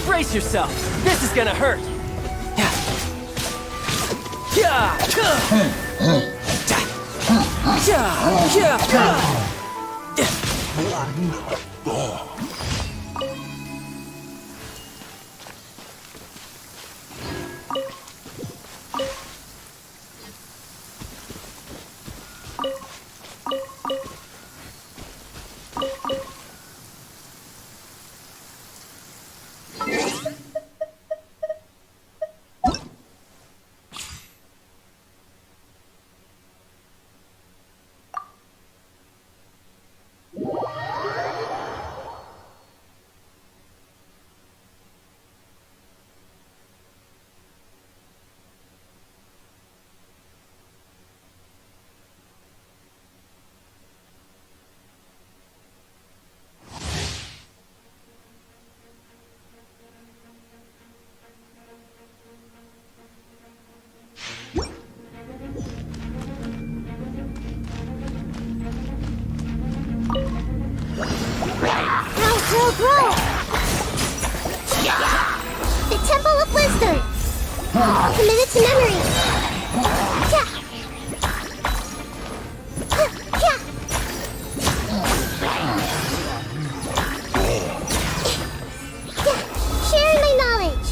Brace yourself. This is gonna hurt. Grow! The Temple of Wisdom! Committed to memory! Sharing my knowledge!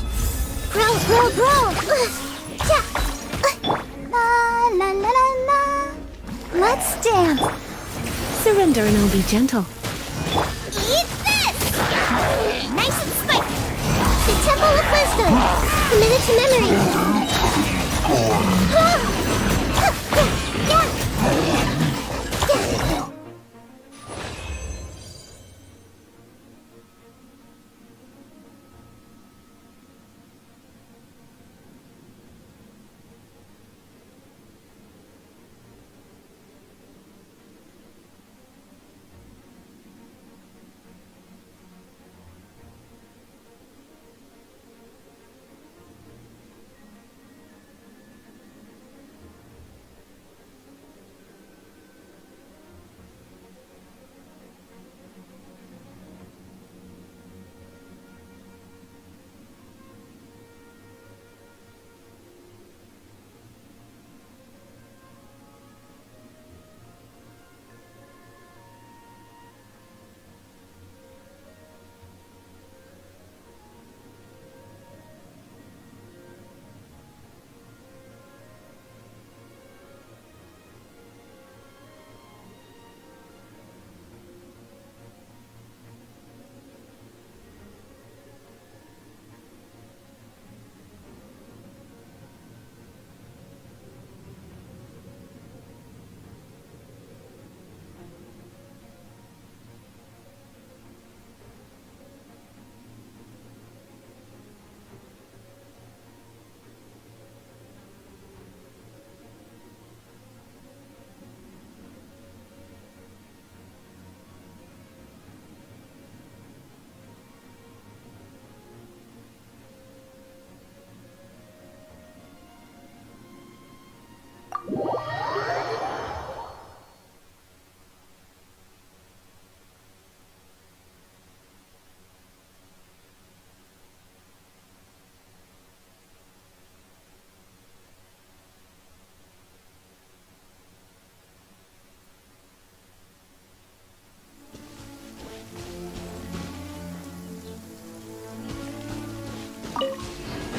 Grow! La la la la la! Let's dance! Surrender and I'll be gentle. Eat this! Nice and spicy! The Temple of Wisdom! Committed to memory!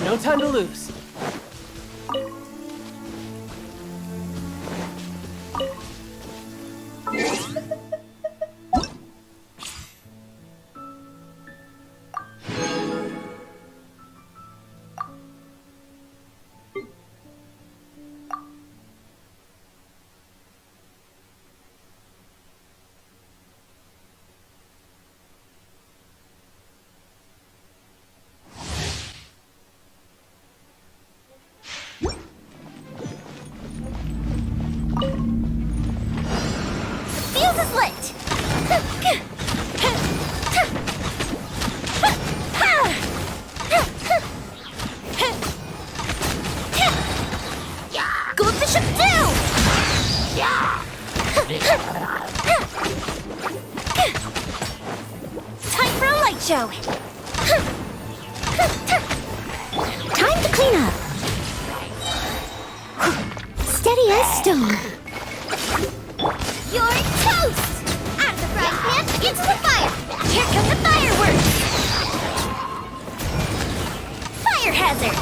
No time to lose. Shadow! Time for a light show! Time to clean up. Steady as stone. You're toast! Out of the frying pan, into the fire! Here come the fireworks! Fire hazard!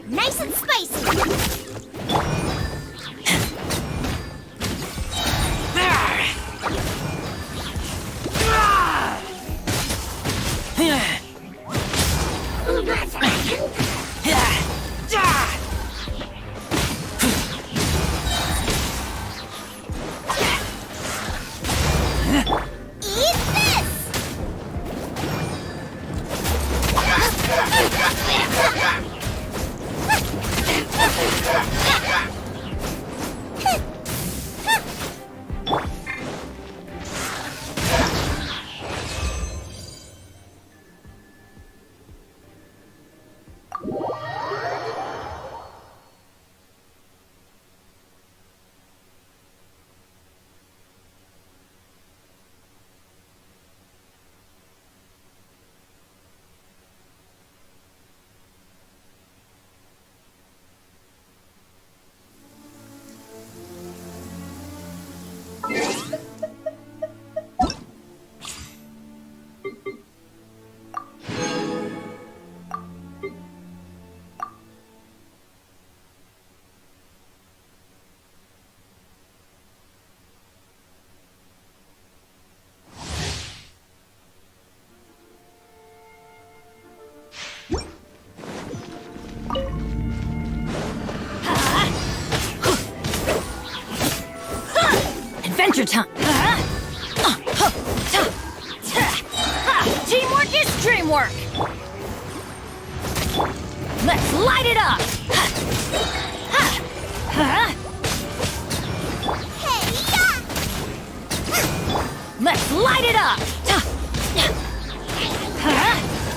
Nice and spicy! Eat this! Adventure time! Teamwork is dreamwork! Let's light it up! Let's light it up!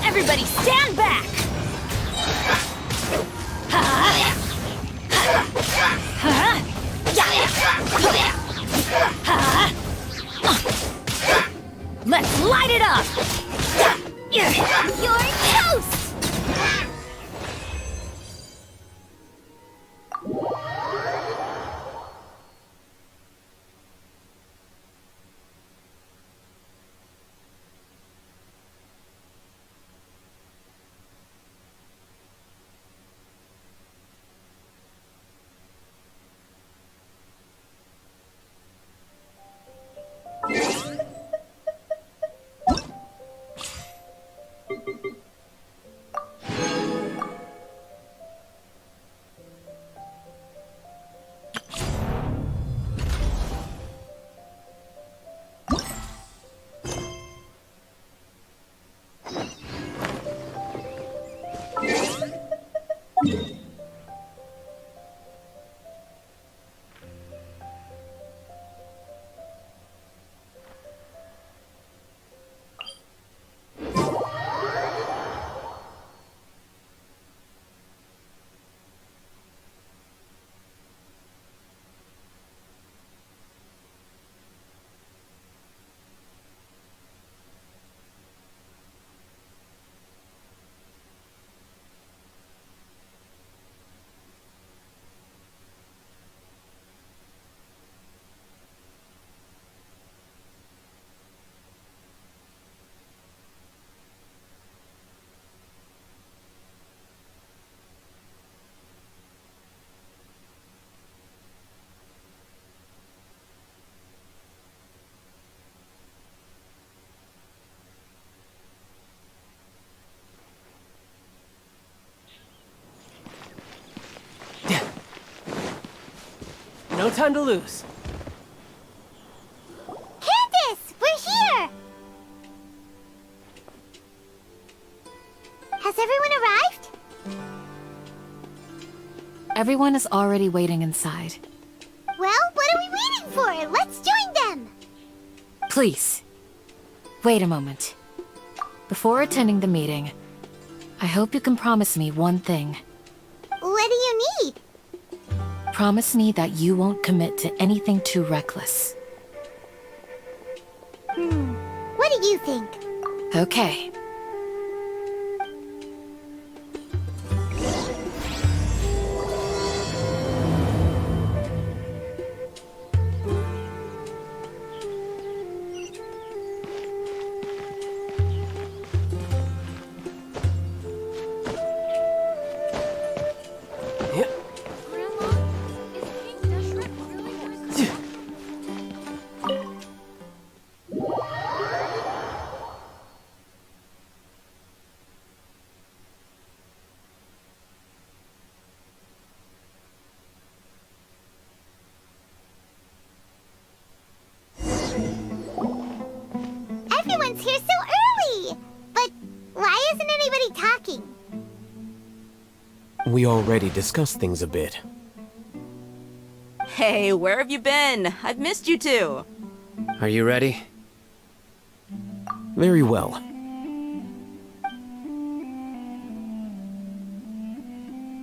Everybody stand back! Let's light it up! You're toast! No time to lose. Candace, we're here! Has everyone arrived? Everyone is already waiting inside. Well, what are we waiting for? Let's join them! Please, wait a moment. Before attending the meeting, I hope you can promise me one thing. What do you need? Promise me that you won't commit to anything too reckless. What do you think? Okay. Everyone's here so early! But why isn't anybody talking? We already discussed things a bit. Hey, where have you been? I've missed you two. Are you ready? Very well.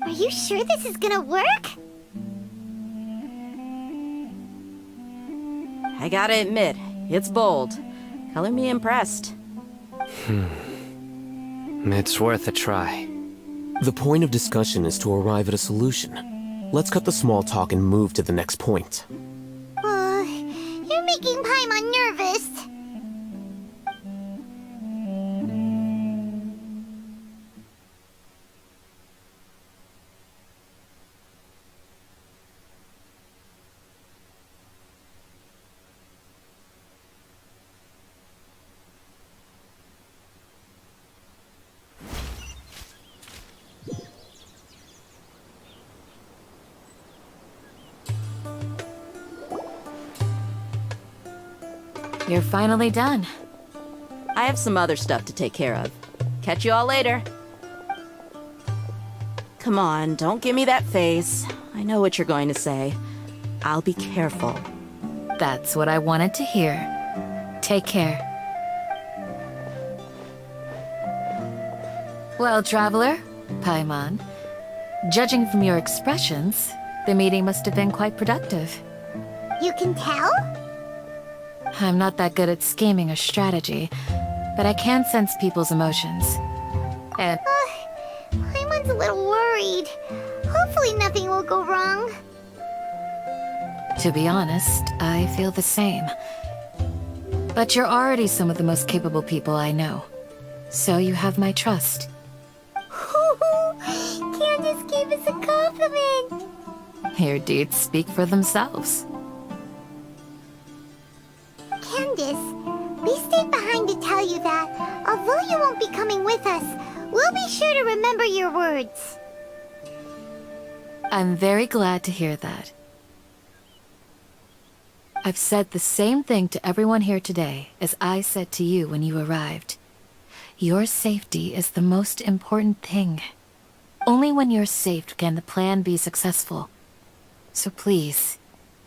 Are you sure this is gonna work? I gotta admit, it's bold. Color me impressed. It's worth a try. The point of discussion is to arrive at a solution. Let's cut the small talk and move to the next point. You're making Paimon nervous. You're finally done. I have some other stuff to take care of. Catch you all later. Come on, don't give me that face. I know what you're going to say. I'll be careful. That's what I wanted to hear. Take care. Well, traveler, Paimon, judging from your expressions, the meeting must have been quite productive. You can tell? I'm not that good at scheming or strategy, but I can sense people's emotions. And Paimon's a little worried. Hopefully nothing will go wrong. to be honest, I feel the same. But you're already some of the most capable people I know. So you have my trust. Candace gave us a compliment. Your deeds speak for themselves. Candace, we stayed behind to tell you that, although you won't be coming with us, we'll be sure to remember your words. I'm very glad to hear that. I've said the same thing to everyone here today as I said to you when you arrived. Your safety is the most important thing. Only when you're safe can the plan be successful. So please,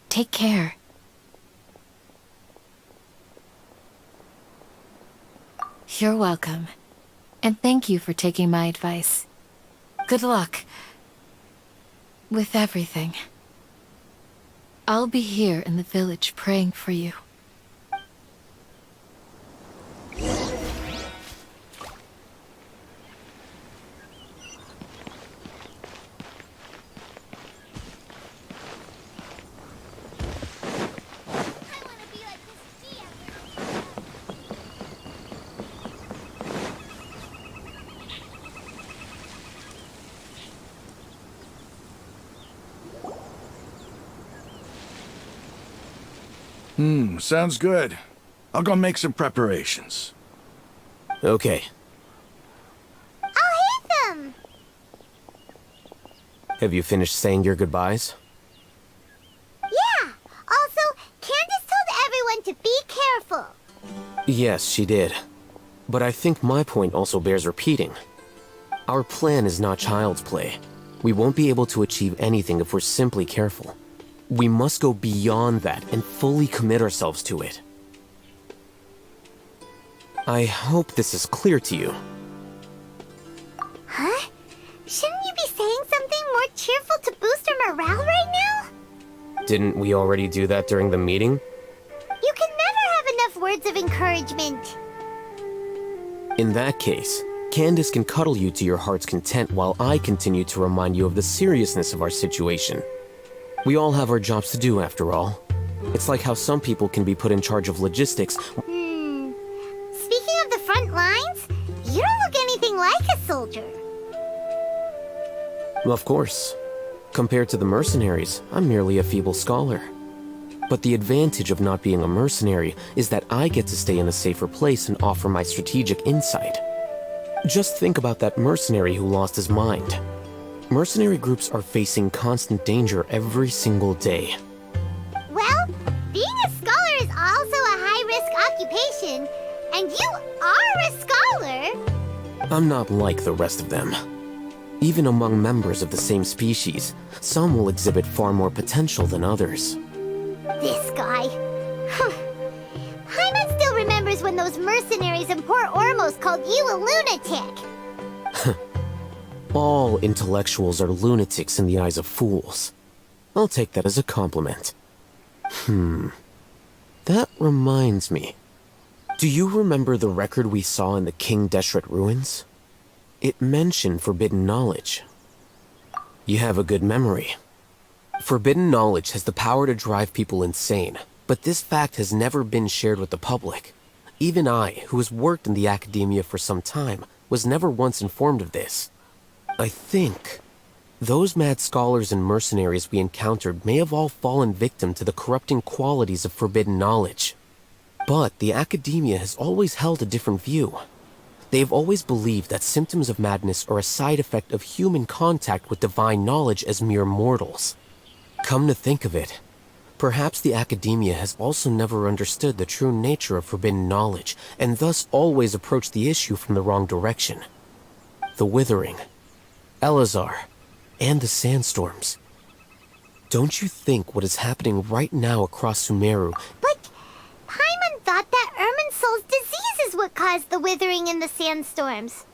take care. You're welcome. And thank you for taking my advice. Good luck with everything. I'll be here in the village praying for you. Sounds good. I'll go make some preparations. Okay. I'll hit them! Have you finished saying your goodbyes? Yeah, Yes, she did. But I think my point also bears repeating. Our plan is not child's play. We won't be able to achieve anything if we're simply careful. We must go beyond that and fully commit ourselves to it. I hope this is clear to you. Huh? Shouldn't you be saying something more cheerful to boost our morale right now? Didn't we already do that during the meeting? You can never have enough words of encouragement. In that case, Candace can cuddle you to your heart's content while I continue to remind you of the seriousness of our situation. We all have our jobs to do, after all. It's like how some people can be put in charge of logistics. Speaking of the front lines, you don't look anything like a soldier. Of course. Compared to the mercenaries, I'm merely a feeble scholar. But the advantage of not being a mercenary is that I get to stay in a safer place and offer my strategic insight. Just think about that mercenary who lost his mind. Mercenary groups are facing constant danger every single day. Well, being a scholar is also a high-risk occupation, and you are a scholar. I'm not like the rest of them. Even among members of the same species, some will exhibit far more potential than others. This guy. Hyman still remembers when those mercenaries in Port Ormos called you a lunatic. All intellectuals are lunatics in the eyes of fools. I'll take that as a compliment. That reminds me. Do you remember the record we saw in the King Deshret ruins? It mentioned forbidden knowledge. You have a good memory. Forbidden knowledge has the power to drive people insane, but this fact has never been shared with the public. Even I, who has worked in the academia for some time, was never once informed of this. I think those mad scholars and mercenaries we encountered may have all fallen victim to the corrupting qualities of forbidden knowledge. But the academia has always held a different view. They have always believed that symptoms of madness are a side effect of human contact with divine knowledge as mere mortals. Come to think of it, perhaps the academia has also never understood the true nature of forbidden knowledge, and thus always approached the issue from the wrong direction. The Withering, Elazar, and the sandstorms. Don't you think what is happening right now across Sumeru? But Paimon thought that Irminsul's disease is what caused the withering and the sandstorms.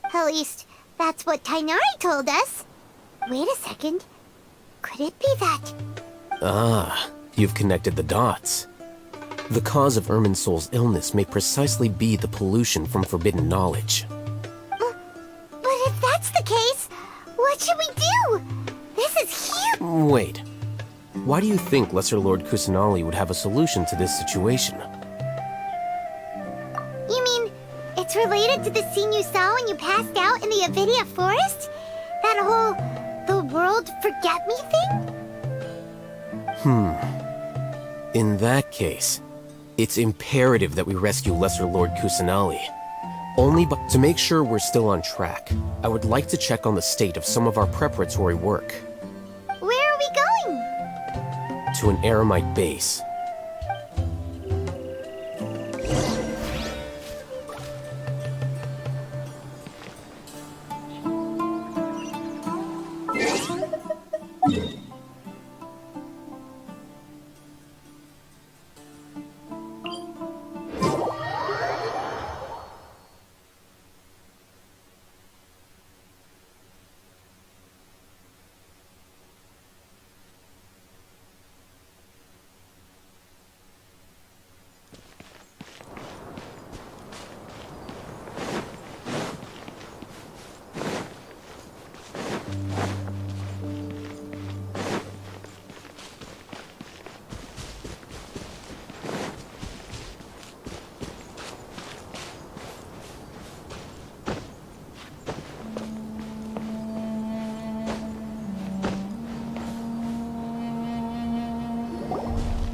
At least, that's what Tainari told us. Wait a second. Could it be that... Ah, you've connected the dots. The cause of Irminsul's illness may precisely be the pollution from forbidden knowledge. But if that's the case, what should we do? This is huge! Wait. Why do you think Lesser Lord Kusanali would have a solution to this situation? You mean, it's related to the scene you saw when you passed out in the Avidia forest? That whole... the world forget me thing? In that case, it's imperative that we rescue Lesser Lord Kusanali. To make sure we're still on track, I would like to check on the state of some of our preparatory work. Where are we going? To an Eremite base.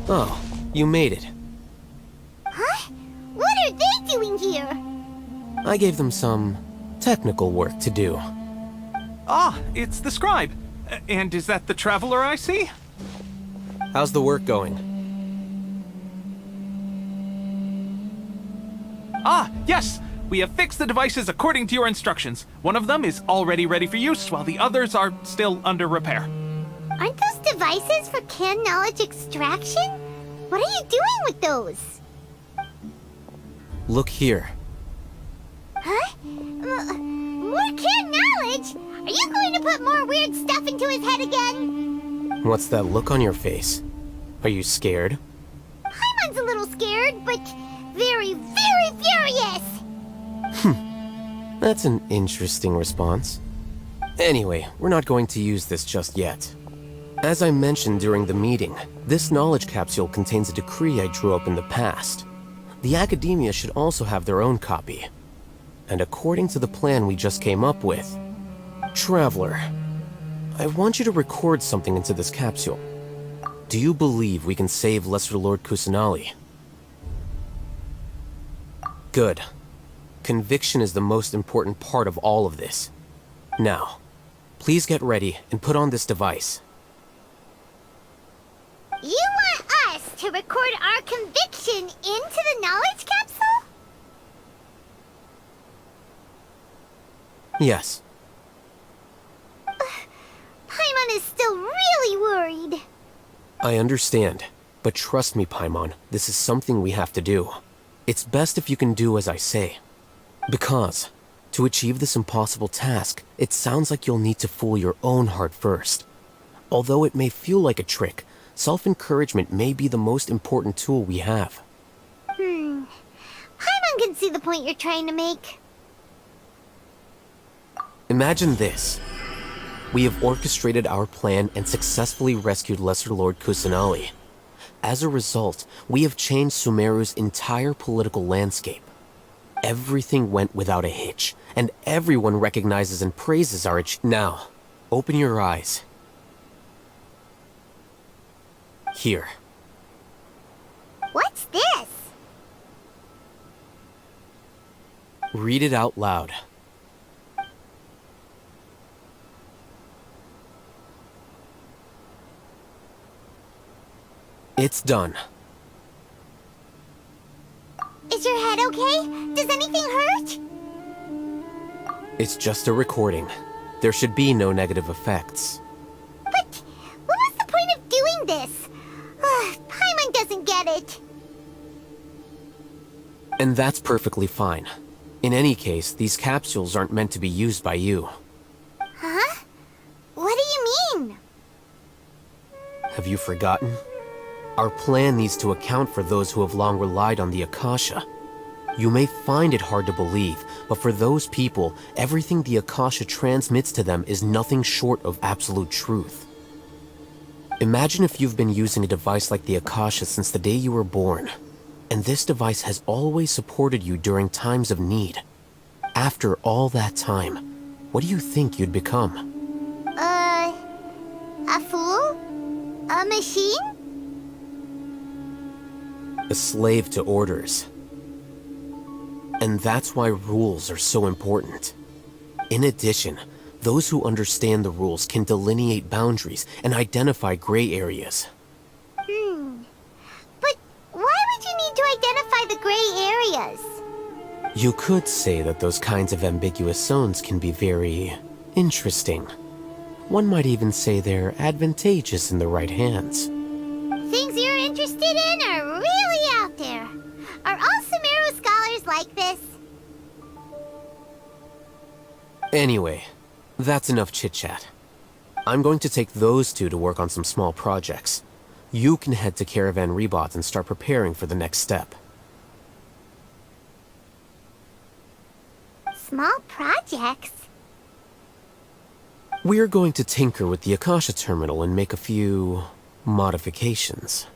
Oh, you made it. Huh? What are they doing here? I gave them some technical work to do. Ah, it's the scribe. And is that the traveler I see? How's the work going? Ah, yes! We have fixed the devices according to your instructions. One of them is already ready for use, while the others are still under repair. Aren't those devices for canned knowledge extraction? What are you doing with those? Look here. Huh? More canned knowledge? Are you going to put more weird stuff into his head again? What's that look on your face? Are you scared? Paimon's a little scared, but very, very furious! That's an interesting response. Anyway, we're not going to use this just yet. As I mentioned during the meeting, this knowledge capsule contains a decree I drew up in the past. The academia should also have their own copy. And according to the plan we just came up with, Traveler, I want you to record something into this capsule. Do you believe we can save Lesser Lord Kusanali? Good. Conviction is the most important part of all of this. Now, please get ready and put on this device. You want us to record our conviction into the knowledge capsule? Yes. Paimon is still really worried. I understand, but trust me, Paimon, this is something we have to do. It's best if you can do as I say. Because, to achieve this impossible task, it sounds like you'll need to fool your own heart first. Although it may feel like a trick, self-encouragement may be the most important tool we have. Paimon can see the point you're trying to make. Imagine this. We have orchestrated our plan and successfully rescued Lesser Lord Kusanali. As a result, we have changed Sumeru's entire political landscape. Everything went without a hitch, and everyone recognizes and praises our Now, open your eyes. Here. What's this? Read it out loud. It's done. Is your head okay? Does anything hurt? It's just a recording. There should be no negative effects. But what was the point of doing this? Paimon doesn't get it. And that's perfectly fine. In any case, these capsules aren't meant to be used by you. Huh? What do you mean? Have you forgotten? Our plan needs to account for those who have long relied on the Akasha. You may find it hard to believe, but for those people, everything the Akasha transmits to them is nothing short of absolute truth. Imagine if you've been using a device like the Akasha since the day you were born, and this device has always supported you during times of need. After all that time, what do you think you'd become? A fool? A machine? A slave to orders. And that's why rules are so important. In addition, those who understand the rules can delineate boundaries and identify gray areas. But why would you need to identify the gray areas? You could say that those kinds of ambiguous zones can be very interesting. One might even say they're advantageous in the right hands. Things you're interested in are really out there. Are all Sumeru scholars like this? Anyway, that's enough chit-chat. I'm going to take those two to work on some small projects. You can head to Caravan Rebot and start preparing for the next step. Small projects? We're going to tinker with the Akasha terminal and make a few modifications.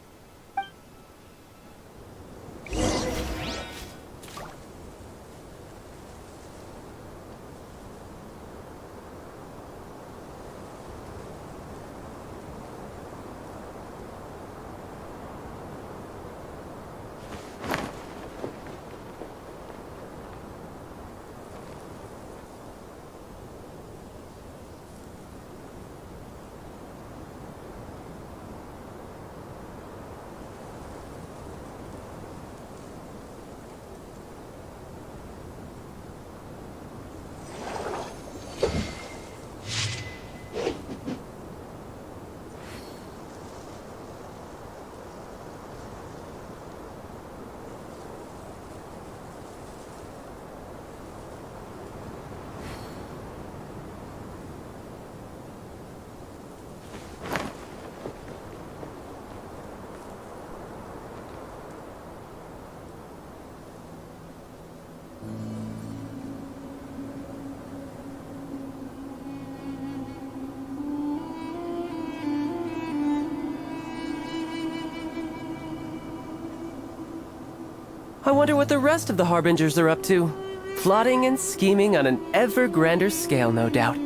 I wonder what the rest of the Harbingers are up to. Plotting and scheming on an ever grander scale, no doubt.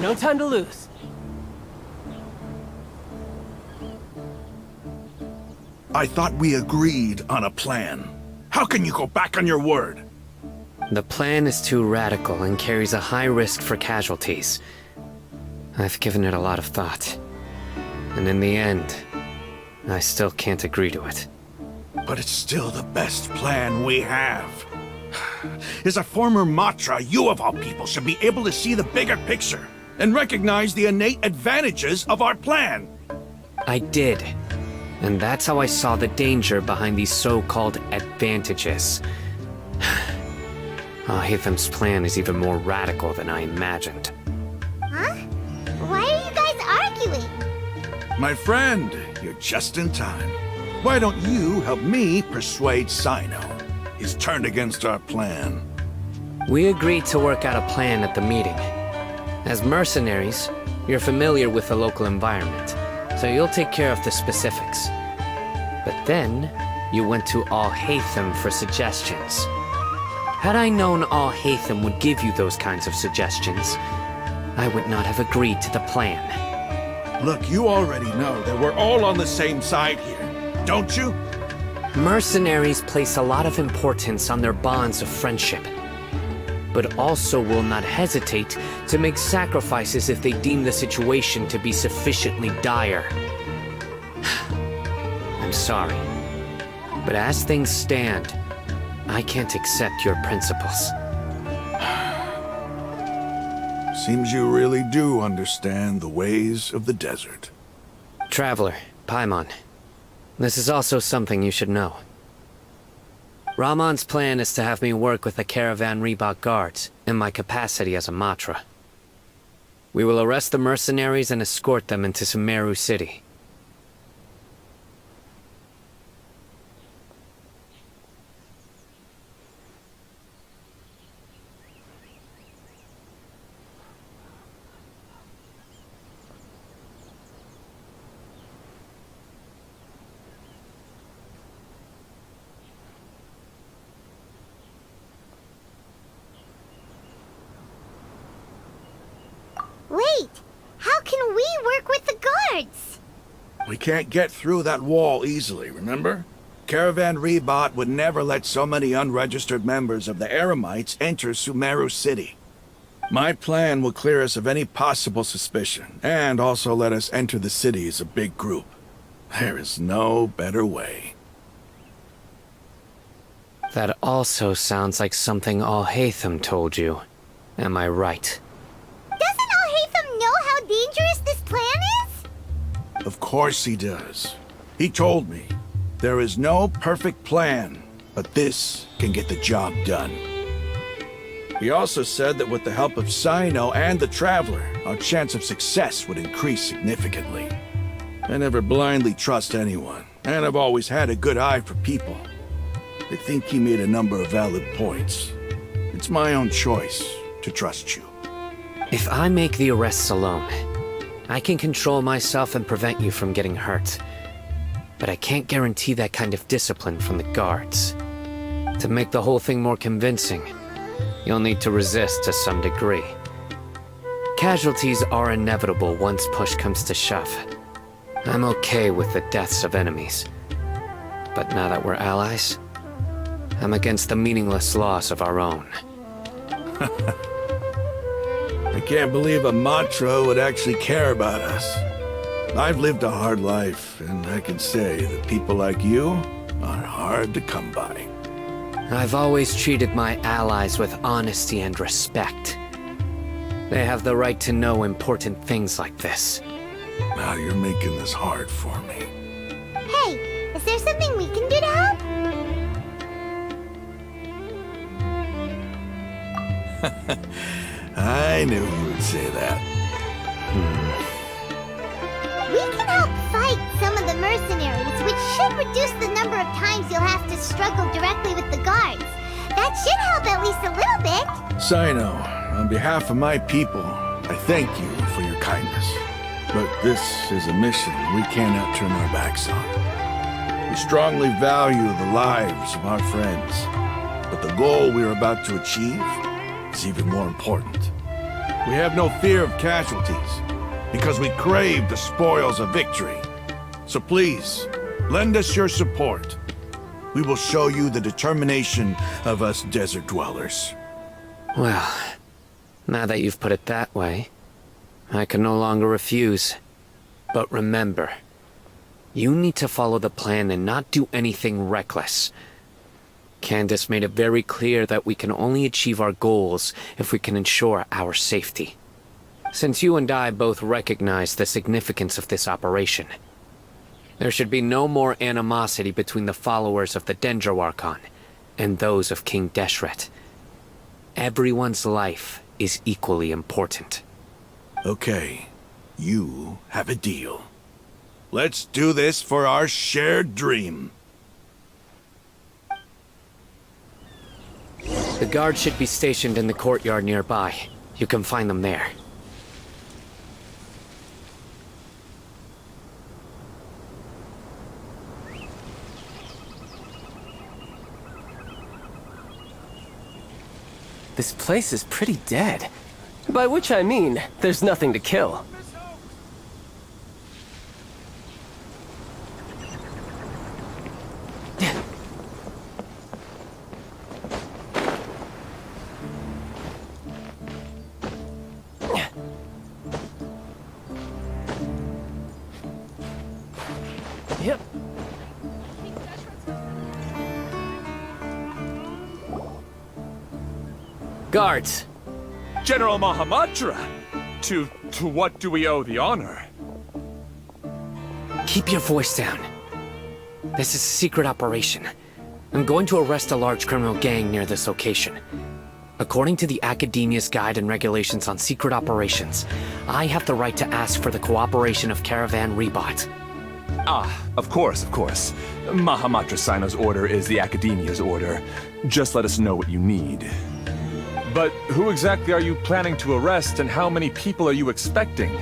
No time to lose. I thought we agreed on a plan. How can you go back on your word? The plan is too radical and carries a high risk for casualties. I've given it a lot of thought. And in the end, I still can't agree to it. But it's still the best plan we have. As a former Matra, you of all people should be able to see the bigger picture and recognize the innate advantages of our plan. I did. And that's how I saw the danger behind these so-called advantages. Hatham's plan is even more radical than I imagined. Huh? Why are you guys arguing? My friend, you're just in time. Why don't you help me persuade Sino? He's turned against our plan. We agreed to work out a plan at the meeting. As mercenaries, you're familiar with the local environment, so you'll take care of the specifics. But then, you went to Hatham for suggestions. Had I known Hatham would give you those kinds of suggestions, I would not have agreed to the plan. Look, you already know that we're all on the same side here, don't you? Mercenaries place a lot of importance on their bonds of friendship, but also will not hesitate to make sacrifices if they deem the situation to be sufficiently dire. I'm sorry, but as things stand, I can't accept your principles. Seems you really do understand the ways of the desert. Traveler, Paimon, this is also something you should know. Ramon's plan is to have me work with the Caravan Reebok guards in my capacity as a Matra. We will arrest the mercenaries and escort them into Sumeru City. Wait, how can we work with the guards? We can't get through that wall easily, remember? Caravan Rebot would never let so many unregistered members of the Eremites enter Sumeru City. My plan will clear us of any possible suspicion, and also let us enter the city as a big group. There is no better way. That also sounds like something Hatham told you. Am I right? Doesn't Hatham know how dangerous this plan is? Of course he does. He told me, there is no perfect plan, but this can get the job done. He also said that with the help of Sino and the Traveler, our chance of success would increase significantly. I never blindly trust anyone, and I've always had a good eye for people. I think he made a number of valid points. It's my own choice to trust you. If I make the arrests alone, I can control myself and prevent you from getting hurt. But I can't guarantee that kind of discipline from the guards. To make the whole thing more convincing, you'll need to resist to some degree. Casualties are inevitable once push comes to shove. I'm okay with the deaths of enemies. But now that we're allies, I'm against the meaningless loss of our own. I can't believe a Matra would actually care about us. I've lived a hard life, and I can say that people like you are hard to come by. I've always treated my allies with honesty and respect. They have the right to know important things like this. Now you're making this hard for me. Hey, is there something we can do to help? I knew you would say that. We can help fight some of the mercenaries, which should reduce the number of times you'll have to struggle directly with the guards. That should help at least a little bit. Sino, on behalf of my people, I thank you for your kindness. But this is a mission we cannot turn our backs on. We strongly value the lives of our friends, but the goal we are about to achieve is even more important. We have no fear of casualties, because we crave the spoils of victory. So please, lend us your support. We will show you the determination of us desert dwellers. Well, now that you've put it that way, I can no longer refuse. But remember, you need to follow the plan and not do anything reckless. Candace made it very clear that we can only achieve our goals if we can ensure our safety. Since you and I both recognize the significance of this operation, there should be no more animosity between the followers of the Dendroarchon and those of King Deshret. Everyone's life is equally important. Okay, you have a deal. Let's do this for our shared dream. The guards should be stationed in the courtyard nearby. You can find them there. This place is pretty dead. By which I mean, there's nothing to kill. Yep. Guards! General Mahamatra! To what do we owe the honor? Keep your voice down. This is a secret operation. I'm going to arrest a large criminal gang near this location. According to the Academia's Guide and Regulations on Secret Operations, I have the right to ask for the cooperation of Caravan Rebot. Ah, of course, of course. Mahamatra Sino's order is the Academia's order. Just let us know what you need. But who exactly are you planning to arrest, and how many people are you expecting?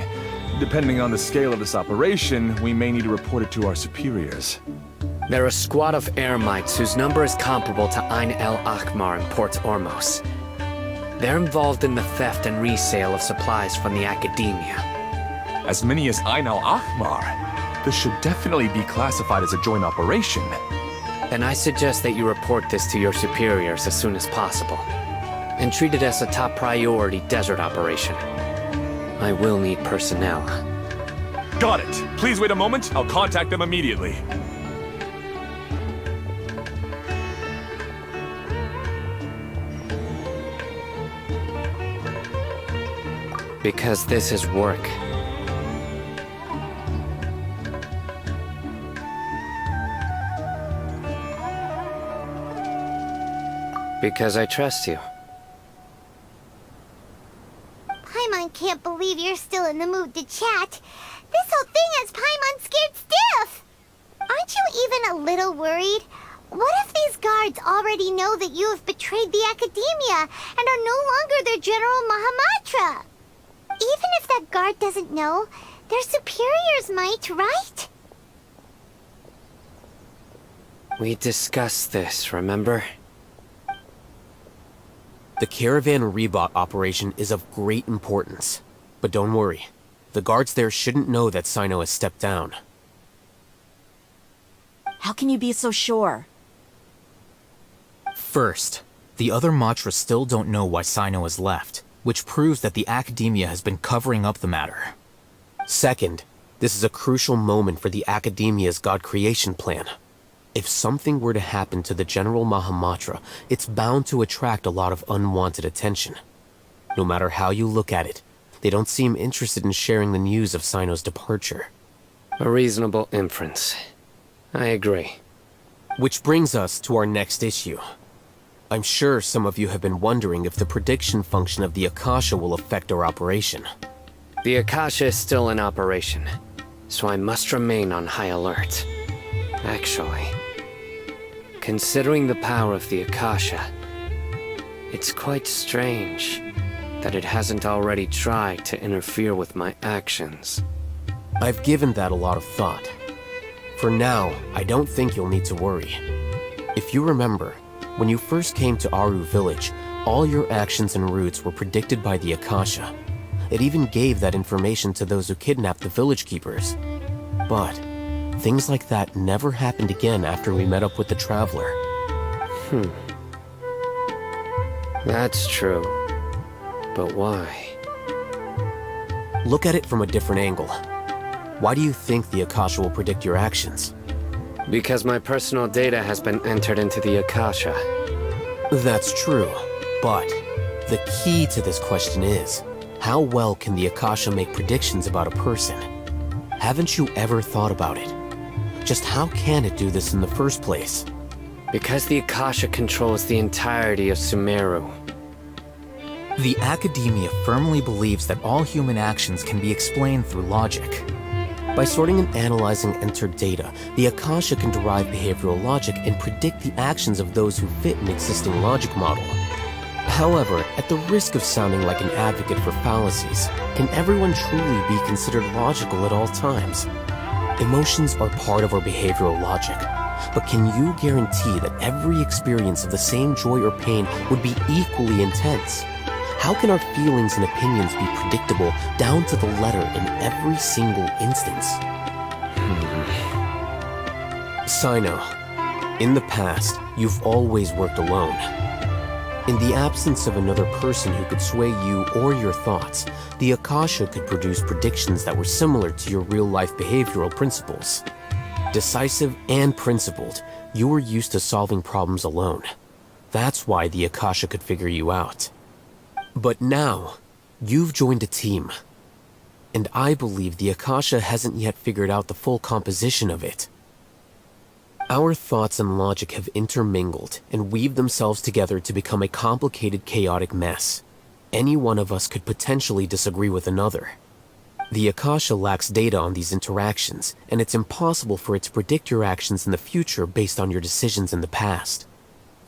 Depending on the scale of this operation, we may need to report it to our superiors. They're a squad of Eremites whose number is comparable to Ain El Akmar in Port Ormos. They're involved in the theft and resale of supplies from the Academia. As many as Ain al-Ahmar? This should definitely be classified as a joint operation. Then I suggest that you report this to your superiors as soon as possible, and treat it as a top priority desert operation. I will need personnel. Got it. Please wait a moment. I'll contact them immediately. Because this is work. Because I trust you. Paimon can't believe you're still in the mood to chat. This whole thing has Paimon scared stiff. Aren't you even a little worried? What if these guards already know that you have betrayed the Academia and are no longer their General Mahamatra? Even if that guard doesn't know, their superiors might, right? We discussed this, remember? The Caravan Rebot operation is of great importance. But don't worry. The guards there shouldn't know that Sino has stepped down. How can you be so sure? First, the other Matras still don't know why Sino has left, which proves that the Academia has been covering up the matter. Second, this is a crucial moment for the Academia's God creation plan. If something were to happen to the General Mahamatra, it's bound to attract a lot of unwanted attention. No matter how you look at it, they don't seem interested in sharing the news of Sino's departure. A reasonable inference. I agree. Which brings us to our next issue. I'm sure some of you have been wondering if the prediction function of the Akasha will affect our operation. The Akasha is still in operation, so I must remain on high alert. Actually, considering the power of the Akasha, it's quite strange that it hasn't already tried to interfere with my actions. I've given that a lot of thought. For now, I don't think you'll need to worry. If you remember, when you first came to Aru Village, all your actions and routes were predicted by the Akasha. It even gave that information to those who kidnapped the village keepers. But things like that never happened again after we met up with the Traveler. That's true. But why? Look at it from a different angle. Why do you think the Akasha will predict your actions? Because my personal data has been entered into the Akasha. That's true, but the key to this question is, how well can the Akasha make predictions about a person? Haven't you ever thought about it? Just how can it do this in the first place? Because the Akasha controls the entirety of Sumeru. The Academia firmly believes that all human actions can be explained through logic. By sorting and analyzing entered data, the Akasha can derive behavioral logic and predict the actions of those who fit an existing logic model. However, at the risk of sounding like an advocate for fallacies, can everyone truly be considered logical at all times? Emotions are part of our behavioral logic, but can you guarantee that every experience of the same joy or pain would be equally intense? How can our feelings and opinions be predictable down to the letter in every single instance? Sino, in the past, you've always worked alone. In the absence of another person who could sway you or your thoughts, the Akasha could produce predictions that were similar to your real-life behavioral principles. Decisive and principled, you were used to solving problems alone. That's why the Akasha could figure you out. But now, you've joined a team. And I believe the Akasha hasn't yet figured out the full composition of it. Our thoughts and logic have intermingled and weaved themselves together to become a complicated, chaotic mess. Any one of us could potentially disagree with another. The Akasha lacks data on these interactions, and it's impossible for it to predict your actions in the future based on your decisions in the past.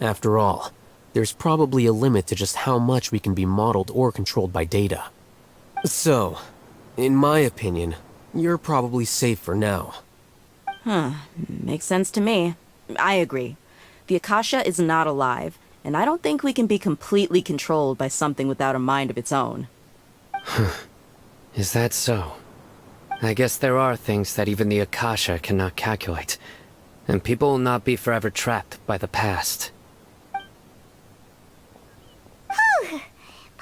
After all, there's probably a limit to just how much we can be modeled or controlled by data. So, in my opinion, you're probably safe for now. Makes sense to me. I agree. The Akasha is not alive, and I don't think we can be completely controlled by something without a mind of its own. Is that so? I guess there are things that even the Akasha cannot calculate, and people will not be forever trapped by the past.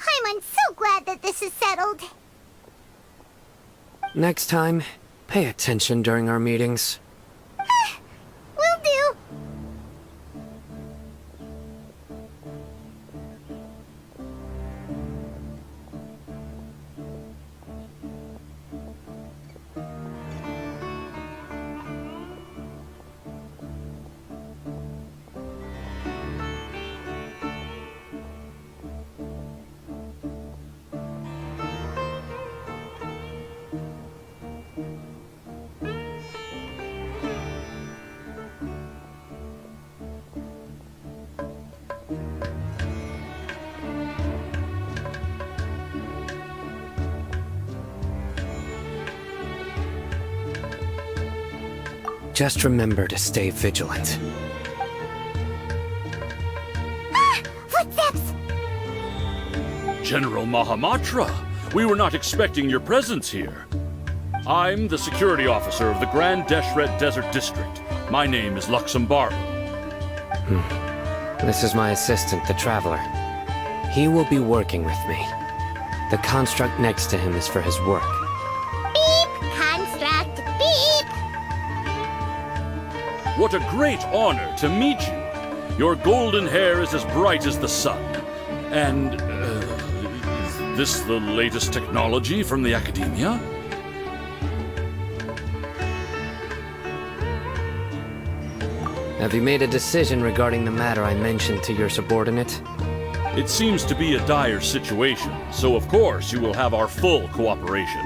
Paimon's so glad that this is settled. Next time, pay attention during our meetings. Will do. Just remember to stay vigilant. Footsteps! General Mahamatra, we were not expecting your presence here. I'm the security officer of the Grand Deshret Desert District. My name is Luxembourg. This is my assistant, the Traveler. He will be working with me. The construct next to him is for his work. Beep! Construct, beep! What a great honor to meet you. Your golden hair is as bright as the sun. And, is this the latest technology from the Academia? Have you made a decision regarding the matter I mentioned to your subordinate? It seems to be a dire situation, so of course you will have our full cooperation.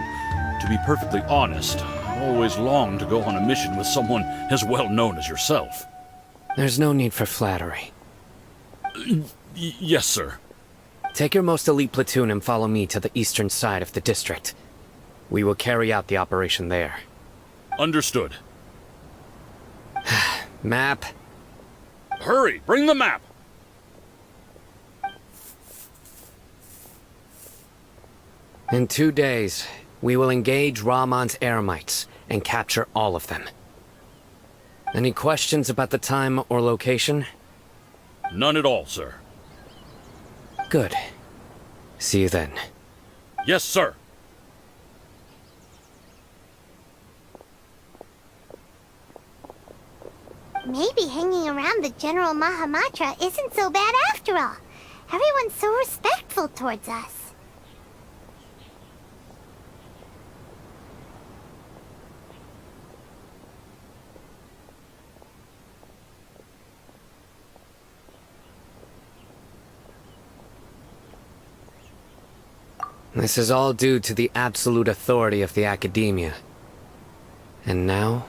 To be perfectly honest, I've always longed to go on a mission with someone as well known as yourself. There's no need for flattery. Yes, sir. Take your most elite platoon and follow me to the eastern side of the district. We will carry out the operation there. Understood. Map. Hurry, bring the map! In 2 days, we will engage Rahman's Eremites and capture all of them. Any questions about the time or location? None at all, sir. Good. See you then. Yes, sir. Maybe hanging around the General Mahamatra isn't so bad after all. Everyone's so respectful towards us. This is all due to the absolute authority of the Academia. And now,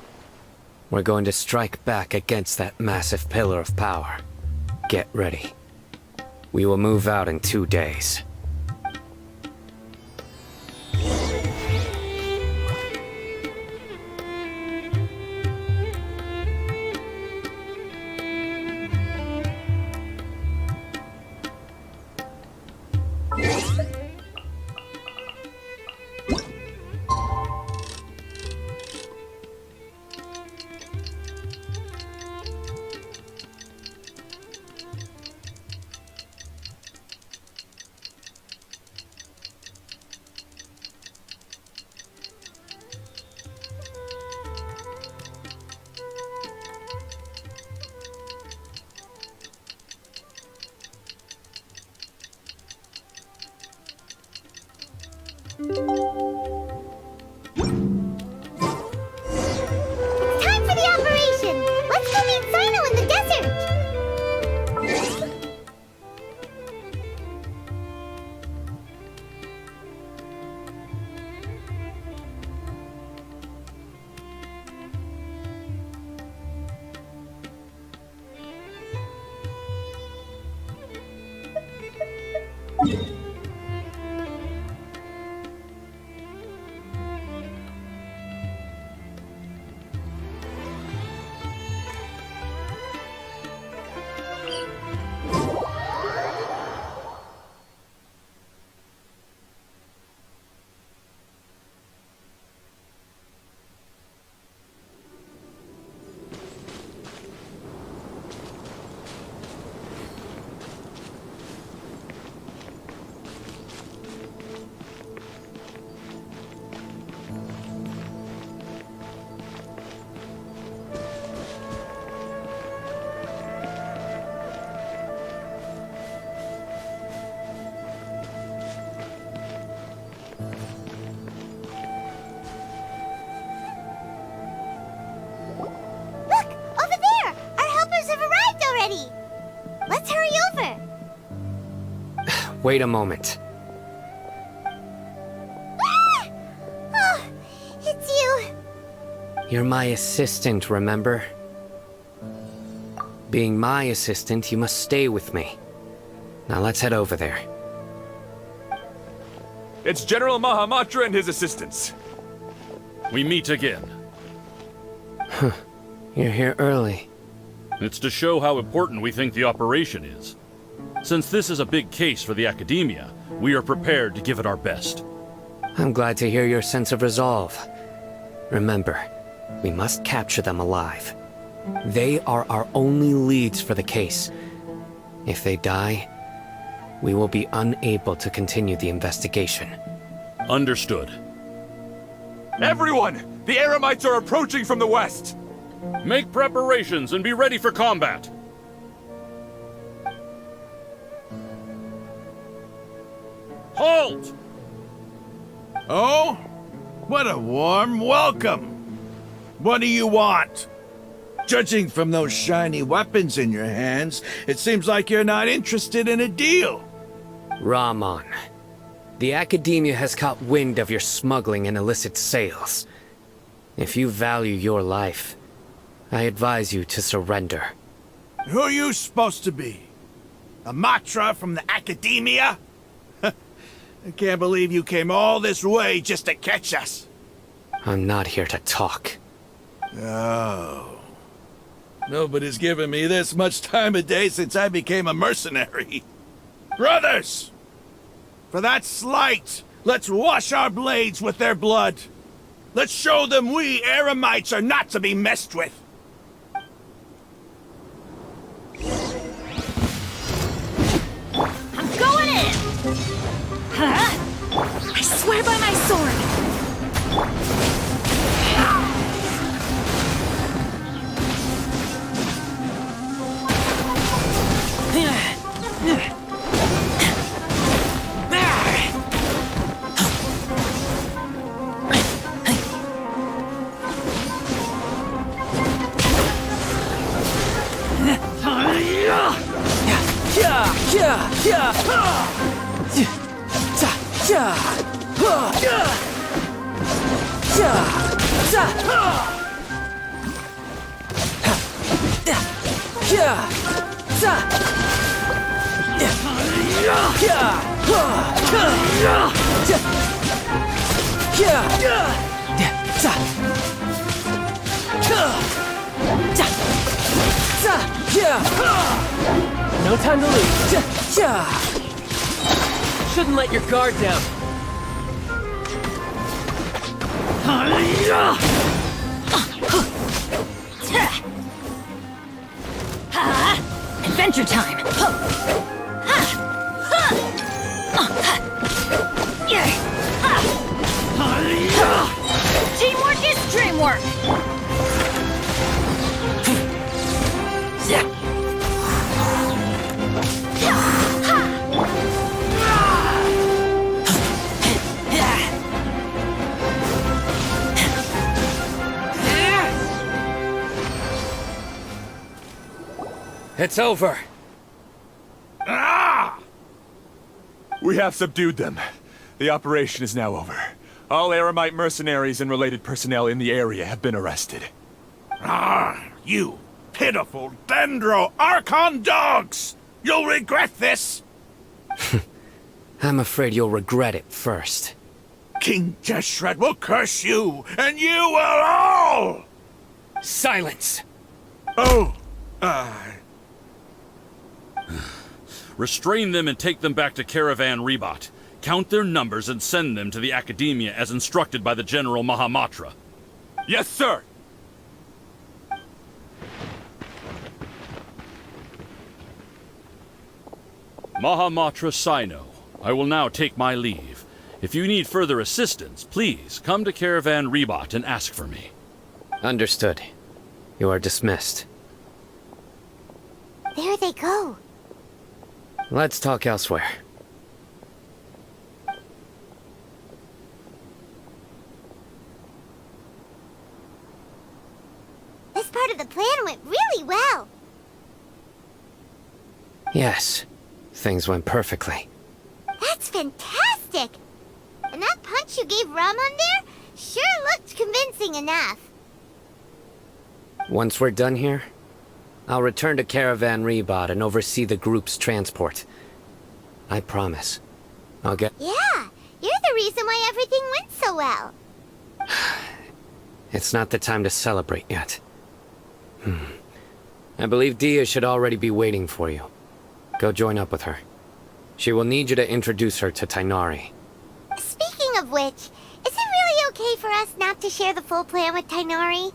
we're going to strike back against that massive pillar of power. Get ready. We will move out in 2 days. Time for the operation! Let's go meet Sino in the desert! Look! Over there! Our helpers have arrived already! Let's hurry over! Wait a moment. Ah! Oh, it's you! You're my assistant, remember? Being my assistant, you must stay with me. Now let's head over there. It's General Mahamatra and his assistants. We meet again. You're here early. It's to show how important we think the operation is. Since this is a big case for the Academia, we are prepared to give it our best. I'm glad to hear your sense of resolve. Remember, we must capture them alive. They are our only leads for the case. If they die, we will be unable to continue the investigation. Understood. Everyone! The Eremites are approaching from the west! Make preparations and be ready for combat. Halt! Oh? What a warm welcome! What do you want? Judging from those shiny weapons in your hands, it seems like you're not interested in a deal. Rahman, the Academia has caught wind of your smuggling and illicit sales. If you value your life, I advise you to surrender. Who are you supposed to be? A Matra from the Academia? I can't believe you came all this way just to catch us. I'm not here to talk. Oh. Nobody's given me this much time of day since I became a mercenary. Brothers! For that slight, let's wash our blades with their blood. Let's show them we Eremites are not to be messed with. I'm going in! Huh? I swear by my sword! No time to lose. Shouldn't let your guard down. Adventure time! Teamwork is dreamwork! It's over. Ah! We have subdued them. The operation is now over. All Eremite mercenaries and related personnel in the area have been arrested. Ah, you pitiful Dendro Archon dogs! You'll regret this! I'm afraid you'll regret it first. King Deshret will curse you, and you will all! Silence! Oh, Restrain them and take them back to Caravan Rebot. Count their numbers and send them to the Academia as instructed by the General Mahamatra. Yes, sir! Mahamatra Sino, I will now take my leave. If you need further assistance, please come to Caravan Rebot and ask for me. Understood. You are dismissed. There they go. Let's talk elsewhere. This part of the plan went really well. Yes, things went perfectly. That's fantastic! And that punch you gave Rahman there sure looked convincing enough. Once we're done here, I'll return to Caravan Rebot and oversee the group's transport. I promise. I'll get... Yeah, you're the reason why everything went so well. It's not the time to celebrate yet. I believe Dia should already be waiting for you. Go join up with her. She will need you to introduce her to Tainari. Speaking of which, is it really okay for us not to share the full plan with Tainari?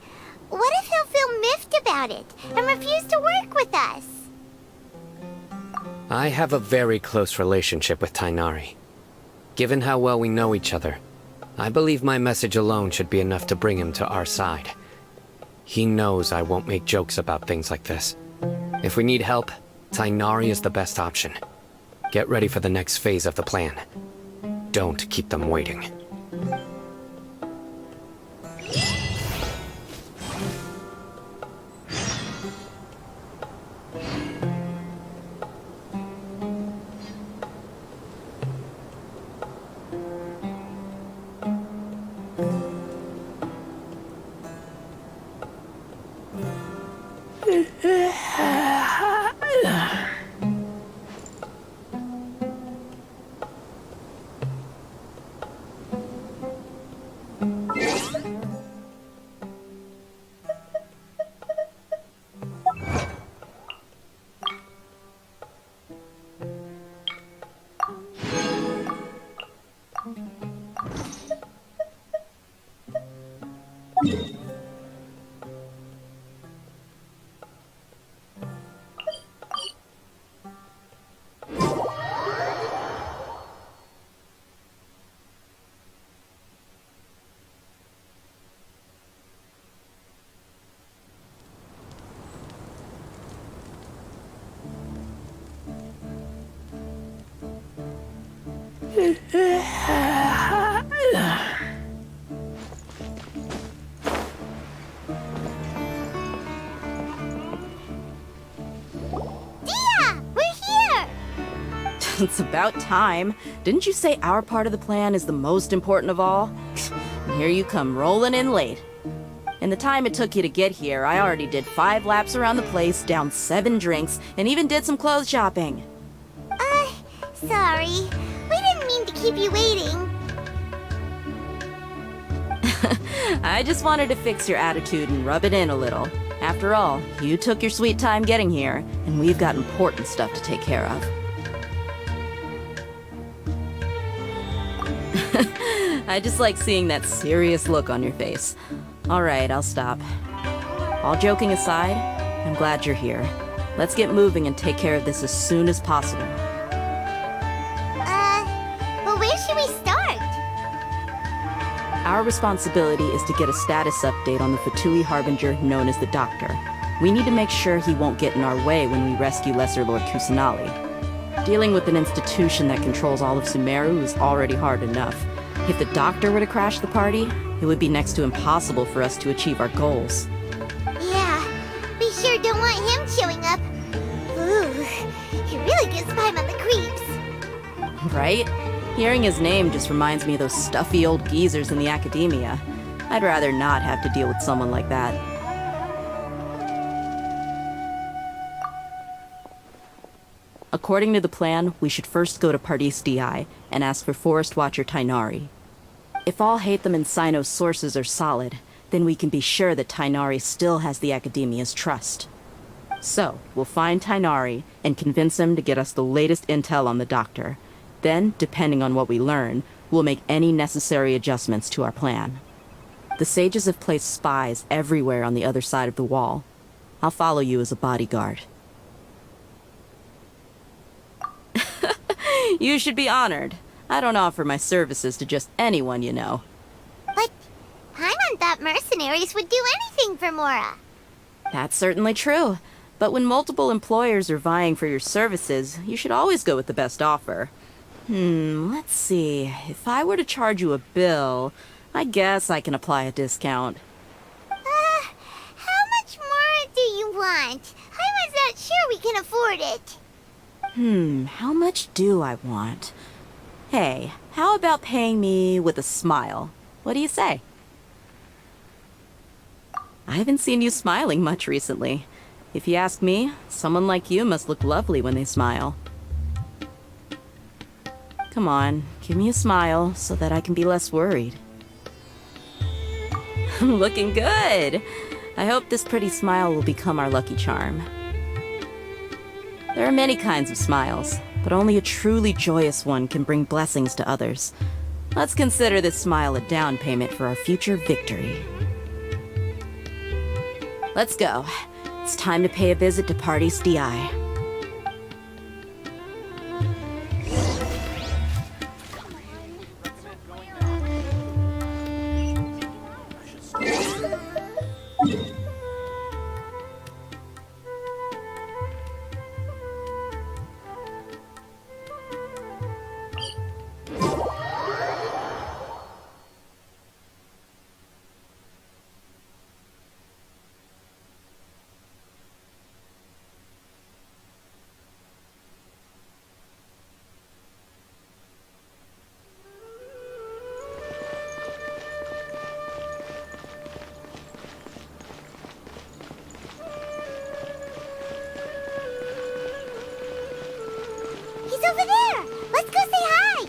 what if he'll feel miffed about it and refuse to work with us? I have a very close relationship with Tainari. Given how well we know each other, I believe my message alone should be enough to bring him to our side. He knows I won't make jokes about things like this. If we need help, Tainari is the best option. Get ready for the next phase of the plan. Don't keep them waiting. It's about time. Didn't you say our part of the plan is the most important of all? And here you come rolling in late. In the time it took you to get here, I already did 5 laps around the place, downed 7 drinks, and even did some clothes shopping. Sorry. We didn't mean to keep you waiting. I just wanted to fix your attitude and rub it in a little. After all, you took your sweet time getting here, and we've got important stuff to take care of. I just like seeing that serious look on your face. Alright, I'll stop. All joking aside, I'm glad you're here. Let's get moving and take care of this as soon as possible. But where should we start? Our responsibility is to get a status update on the Fatui Harbinger known as the Doctor. We need to make sure he won't get in our way when we rescue Lesser Lord Kusanali. Dealing with an institution that controls all of Sumeru is already hard enough. If the Doctor were to crash the party, it would be next to impossible for us to achieve our goals. Yeah, we sure don't want him showing up. Ooh, he really gives Paimon the creeps. Right? Hearing his name just reminds me of those stuffy old geezers in the academia. I'd rather not have to deal with someone like that. According to the plan, we should first go to Pardis DI and ask for Forest Watcher Tainari. If all Hatham and Sino's sources are solid, then we can be sure that Tainari still has the Academia's trust. So, we'll find Tainari and convince him to get us the latest intel on the Doctor. Then, depending on what we learn, we'll make any necessary adjustments to our plan. The sages have placed spies everywhere on the other side of the wall. I'll follow you as a bodyguard. You should be honored. I don't offer my services to just anyone you know. But Paimon thought mercenaries would do anything for Mora. That's certainly true. But when multiple employers are vying for your services, you should always go with the best offer. Let's see. If I were to charge you a bill, I guess I can apply a discount. How much more do you want? Paimon's not sure we can afford it. How much do I want? Hey, how about paying me with a smile? What do you say? I haven't seen you smiling much recently. If you ask me, someone like you must look lovely when they smile. Come on, give me a smile so that I can be less worried. Looking good! I hope this pretty smile will become our lucky charm. There are many kinds of smiles, but only a truly joyous one can bring blessings to others. Let's consider this smile a down payment for our future victory. Let's go. It's time to pay a visit to Party's DI. He's over there! Let's go say hi!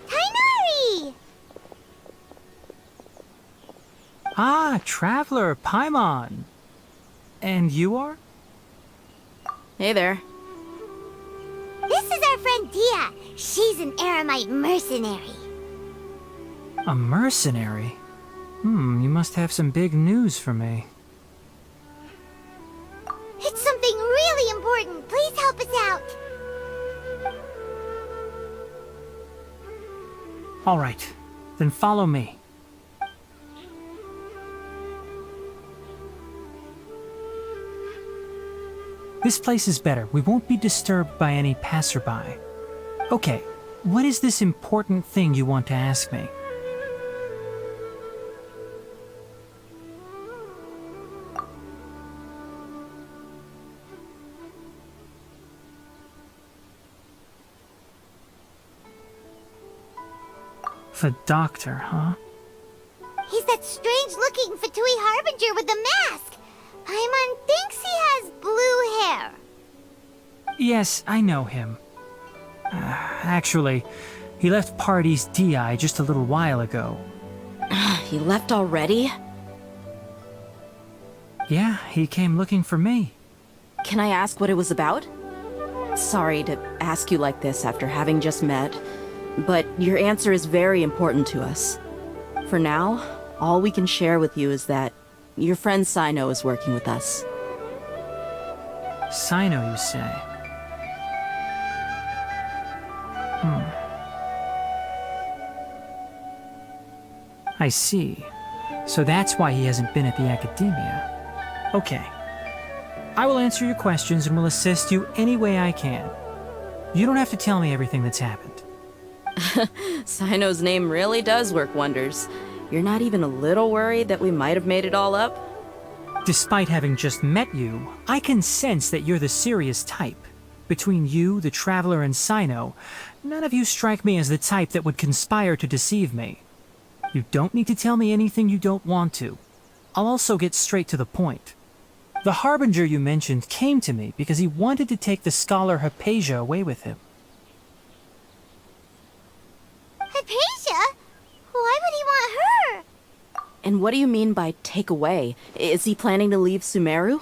Tainari! Ah, Traveler, Paimon. And you are? Hey there. This is our friend Dia. She's an Aramite mercenary. A mercenary? You must have some big news for me. It's something really important. Please help us out. All right, then follow me. This place is better. We won't be disturbed by any passerby. Okay, what is this important thing you want to ask me? The doctor, huh? He's that strange-looking Fatui Harbinger with the mask. Paimon thinks he has blue hair. Yes, I know him. Actually, he left Party's DI just a little while ago. He left already? Yeah, he came looking for me. Can I ask what it was about? Sorry to ask you like this after having just met, but your answer is very important to us. For now, all we can share with you is that your friend Sino is working with us. Sino, you say? I see. So that's why he hasn't been at the Academia. Okay. I will answer your questions and will assist you any way I can. You don't have to tell me everything that's happened. Sino's name really does work wonders. You're not even a little worried that we might have made it all up? Despite having just met you, I can sense that you're the serious type. Between you, the Traveler, and Sino, none of you strike me as the type that would conspire to deceive me. You don't need to tell me anything you don't want to. I'll also get straight to the point. The Harbinger you mentioned came to me because he wanted to take the scholar Hypatia away with him. Hypatia? Why would he want her? And what do you mean by take away? Is he planning to leave Sumeru?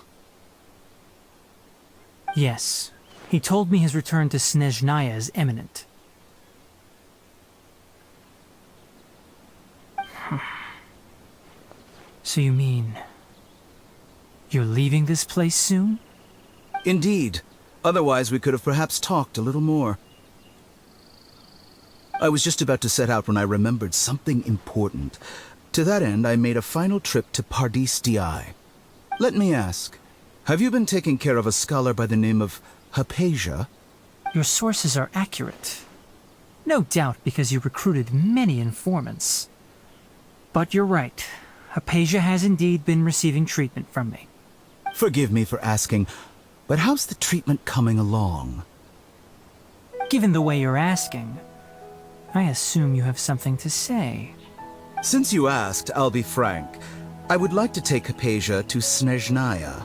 Yes. He told me his return to Snezhnaya is imminent. So you mean... you're leaving this place soon? Indeed. Otherwise, we could have perhaps talked a little more. I was just about to set out when I remembered something important. To that end, I made a final trip to Pardis Di. Let me ask, have you been taking care of a scholar by the name of Hypatia? Your sources are accurate. No doubt because you recruited many informants. But you're right. Hypatia has indeed been receiving treatment from me. Forgive me for asking, but how's the treatment coming along? Given the way you're asking, I assume you have something to say. Since you asked, I'll be frank. I would like to take Hypatia to Snezhnaya.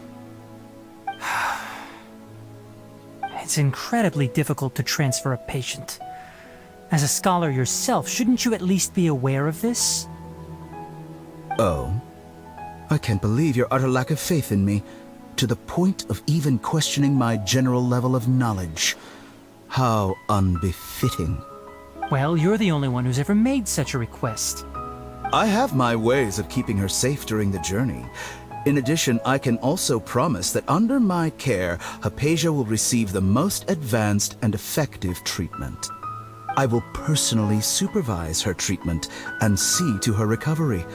It's incredibly difficult to transfer a patient. As a scholar yourself, shouldn't you at least be aware of this? Oh? I can't believe your utter lack of faith in me, to the point of even questioning my general level of knowledge. How unbefitting. Well, you're the only one who's ever made such a request. I have my ways of keeping her safe during the journey. In addition, I can also promise that under my care, Hypatia will receive the most advanced and effective treatment. I will personally supervise her treatment and see to her recovery.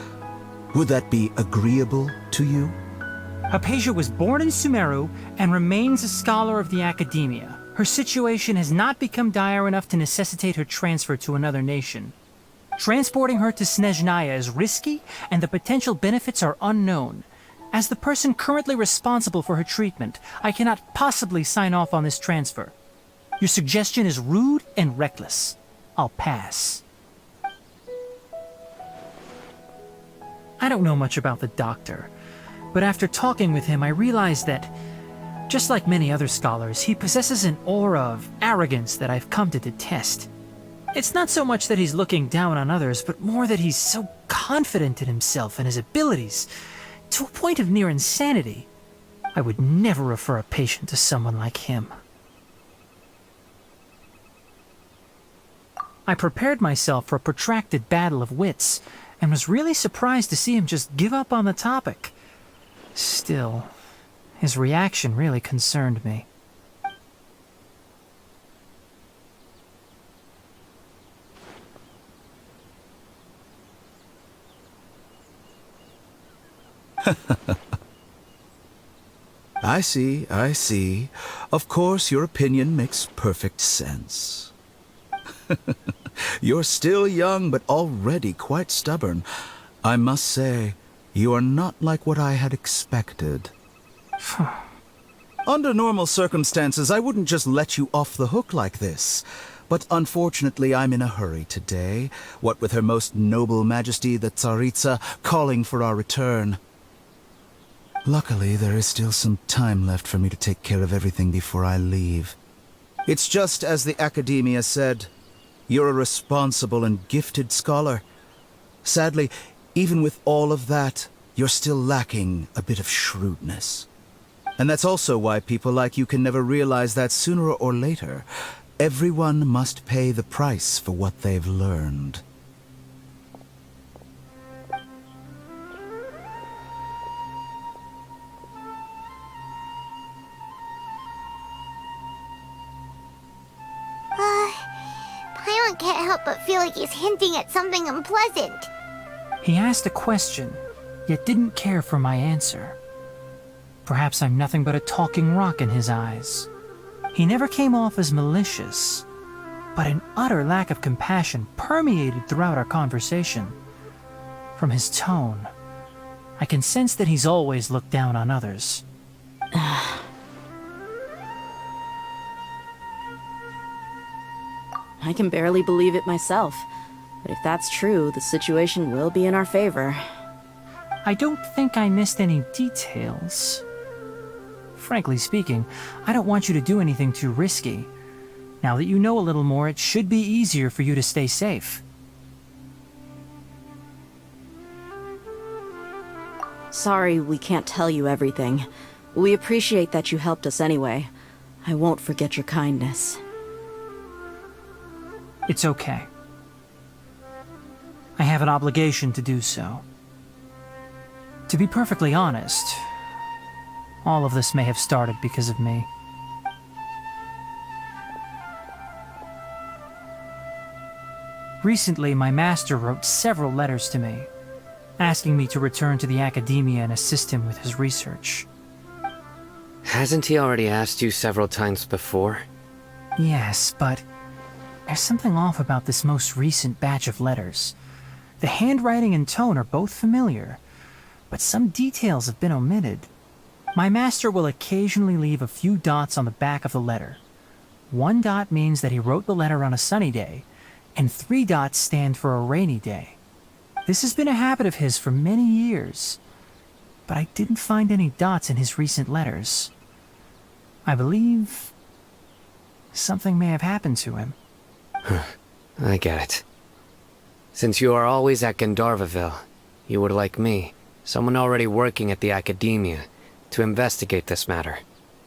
Would that be agreeable to you? Hypatia was born in Sumeru and remains a scholar of the Academia. Her situation has not become dire enough to necessitate her transfer to another nation. Transporting her to Snezhnaya is risky, and the potential benefits are unknown. As the person currently responsible for her treatment, I cannot possibly sign off on this transfer. Your suggestion is rude and reckless. I'll pass. I don't know much about the doctor, but after talking with him, I realized that, just like many other scholars, he possesses an aura of arrogance that I've come to detest. It's not so much that he's looking down on others, but more that he's so confident in himself and his abilities, to a point of near insanity. I would never refer a patient to someone like him. I prepared myself for a protracted battle of wits, and was really surprised to see him just give up on the topic. Still, his reaction really concerned me. I see, I see. Of course, your opinion makes perfect sense. You're still young, but already quite stubborn. I must say, you are not like what I had expected. Under normal circumstances, I wouldn't just let you off the hook like this. But unfortunately, I'm in a hurry today, what with Her Most Noble Majesty the Tsaritsa calling for our return. Luckily, there is still some time left for me to take care of everything before I leave. It's just as the Academia said, you're a responsible and gifted scholar. Sadly, even with all of that, you're still lacking a bit of shrewdness. And that's also why people like you can never realize that sooner or later, everyone must pay the price for what they've learned. Paimon can't help but feel like he's hinting at something unpleasant. He asked a question, yet didn't care for my answer. Perhaps I'm nothing but a talking rock in his eyes. He never came off as malicious, but an utter lack of compassion permeated throughout our conversation. From his tone, I can sense that he's always looked down on others. I can barely believe it myself. But if that's true, the situation will be in our favor. I don't think I missed any details. Frankly speaking, I don't want you to do anything too risky. Now that you know a little more, it should be easier for you to stay safe. Sorry we can't tell you everything. We appreciate that you helped us anyway. I won't forget your kindness. It's okay. I have an obligation to do so. To be perfectly honest, all of this may have started because of me. Recently, my master wrote several letters to me, asking me to return to the Academia and assist him with his research. Hasn't he already asked you several times before? Yes, but there's something off about this most recent batch of letters. The handwriting and tone are both familiar, but some details have been omitted. My master will occasionally leave a few dots on the back of the letter. 1 dot means that he wrote the letter on a sunny day, and 3 dots stand for a rainy day. This has been a habit of his for many years, but I didn't find any dots in his recent letters. I believe something may have happened to him. I get it. Since you are always at Gandharvaville, you would like me, someone already working at the Academia, to investigate this matter,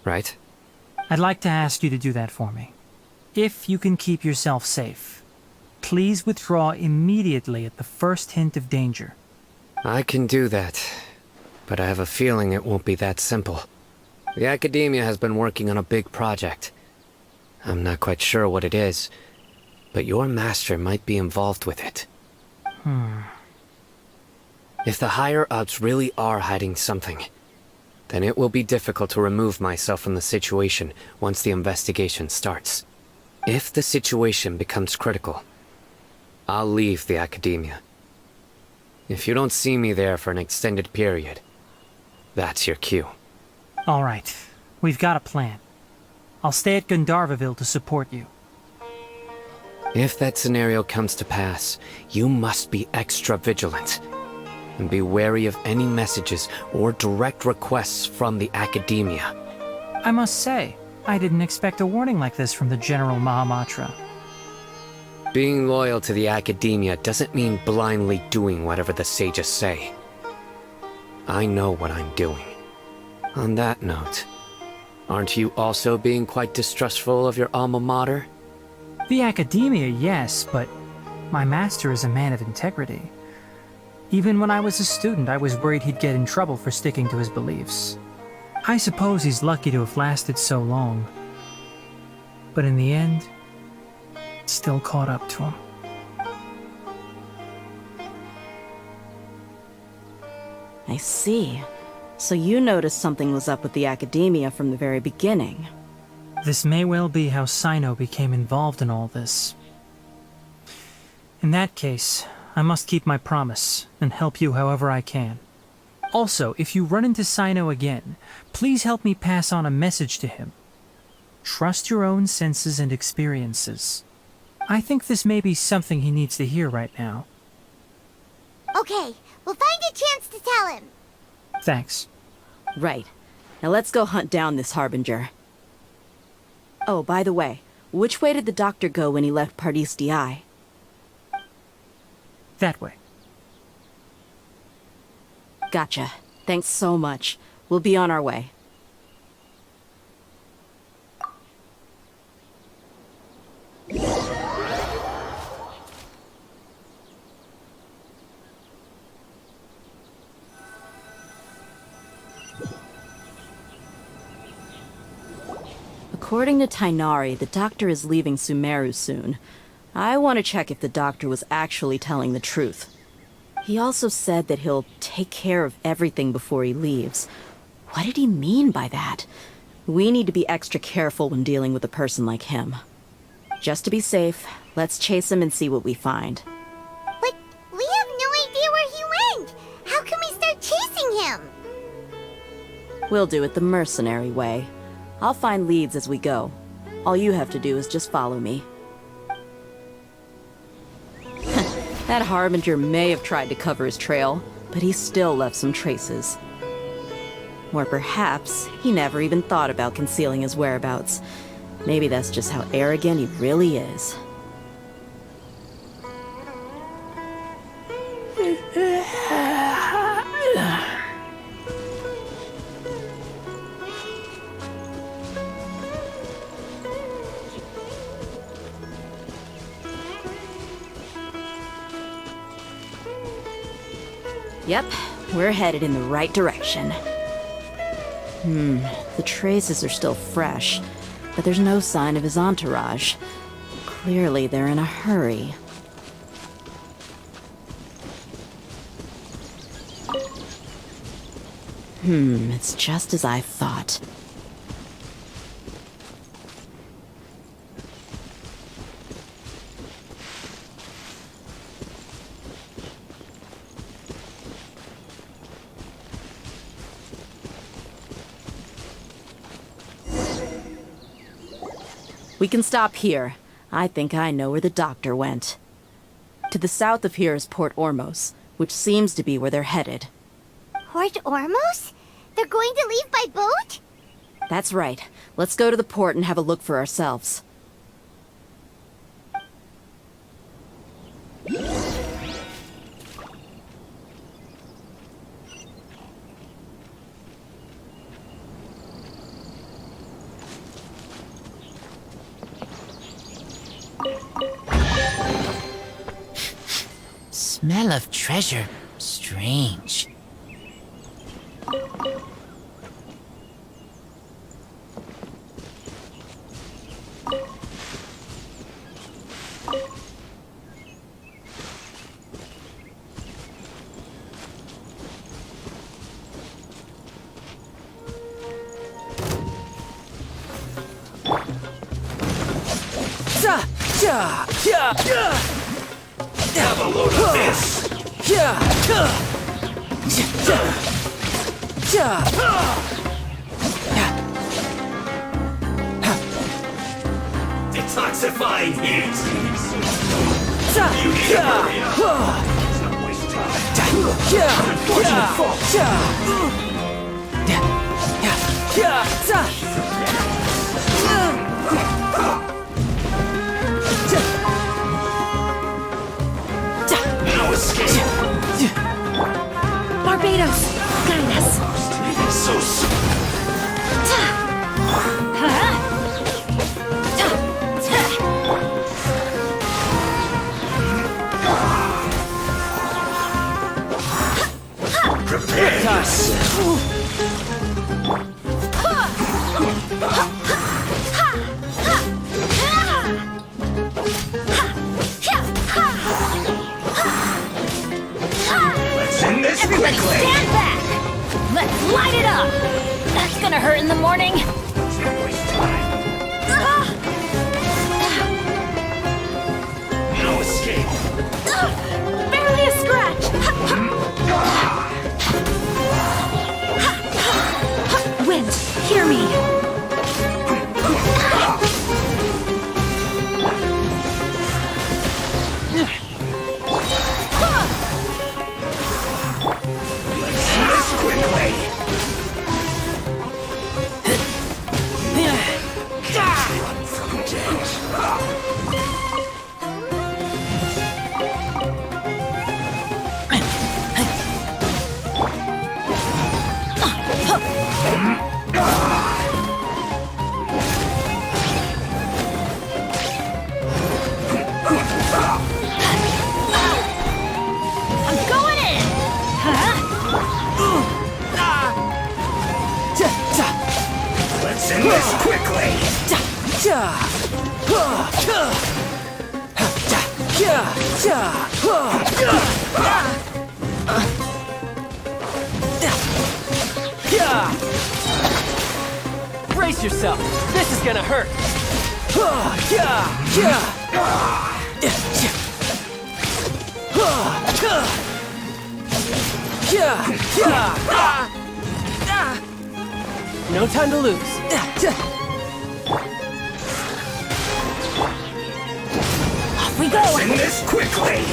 right? I'd like to ask you to do that for me. If you can keep yourself safe. Please withdraw immediately at the first hint of danger. I can do that, but I have a feeling it won't be that simple. The Academia has been working on a big project. I'm not quite sure what it is, but your master might be involved with it. If the higher-ups really are hiding something, then it will be difficult to remove myself from the situation once the investigation starts. If the situation becomes critical, I'll leave the Academia. If you don't see me there for an extended period, that's your cue. All right, we've got a plan. I'll stay at Gandharvaville to support you. If that scenario comes to pass, you must be extra vigilant. And be wary of any messages or direct requests from the Academia. I must say, I didn't expect a warning like this from the General Mahamatra. Being loyal to the Academia doesn't mean blindly doing whatever the sages say. I know what I'm doing. On that note, aren't you also being quite distrustful of your alma mater? The Academia, yes, but my master is a man of integrity. Even when I was a student, I was worried he'd get in trouble for sticking to his beliefs. I suppose he's lucky to have lasted so long. But in the end, it still caught up to him. I see. So you noticed something was up with the Academia from the very beginning. This may well be how Sino became involved in all this. In that case, I must keep my promise and help you however I can. Also, if you run into Sino again, please help me pass on a message to him. Trust your own senses and experiences. I think this may be something he needs to hear right now. Okay, we'll find a chance to tell him. Thanks. Right. Now let's go hunt down this Harbinger. Oh, by the way, which way did the doctor go when he left Pardis Di? That way. Gotcha. Thanks so much. We'll be on our way. According to Tainari, the doctor is leaving Sumeru soon. I want to check if the doctor was actually telling the truth. He also said that he'll take care of everything before he leaves. What did he mean by that? We need to be extra careful when dealing with a person like him. Just to be safe, let's chase him and see what we find. But we have no idea where he went. How can we start chasing him? We'll do it the mercenary way. I'll find leads as we go. All you have to do is just follow me. That Harbinger may have tried to cover his trail, but he still left some traces. Or perhaps he never even thought about concealing his whereabouts. Maybe that's just how arrogant he really is. Yep, we're headed in the right direction. The traces are still fresh, but there's no sign of his entourage. Clearly, they're in a hurry. It's just as I thought. We can stop here. I think I know where the doctor went. To the south of here is Port Ormos, which seems to be where they're headed. Port Ormos? They're going to leave by boat? That's right. Let's go to the port and have a look for ourselves. smell of treasure strange. Have a load of this! Detoxifying heat! You need to hurry up! Let's not waste time. Unfortunate fault! No escape! Barbados, guide us. So soon! Prepare yourself! Let's end this Everybody quickly! stand back! Let's light it up! That's gonna hurt in the morning. No escape! Barely a scratch! Wind, hear me! This quickly! Run from death! I'm going in! Let's end this quickly! Brace yourself. This is gonna hurt. No time to lose. Off we go! Let's end this quickly!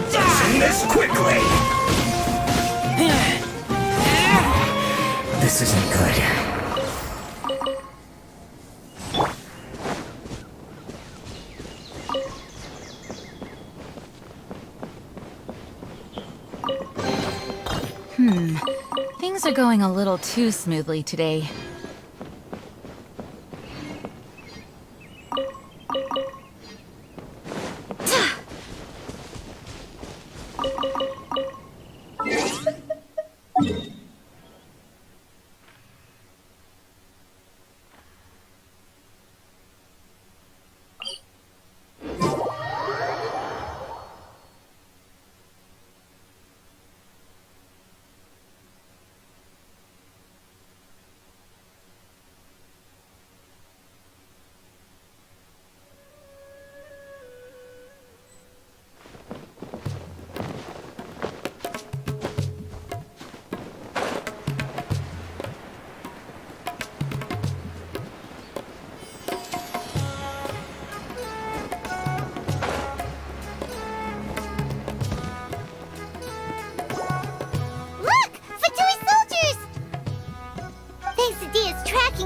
Let's end this quickly! This isn't good. Things are going a little too smoothly today.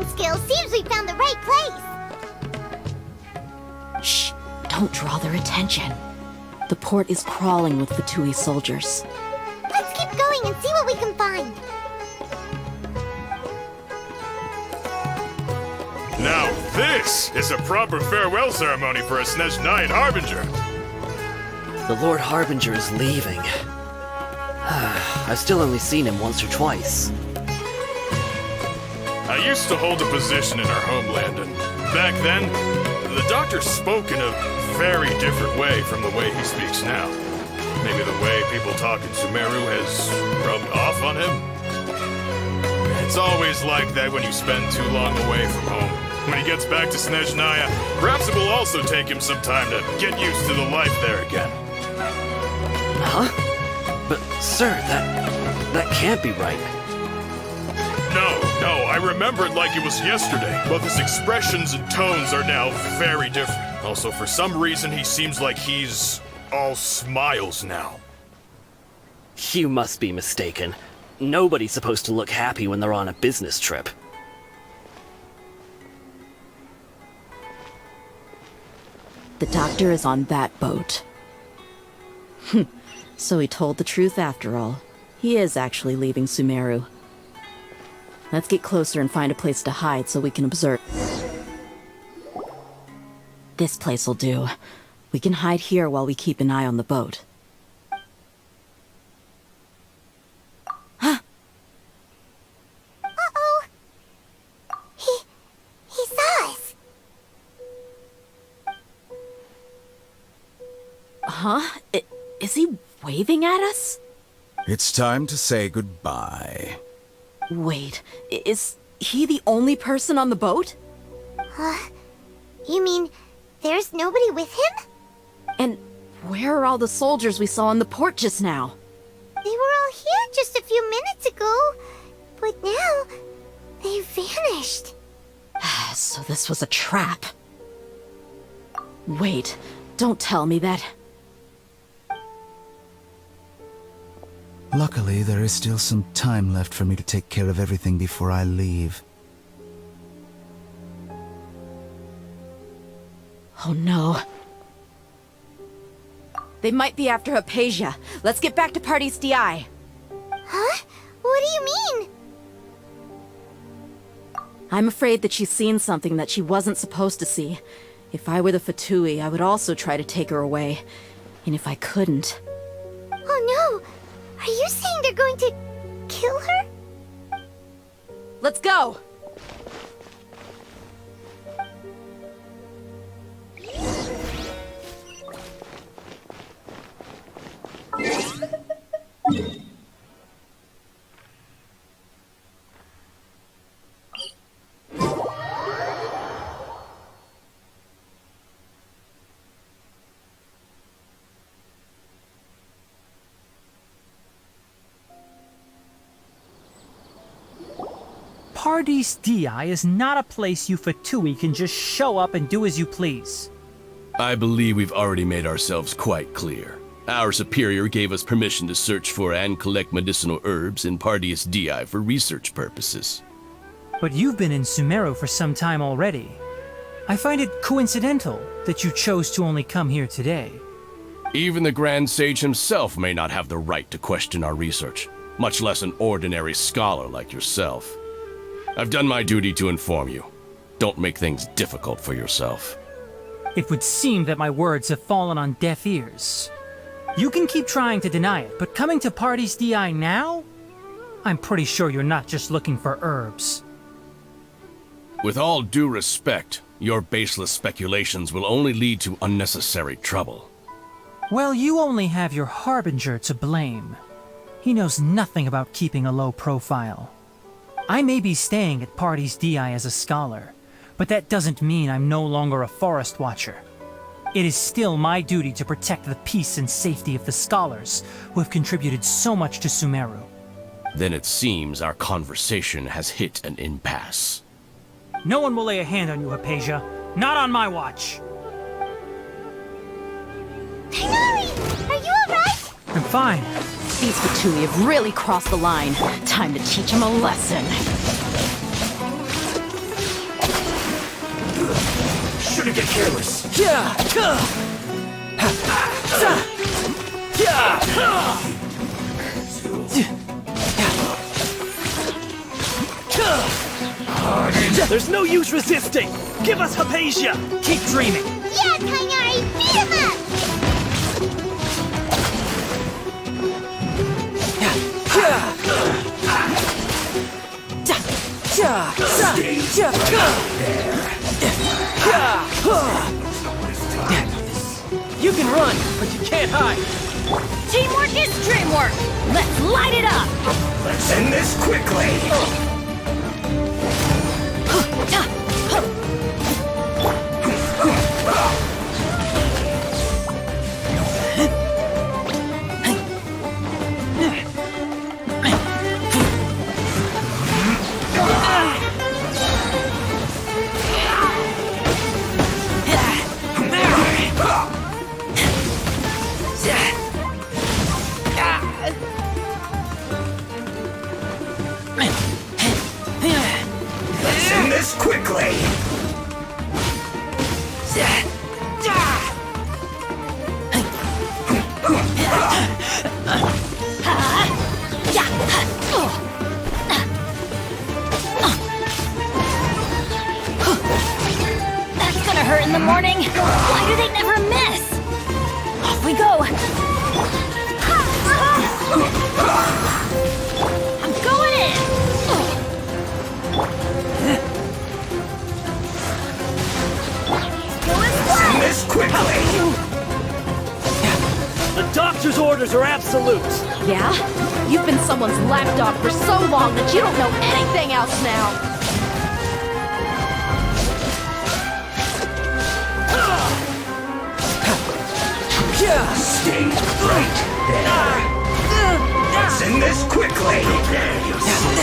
tracking skills, seems we found the right place. Shh! Don't draw their attention. The port is crawling with Fatui soldiers. Let's keep going and see what we can find. Now this is a proper farewell ceremony for a Snezhnayan Harbinger. The Lord Harbinger is leaving. I've still only seen him once or twice. I used to hold a position in our homeland, and back then, the doctor spoke in a very different way from the way he speaks now. Maybe the way people talk in Sumeru has rubbed off on him? It's always like that when you spend too long away from home. When he gets back to Snezhnaya, perhaps it will also take him some time to get used to the life there again. Huh? But, sir, that can't be right. No, I remember it like it was yesterday, but his expressions and tones are now very different. Also, for some reason, he seems like he's all smiles now. You must be mistaken. Nobody's supposed to look happy when they're on a business trip. The doctor is on that boat. So he told the truth after all. He is actually leaving Sumeru. Let's get closer and find a place to hide so we can observe. This place will do. We can hide here while we keep an eye on the boat. Uh-oh. He saw us. Huh? Is he waving at us? It's time to say goodbye. Wait, is he the only person on the boat? You mean there's nobody with him? And where are all the soldiers we saw in the port just now? They were all here just a few minutes ago, but now they've vanished. So this was a trap. Wait, don't tell me that... Luckily, there is still some time left for me to take care of everything before I leave. Oh no. They might be after Hypatia. Let's get back to Party's DI. Huh? What do you mean? I'm afraid that she's seen something that she wasn't supposed to see. If I were the Fatui, I would also try to take her away. And if I couldn't... Oh no! Are you saying they're going to kill her? Let's go! Pardees Di is not a place you Fatui can just show up and do as you please. I believe we've already made ourselves quite clear. Our superior gave us permission to search for and collect medicinal herbs in Pardees Di for research purposes. But you've been in Sumeru for some time already. I find it coincidental that you chose to only come here today. Even the Grand Sage himself may not have the right to question our research, much less an ordinary scholar like yourself. I've done my duty to inform you. Don't make things difficult for yourself. It would seem that my words have fallen on deaf ears. You can keep trying to deny it, but coming to Pardees Di now? I'm pretty sure you're not just looking for herbs. With all due respect, your baseless speculations will only lead to unnecessary trouble. Well, you only have your Harbinger to blame. He knows nothing about keeping a low profile. I may be staying at Pardees Di as a scholar, but that doesn't mean I'm no longer a forest watcher. It is still my duty to protect the peace and safety of the scholars who have contributed so much to Sumeru. Then it seems our conversation has hit an impasse. No one will lay a hand on you, Hypatia. Not on my watch. Tighnari! Are you alright? I'm fine. These Fatui have really crossed the line. Time to teach them a lesson. to get careless. There's no use resisting! Give us Hypatia! Keep dreaming. Yeah, Tainari, beat him up! You can run, but you can't hide. Teamwork is dreamwork! Let's light it up! Let's end this quickly. Let's end this quickly. That's gonna hurt in the morning. Why do they never miss? Off we go. I'm going in. Let's end this quickly. The doctor's orders are absolute. Yeah? You've been someone's lapdog for so long that you don't know anything else now. Stay right there. Let's end this quickly. Prepare yourself.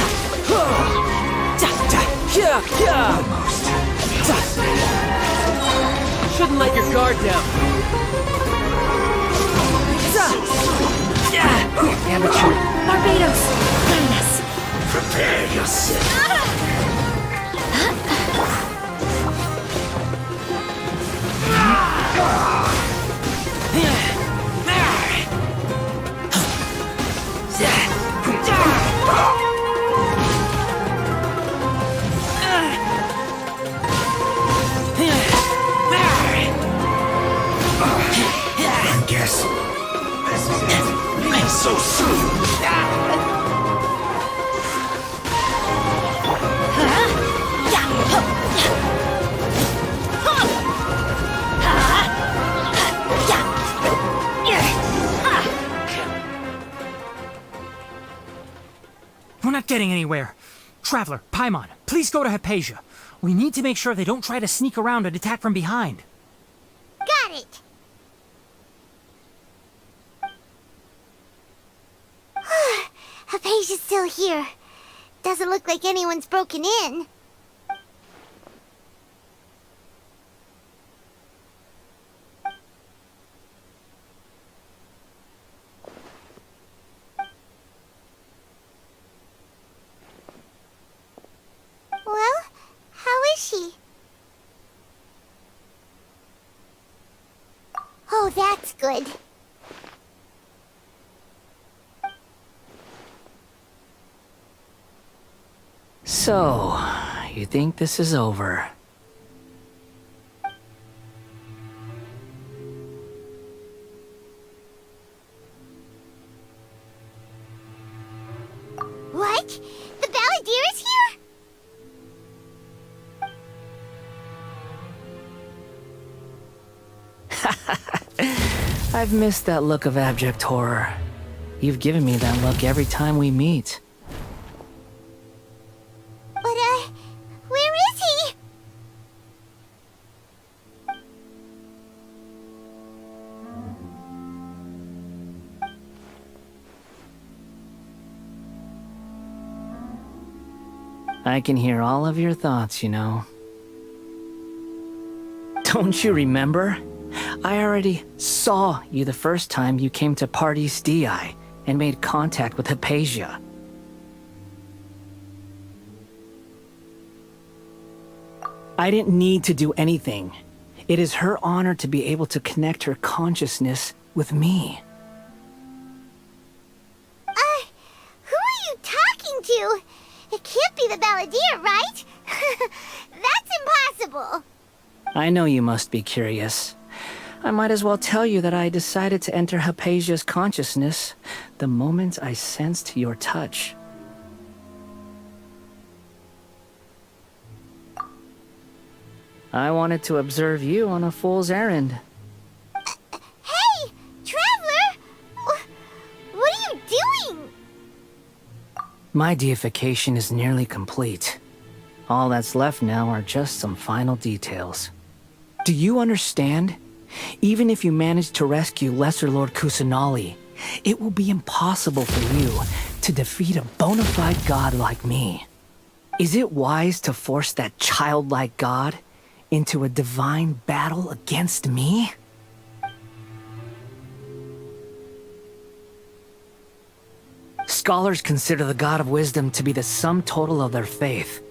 Almost. Shouldn't let your guard down. Amateur. Barbados. Kindness. Prepare yourself. I guess this is it. Not so soon. We're not getting anywhere. Traveler, Paimon, please go to Hypatia. We need to make sure they don't try to sneak around and attack from behind. Got it! Hypatia's still here. Doesn't look like anyone's broken in. Well, how is she? Oh, that's good. So, you think this is over? What? The Balladeer is here? I've missed that look of abject horror. You've given me that look every time we meet. But, where is he? I can hear all of your thoughts, you know. Don't you remember? I already saw you the first time you came to Party's DI and made contact with Hypatia. I didn't need to do anything. It is her honor to be able to connect her consciousness with me. Who are you talking to? It can't be the Balladeer, right? That's impossible. I know you must be curious. I might as well tell you that I decided to enter Hypatia's consciousness the moment I sensed your touch. I wanted to observe you on a fool's errand. Hey, Traveler! What are you doing? My deification is nearly complete. All that's left now are just some final details. Do you understand? Even if you manage to rescue Lesser Lord Kusanali, it will be impossible for you to defeat a bona fide god like me. Is it wise to force that childlike god into a divine battle against me? Scholars consider the God of Wisdom to be the sum total of their faith.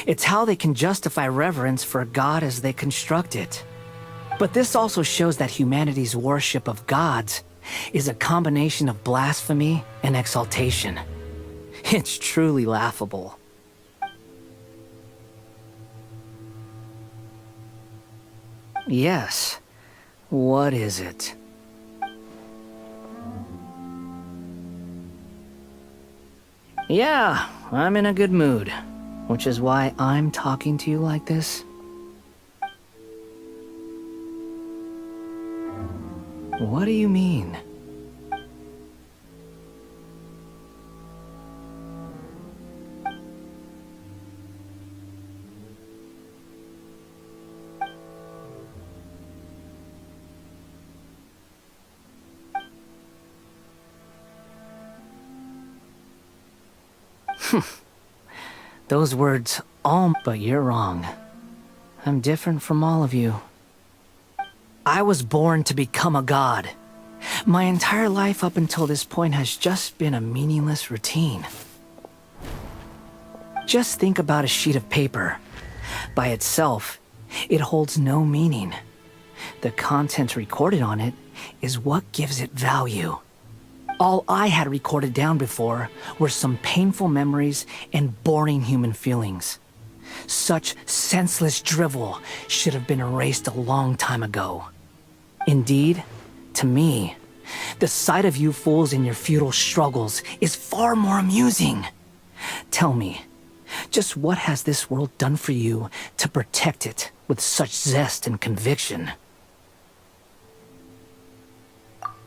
It's how they can justify reverence for a god as they construct it. But this also shows that humanity's worship of gods is a combination of blasphemy and exaltation. It's truly laughable. Yes. What is it? Yeah, I'm in a good mood, which is why I'm talking to you like this. What do you mean? Those words all, but you're wrong. I'm different from all of you. I was born to become a god. My entire life up until this point has just been a meaningless routine. Just think about a sheet of paper. By itself, it holds no meaning. The content recorded on it is what gives it value. All I had recorded down before were some painful memories and boring human feelings. Such senseless drivel should have been erased a long time ago. Indeed, to me, the sight of you fools in your futile struggles is far more amusing. Tell me, just what has this world done for you to protect it with such zest and conviction?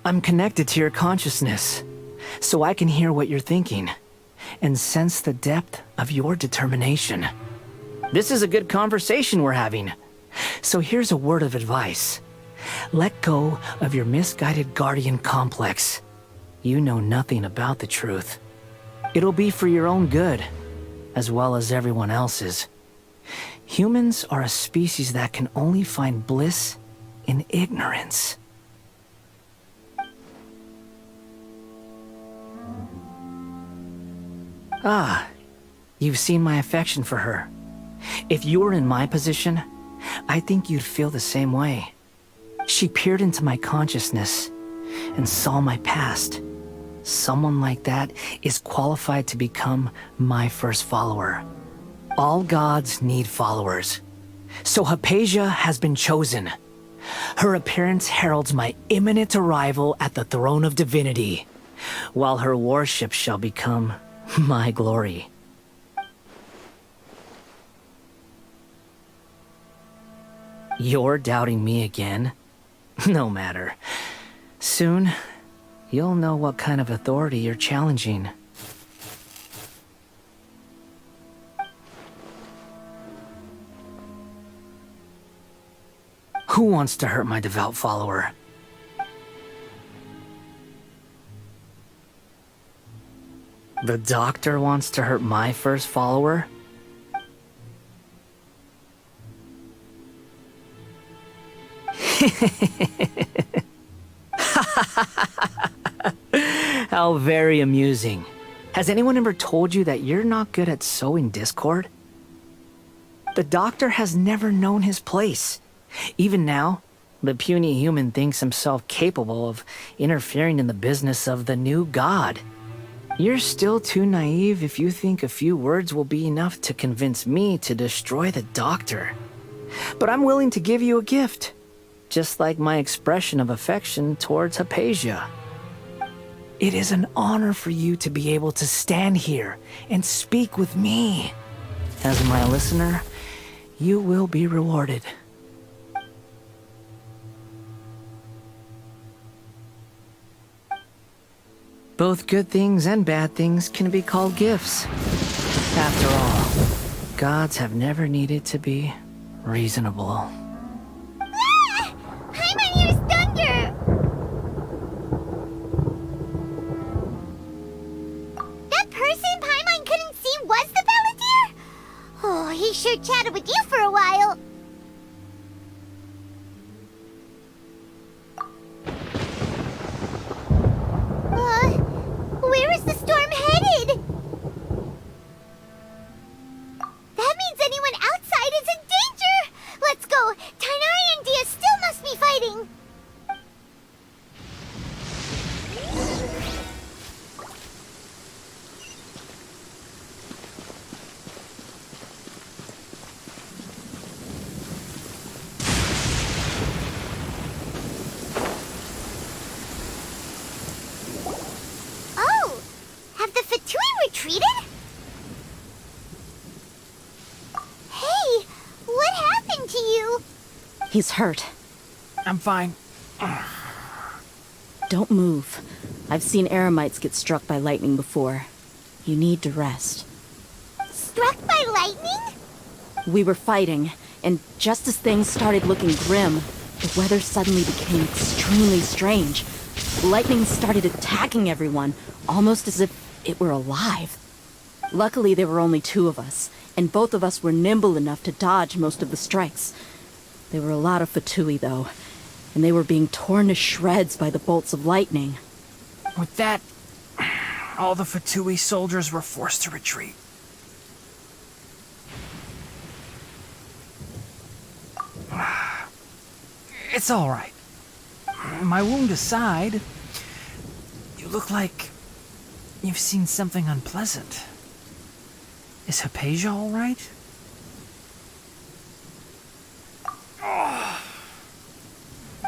I'm connected to your consciousness, so I can hear what you're thinking, and sense the depth of your determination. This is a good conversation we're having. So here's a word of advice. Let go of your misguided guardian complex. You know nothing about the truth. It'll be for your own good, as well as everyone else's. Humans are a species that can only find bliss in ignorance. Ah, you've seen my affection for her. If you were in my position, I think you'd feel the same way. She peered into my consciousness and saw my past. Someone like that is qualified to become my first follower. All gods need followers. So Hypatia has been chosen. Her appearance heralds my imminent arrival at the throne of divinity, while her worship shall become my glory. You're doubting me again? No matter. Soon, you'll know what kind of authority you're challenging. Who wants to hurt my devout follower? The doctor wants to hurt my first follower? How very amusing. Has anyone ever told you that you're not good at sowing discord? The doctor has never known his place. Even now, the puny human thinks himself capable of interfering in the business of the new god. You're still too naive if you think a few words will be enough to convince me to destroy the doctor. But I'm willing to give you a gift, just like my expression of affection towards Hypatia. It is an honor for you to be able to stand here and speak with me. As my listener, you will be rewarded. Both good things and bad things can be called gifts. After all, gods have never needed to be reasonable. Ah! Paimon hears thunder! That person Paimon couldn't see was the Balladeer? Oh, he sure chatted with you for a while. Where is the storm headed? That means anyone outside is in danger! Let's go! Tainari and Dia still must be fighting! Oh! Have the Fatui retreated? Hey! What happened to you? He's hurt. I'm fine. Don't move. I've seen eremites get struck by lightning before. You need to rest. Struck by lightning? We were fighting, and just as things started looking grim, the weather suddenly became extremely strange. Lightning started attacking everyone, almost as if it were alive. Luckily, there were only two of us, and both of us were nimble enough to dodge most of the strikes. There were a lot of Fatui, though, and they were being torn to shreds by the bolts of lightning. With that, all the Fatui soldiers were forced to retreat. It's all right. My wound aside, you look like you've seen something unpleasant. Is Hypatia all right?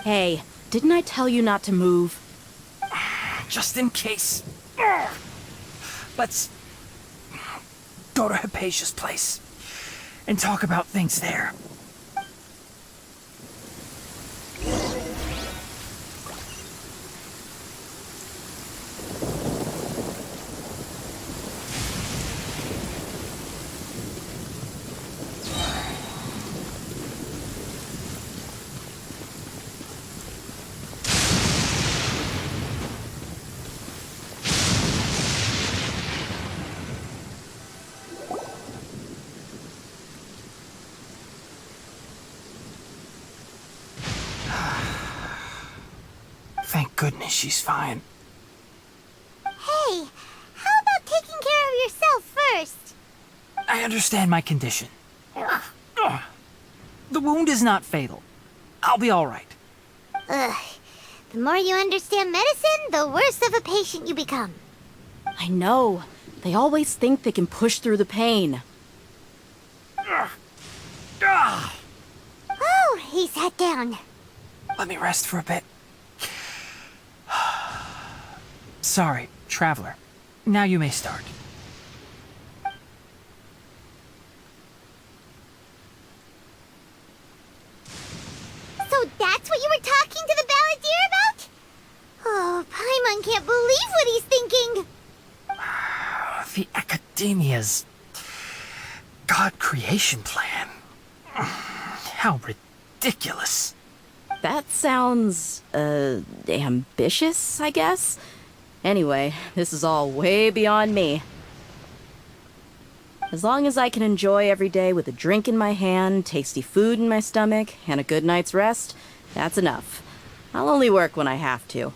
Hey, didn't I tell you not to move? Just in case. Let's go to Hypatia's place and talk about things there. Thank goodness she's fine. Hey, how about taking care of yourself first? I understand my condition. The wound is not fatal. I'll be all right. Ugh. The more you understand medicine, the worse of a patient you become. I know. They always think they can push through the pain. Oh, he sat down. Let me rest for a bit. Sorry, traveler. Now you may start. So that's what you were talking to the Balladeer about? Oh, Paimon can't believe what he's thinking. The Academia's God creation plan. How ridiculous. That sounds, ambitious, I guess? Anyway, this is all way beyond me. As long as I can enjoy every day with a drink in my hand, tasty food in my stomach, and a good night's rest, that's enough. I'll only work when I have to.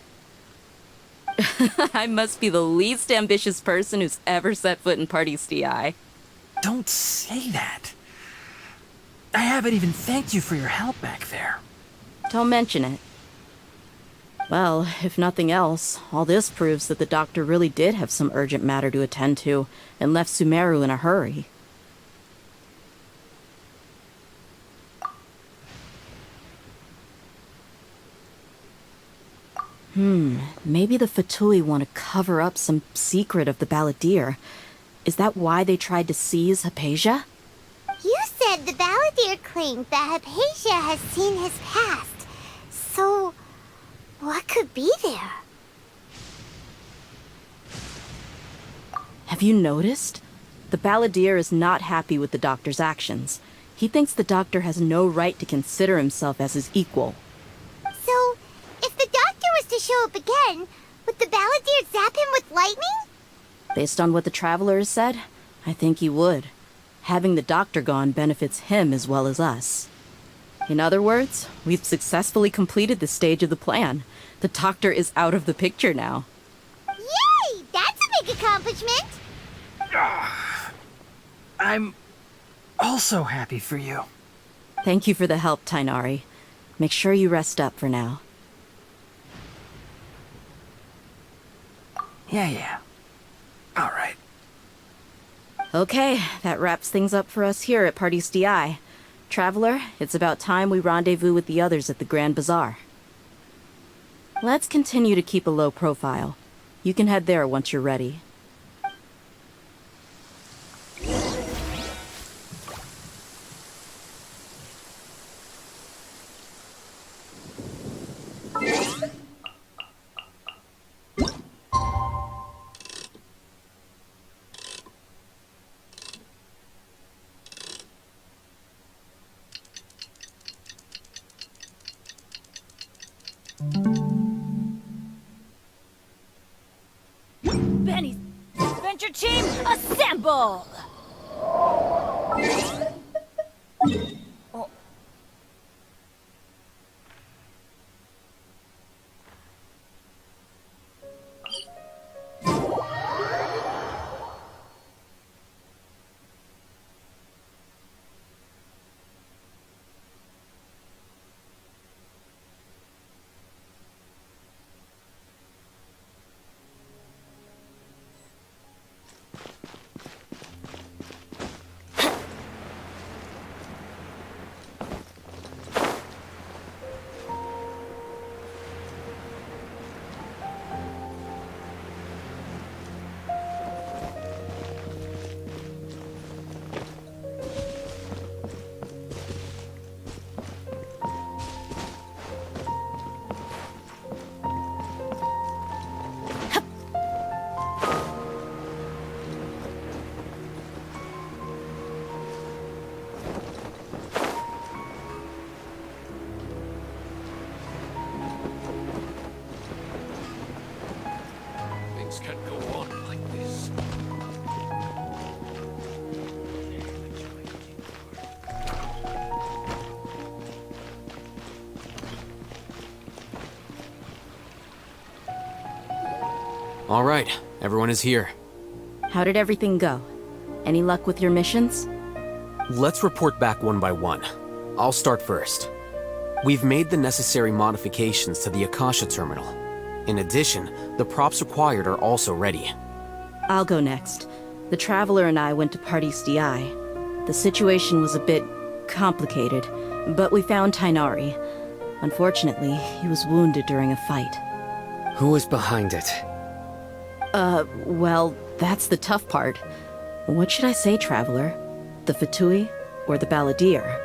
I must be the least ambitious person who's ever set foot in Party STI. Don't say that. I haven't even thanked you for your help back there. Don't mention it. Well, if nothing else, all this proves that the doctor really did have some urgent matter to attend to and left Sumeru in a hurry. Maybe the Fatui want to cover up some secret of the Balladeer. Is that why they tried to seize Hypatia? You said the Balladeer claimed that Hypatia has seen his past. So, what could be there? Have you noticed? The Balladeer is not happy with the doctor's actions. He thinks the doctor has no right to consider himself as his equal. So, if the doctor was to show up again, would the Balladeer zap him with lightning? Based on what the Traveler has said, I think he would. Having the doctor gone benefits him as well as us. In other words, we've successfully completed this stage of the plan. The doctor is out of the picture now. Yay! That's a big accomplishment! I'm also happy for you. Thank you for the help, Tainari. Make sure you rest up for now. Yeah. All right. Okay, that wraps things up for us here at Pardis DI. Traveler, it's about time we rendezvous with the others at the Grand Bazaar. Let's continue to keep a low profile. You can head there once you're ready. Benny's Adventure Team, assemble! Things can't go on like this. All right, everyone is here. How did everything go? Any luck with your missions? Let's report back one by one. I'll start first. We've made the necessary modifications to the Akasha terminal. In addition, the props required are also ready. I'll go next. The Traveler and I went to Pardis DI. The situation was a bit complicated, but we found Tainari. Unfortunately, he was wounded during a fight. Who was behind it? Well, that's the tough part. What should I say, Traveler? The Fatui or the Balladeer?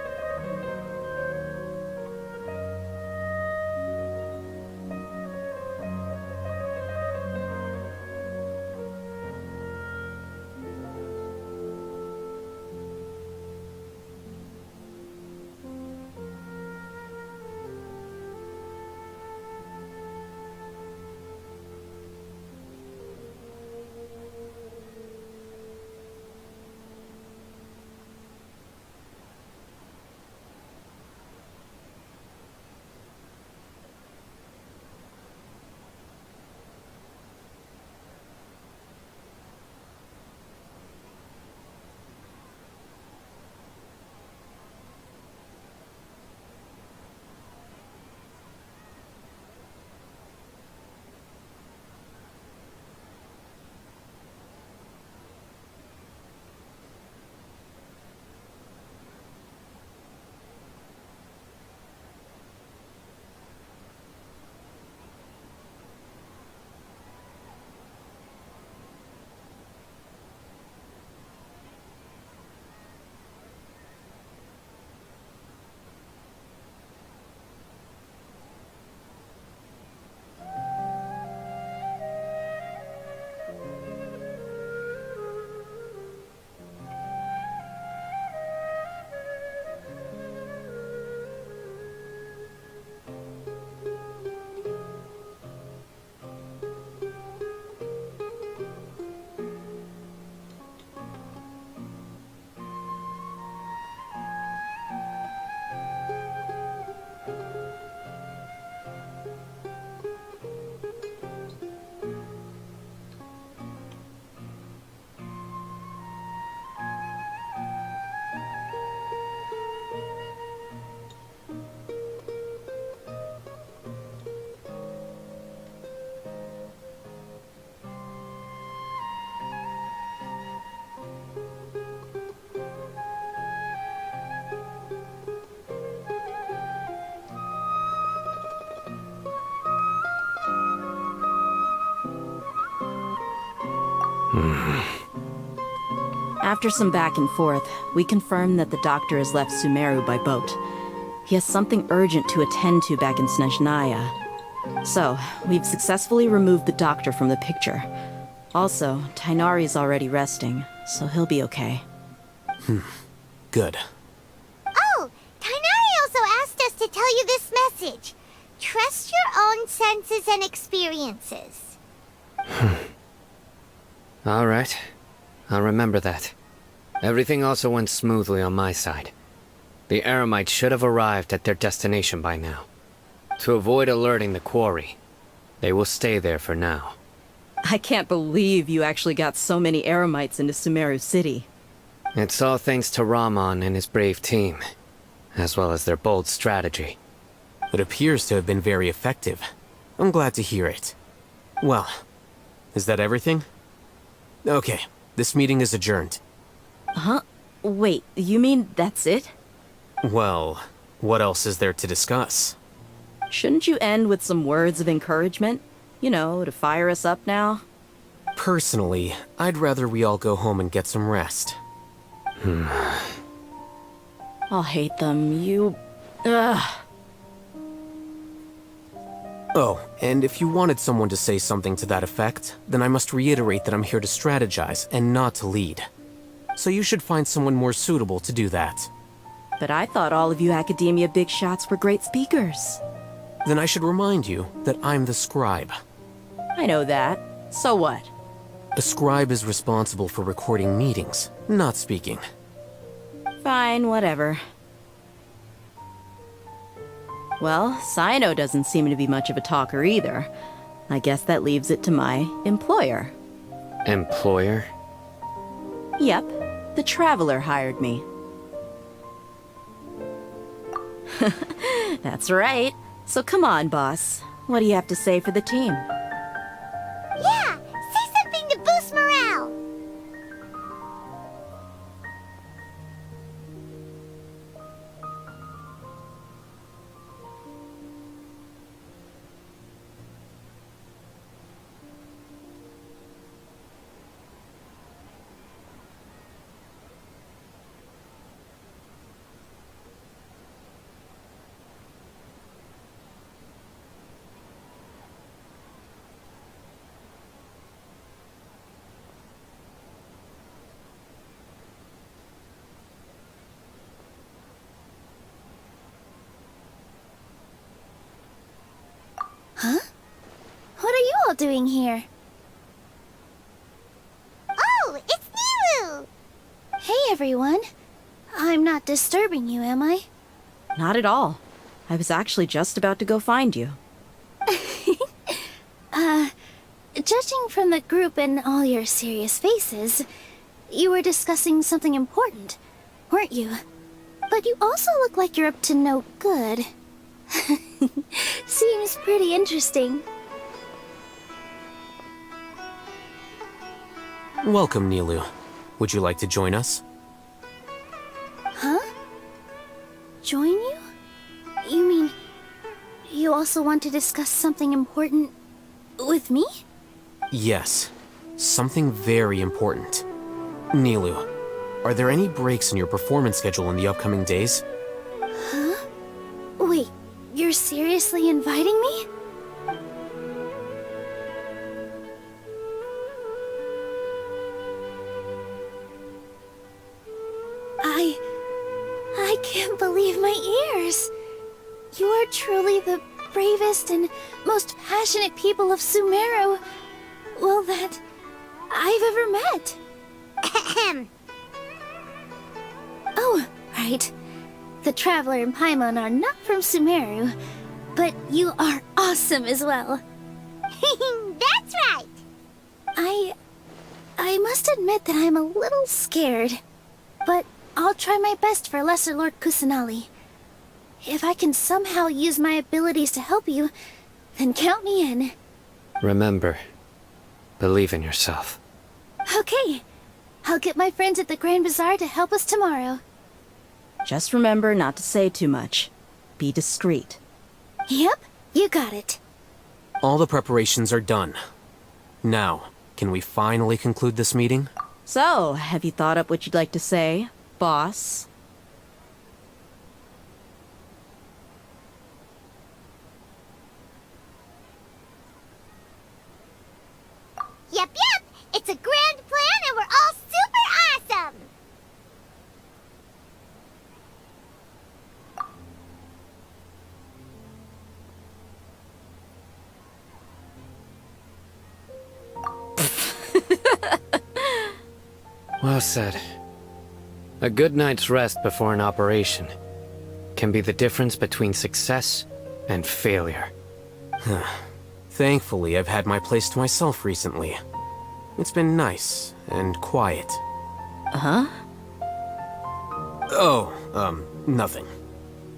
After some back and forth, we confirmed that the doctor has left Sumeru by boat. He has something urgent to attend to back in Snezhnaya. So, we've successfully removed the doctor from the picture. Also, Tainari's already resting, so he'll be okay. Good. Oh, Tainari also asked us to tell you this message. Trust your own senses and experiences. All right. I'll remember that. Everything also went smoothly on my side. The Eremites should have arrived at their destination by now. To avoid alerting the quarry, they will stay there for now. I can't believe you actually got so many Eremites into Sumeru City. It's all thanks to Rahman and his brave team, as well as their bold strategy. It appears to have been very effective. I'm glad to hear it. Well, is that everything? Okay, this meeting is adjourned. Huh? Wait, you mean that's it? Well, what else is there to discuss? Shouldn't you end with some words of encouragement? You know, to fire us up now? Personally, I'd rather we all go home and get some rest. I'll hate them, you... Ugh. Oh, and if you wanted someone to say something to that effect, then I must reiterate that I'm here to strategize and not to lead. So you should find someone more suitable to do that. But I thought all of you academia big shots were great speakers. Then I should remind you that I'm the scribe. I know that. So what? A scribe is responsible for recording meetings, not speaking. Fine, whatever. Well, Sino doesn't seem to be much of a talker either. I guess that leaves it to my employer. Employer? Yep, the Traveler hired me. That's right. So come on, boss. What do you have to say for the team? Yeah, say something to boost morale. Huh? What are you all doing here? Oh, it's Nilu! Hey, everyone. I'm not disturbing you, am I? Not at all. I was actually just about to go find you. Judging from the group and all your serious faces, you were discussing something important, weren't you? But you also look like you're up to no good. Seems pretty interesting. Welcome, Nilu. Would you like to join us? Huh? Join you? You mean you also want to discuss something important with me? Yes. Something very important. Nilu, are there any breaks in your performance schedule in the upcoming days? Huh? Wait, you're seriously inviting me? I can't believe my ears. You are truly the bravest and most passionate people of Sumeru, well, that I've ever met. Ahem. Oh, right. The Traveler and Paimon are not from Sumeru, but you are awesome as well. That's right. I must admit that I'm a little scared, but I'll try my best for Lesser Lord Kusanali. If I can somehow use my abilities to help you, then count me in. Remember, believe in yourself. Okay. I'll get my friends at the Grand Bazaar to help us tomorrow. Just remember not to say too much. Be discreet. Yep, you got it. All the preparations are done. Now, can we finally conclude this meeting? So, have you thought up what you'd like to say, boss? Yep, yep! It's a grand plan and we're all super awesome! Well said. A good night's rest before an operation can be the difference between success and failure. Thankfully, I've had my place to myself recently. It's been nice and quiet. Uh-huh? Oh, nothing.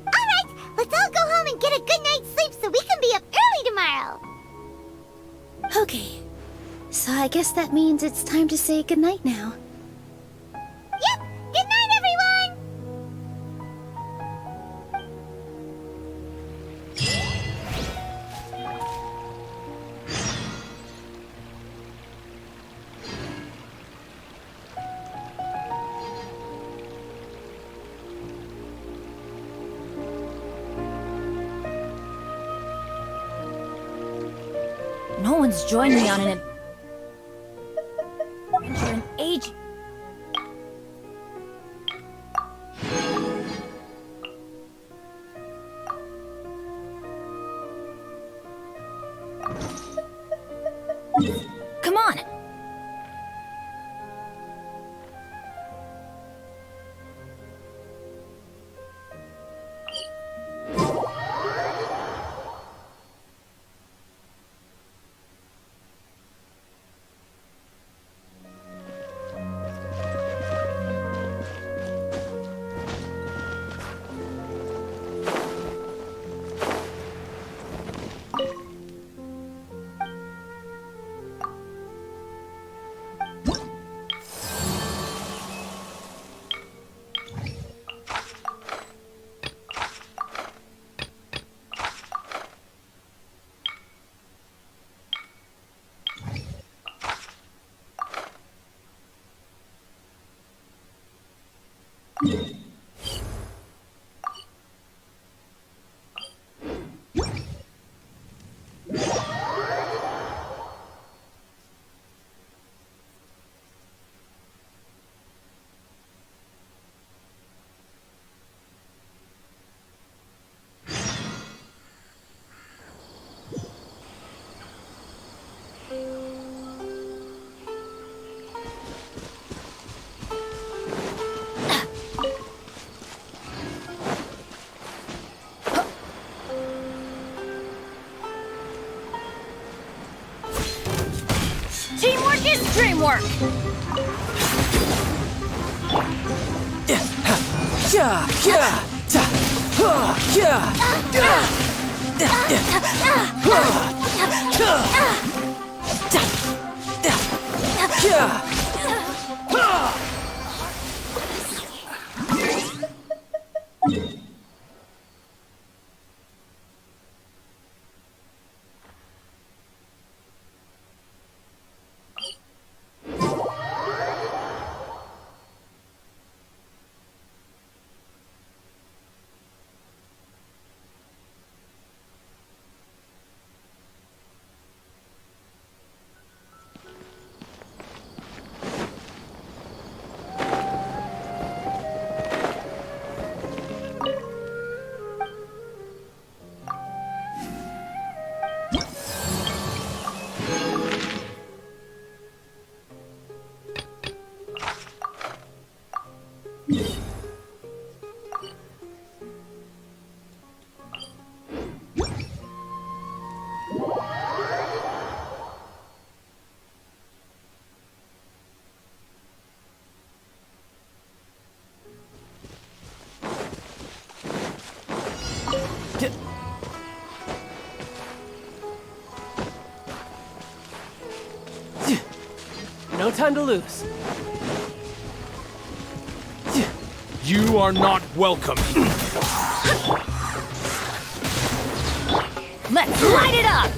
Alright, let's all go home and get a good night's sleep so we can be up early tomorrow! Okay. So I guess that means it's time to say goodnight now. Yep! Good night, everyone! No one's joined me on an adventure in age. Come on! Teamwork is dreamwork! No time to lose. You are not welcome. Let's light it up!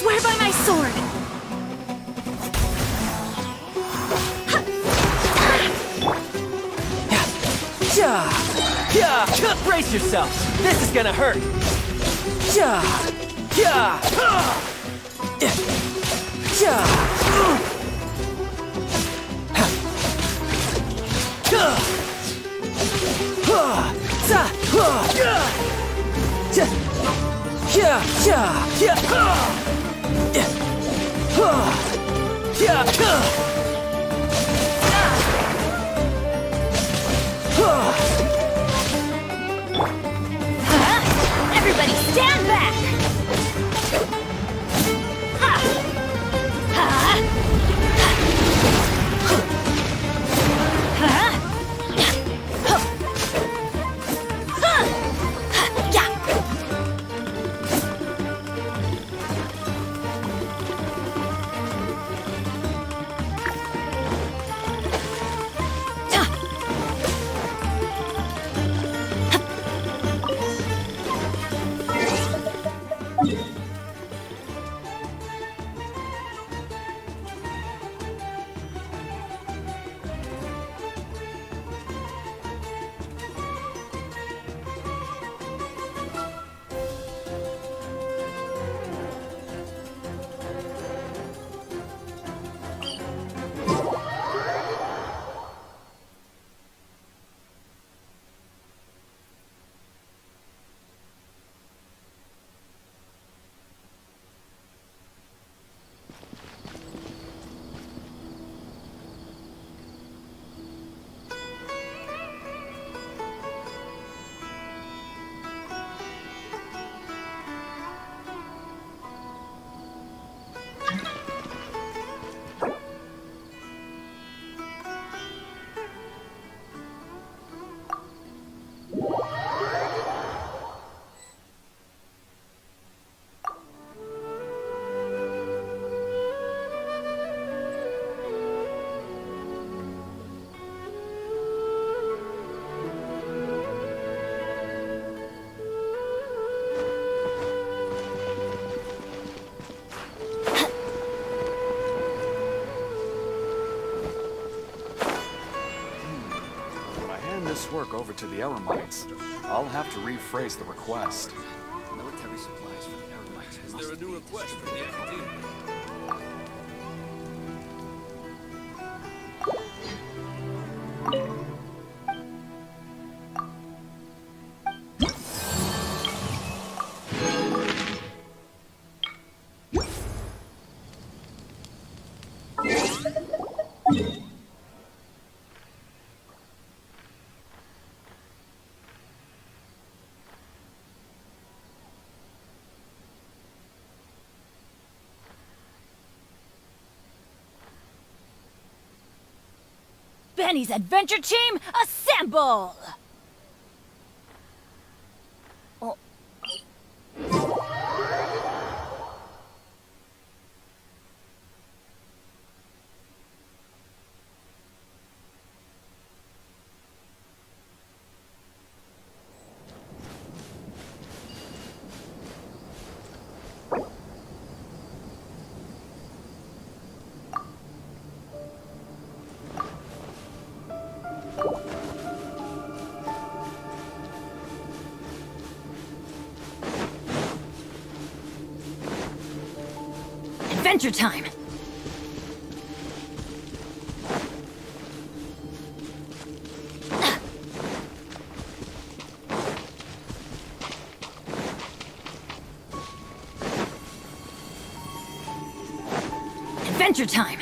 swear by my sword! Brace yourself! This is gonna hurt! Everybody stand back! Ha! Ha! Ha! Yeah! This work over to the Eremites, I'll have to rephrase the request. Military supplies for the Eremites. Is there a new request for the Academia? Benny's adventure team, assemble! Oh. Adventure time! Adventure time!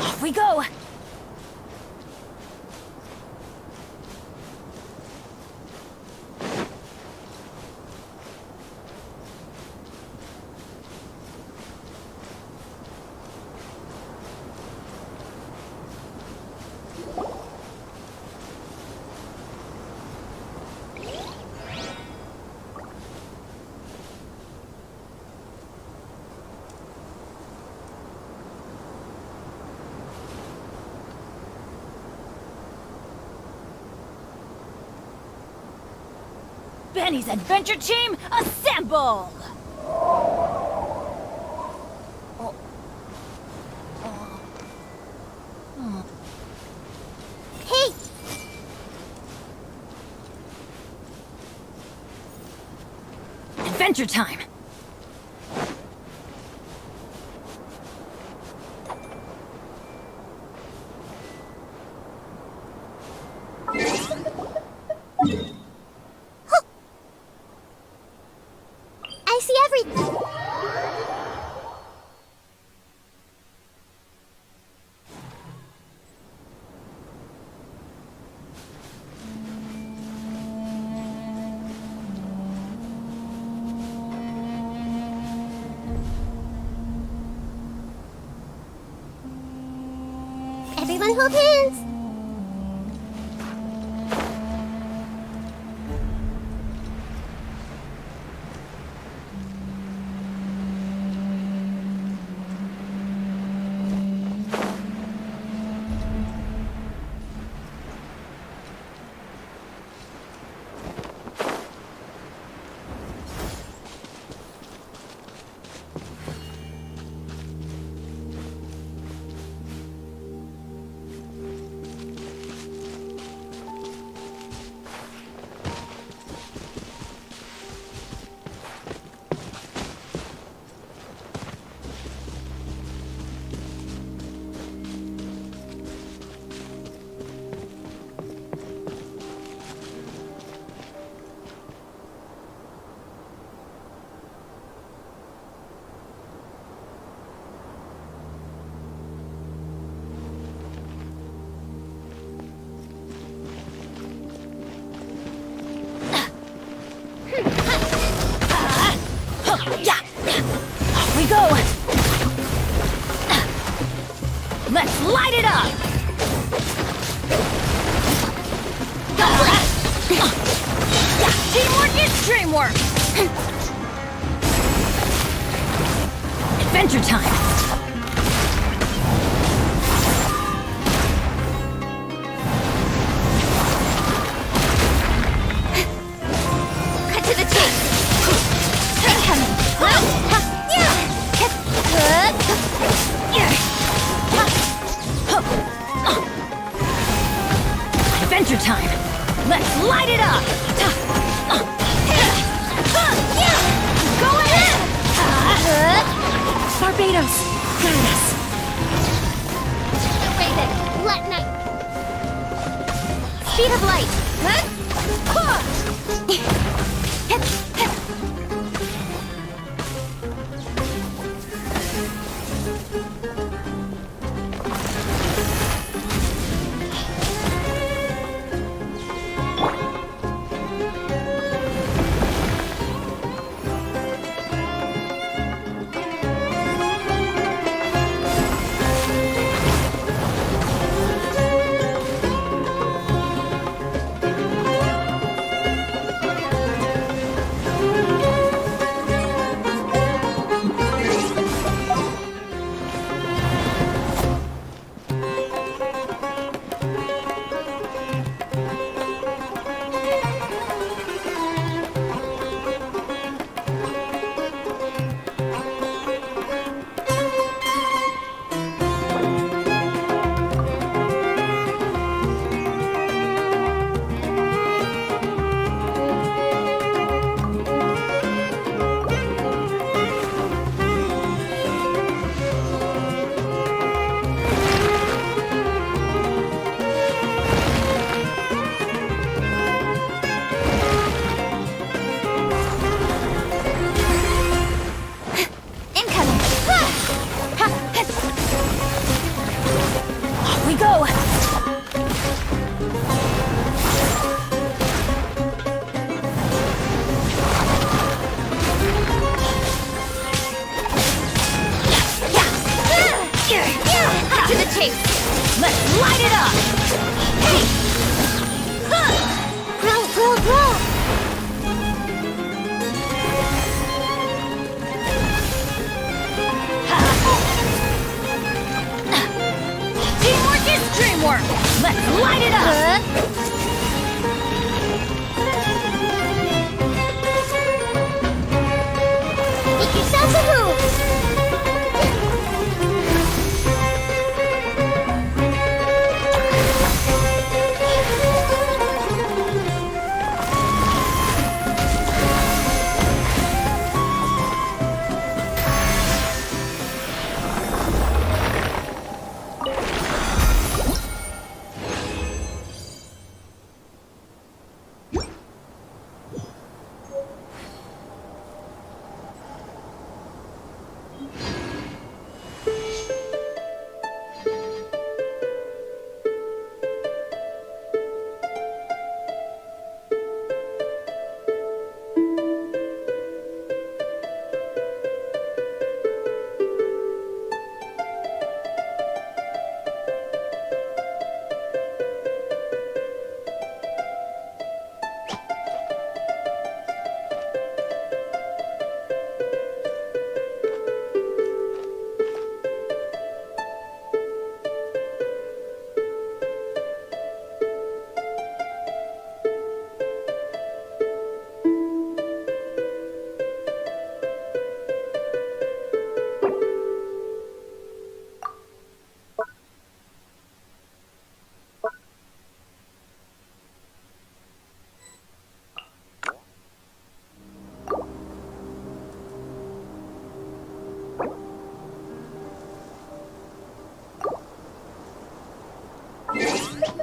Off we go! Benny's adventure team, assemble! Hey! Adventure time! I see everything. Everyone hold hands. Off we go! Let's light it up! Teamwork is dreamwork! Adventure time! Cut to the chase. Adventure time! Let's light it up! Go ahead! Barbados, guide us. Raven, let night. Speed of light. it up! Bro! Teamwork is dreamwork! Let's light it up! Make yourself a move!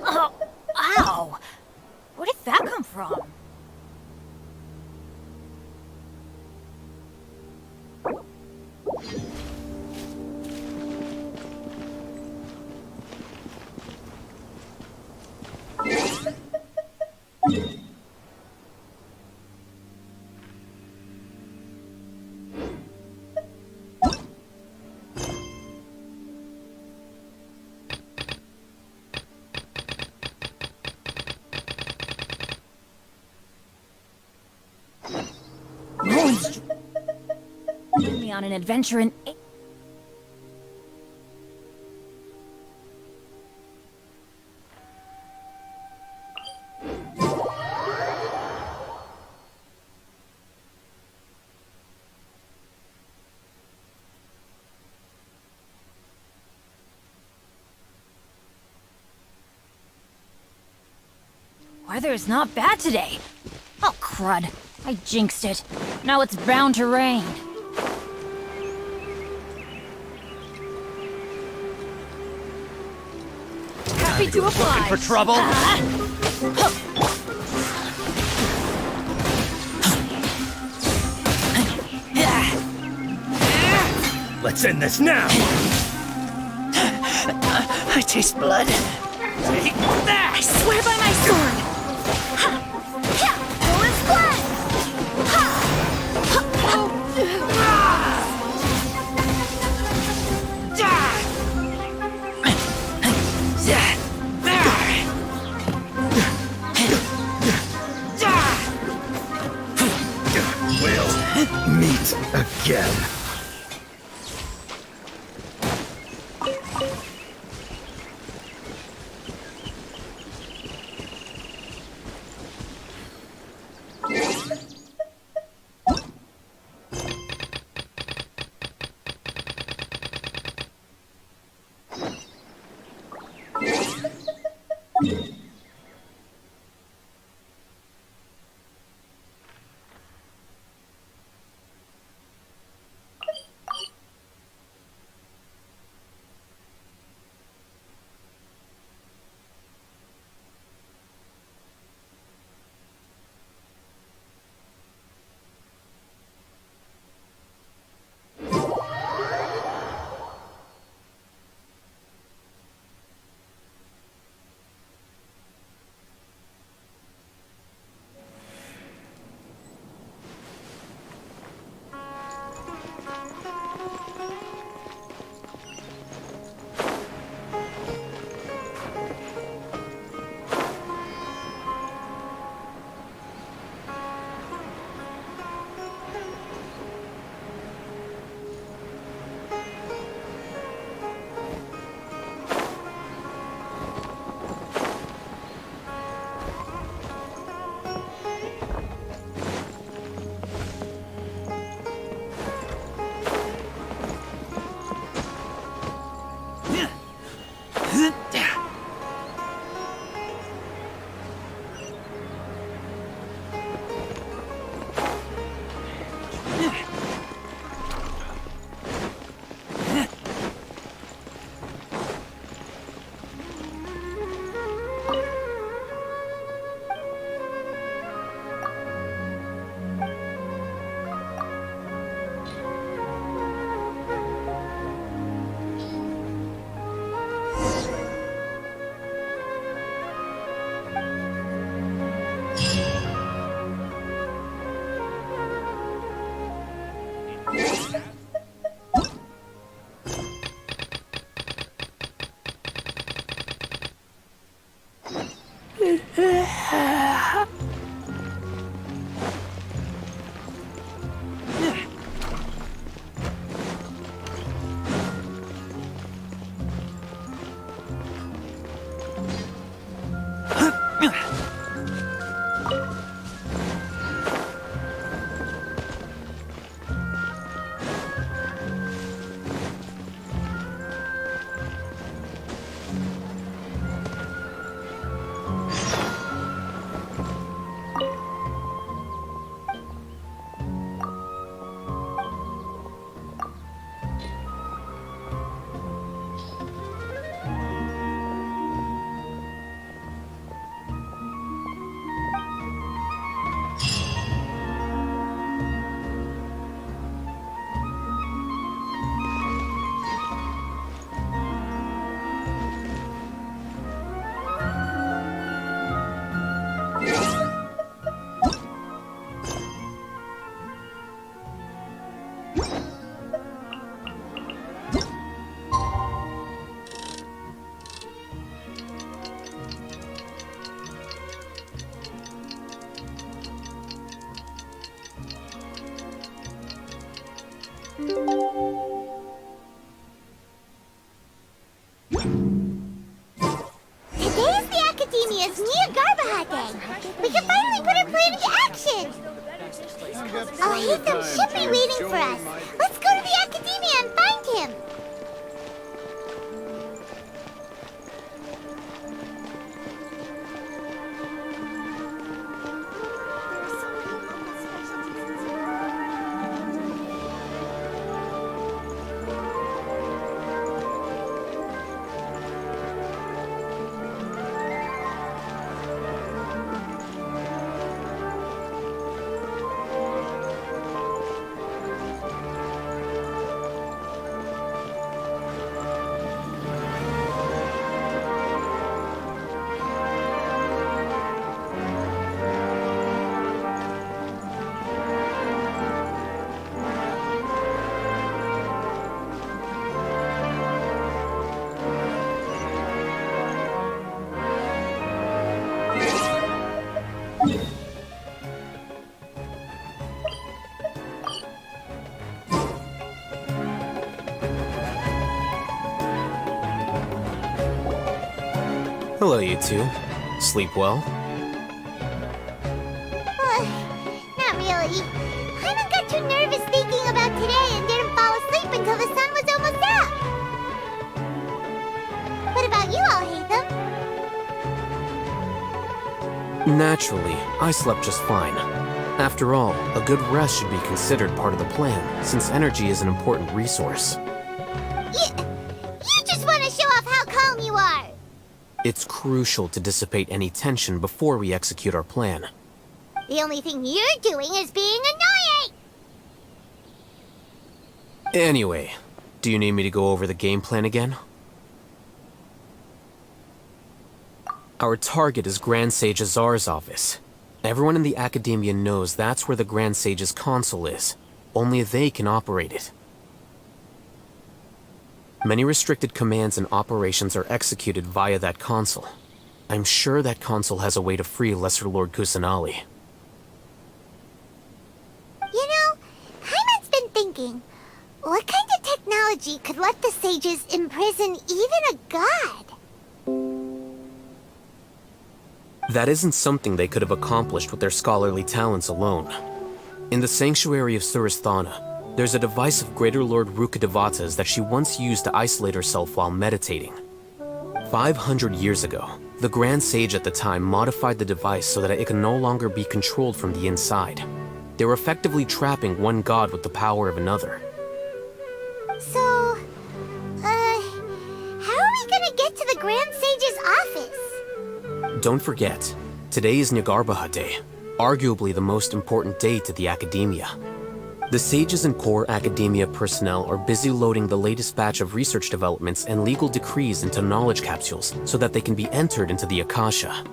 Oh, ow! Where did that come from? Me on an adventure in... Weather is not bad today. Oh, crud. I jinxed it. Now it's bound to rain. Happy to oblige. Looking for trouble? Let's end this now! I taste blood. Take that! I swear by my sword! Bullet splash! We'll meet again. Today is the Academia's Niagarbaha Day. We can finally put our plan into action. Alhaitham should be waiting for us. Let's go to the Academia and find him. Hello, you two. Sleep well? Not really. Paimon got too nervous thinking about today and didn't fall asleep until the sun was almost up. What about you, Alhaitham? Naturally, I slept just fine. After all, a good rest should be considered part of the plan, since energy is an important resource. You just want to show off how calm you are. It's crucial to dissipate any tension before we execute our plan. The only thing you're doing is being annoying. Anyway, do you need me to go over the game plan again? Our target is Grand Sage Azar's office. Everyone in the Academia knows that's where the Grand Sage's console is. Only they can operate it. Many restricted commands and operations are executed via that console. I'm sure that console has a way to free Lesser Lord Kusanali. You know, Paimon's been thinking, what kind of technology could let the sages imprison even a god? That isn't something they could have accomplished with their scholarly talents alone. In the Sanctuary of Surasthana, there's a device of Greater Lord Rukkhadevata's that she once used to isolate herself while meditating. 500 years ago, the Grand Sage at the time modified the device so that it can no longer be controlled from the inside. They were effectively trapping one god with the power of another. So, how are we gonna get to the Grand Sage's office? Don't forget, today is Niagarbaha Day, arguably the most important day to the Academia. The sages and core Academia personnel are busy loading the latest batch of research developments and legal decrees into knowledge capsules so that they can be entered into the Akasha.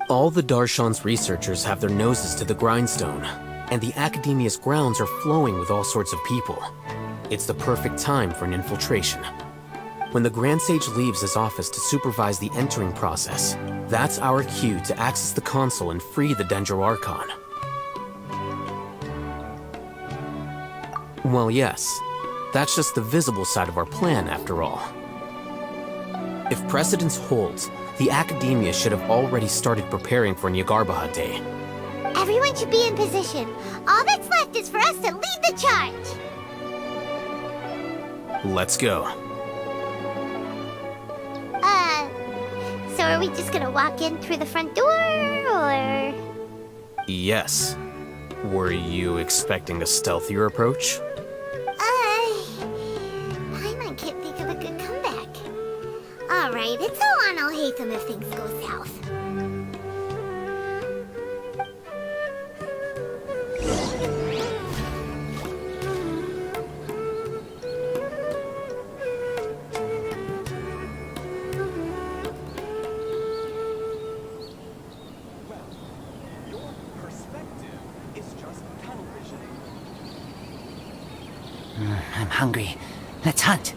All the Darshan's researchers have their noses to the grindstone, and the Academia's grounds are flowing with all sorts of people. It's the perfect time for an infiltration. When the Grand Sage leaves his office to supervise the entering process, that's our cue to access the console and free the Dendro Archon. Well, yes. That's just the visible side of our plan, after all. If precedence holds, the Academia should have already started preparing for Niagarbaha Day. Everyone should be in position. All that's left is for us to lead the charge. Let's go. So are we just gonna walk in through the front door, or...? Yes. Were you expecting a stealthier approach? Paimon can't think of a good comeback. Alright, it's all on Alhaitham if things go south. I'm hungry. Let's hunt.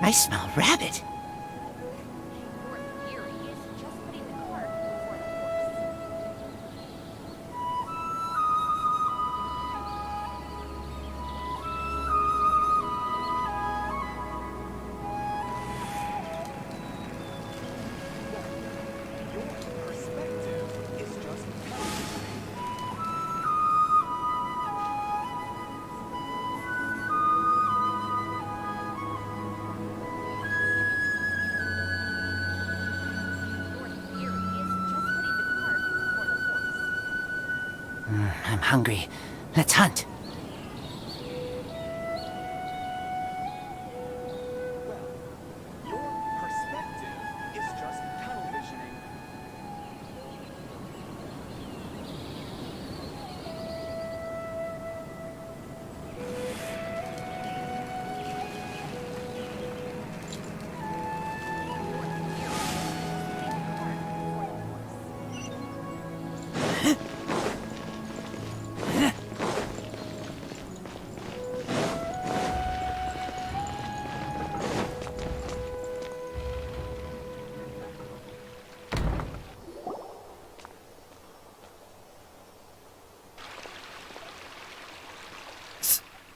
I smell rabbit. I'm hungry. Let's hunt.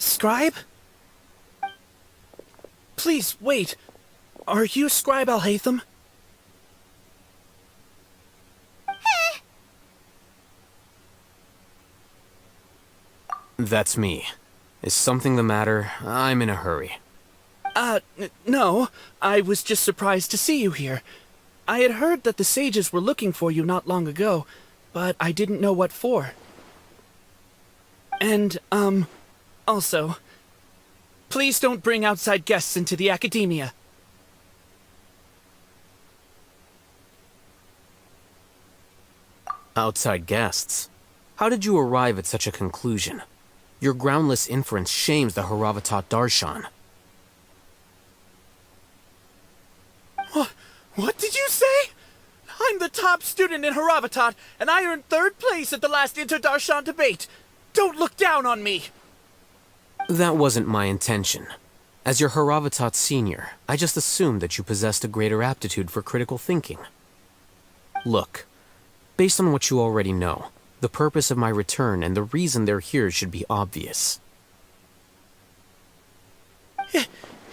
Scribe? Please, wait. Are you Scribe Alhaitham? That's me. Is something the matter? I'm in a hurry. No. I was just surprised to see you here. I had heard that the sages were looking for you not long ago, but I didn't know what for. And, also, please don't bring outside guests into the academia. Outside guests? How did you arrive at such a conclusion? Your groundless inference shames the Haravatat Darshan. What did you say? I'm the top student in Haravatat, and I earned 3rd place at the last Inter-Darshan debate. Don't look down on me! That wasn't my intention. As your Haravatat senior, I just assumed that you possessed a greater aptitude for critical thinking. Look, based on what you already know, the purpose of my return and the reason they're here should be obvious.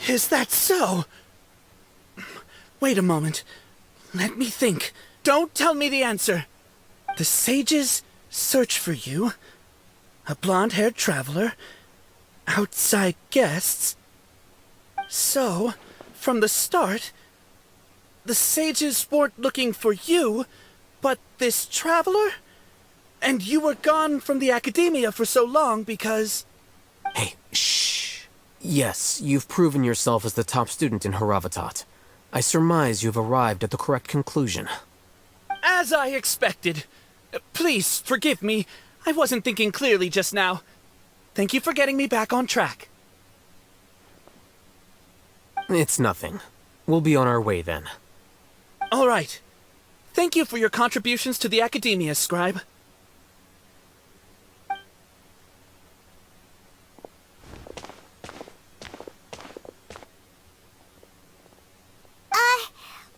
Is that so? Wait a moment. Let me think. Don't tell me the answer. The sages search for you. A blonde-haired traveler. Outside guests. So, from the start, the sages weren't looking for you, but this traveler? And you were gone from the academia for so long because... Hey, shh. Yes, you've proven yourself as the top student in Haravatat. I surmise you've arrived at the correct conclusion. As I expected. Please, forgive me. I wasn't thinking clearly just now. Thank you for getting me back on track. It's nothing. We'll be on our way then. All right. Thank you for your contributions to the academia, Scribe.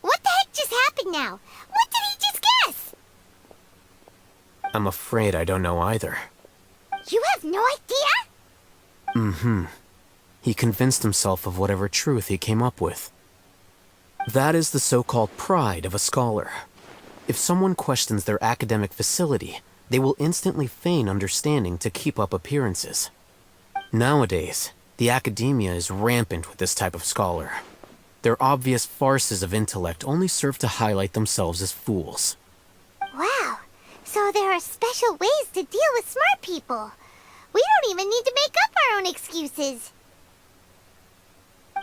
What the heck just happened now? What did he just guess? I'm afraid I don't know either. You have no idea? Mm-hmm. He convinced himself of whatever truth he came up with. That is the so-called pride of a scholar. If someone questions their academic facility, They will instantly feign understanding to keep up appearances. Nowadays, the academia is rampant with this type of scholar. Their obvious farces of intellect only serve to highlight themselves as fools. Wow, so there are special ways to deal with smart people. We don't even need to make up our own excuses.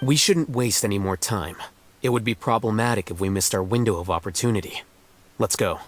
We shouldn't waste any more time. It would be problematic if we missed our window of opportunity. Let's go.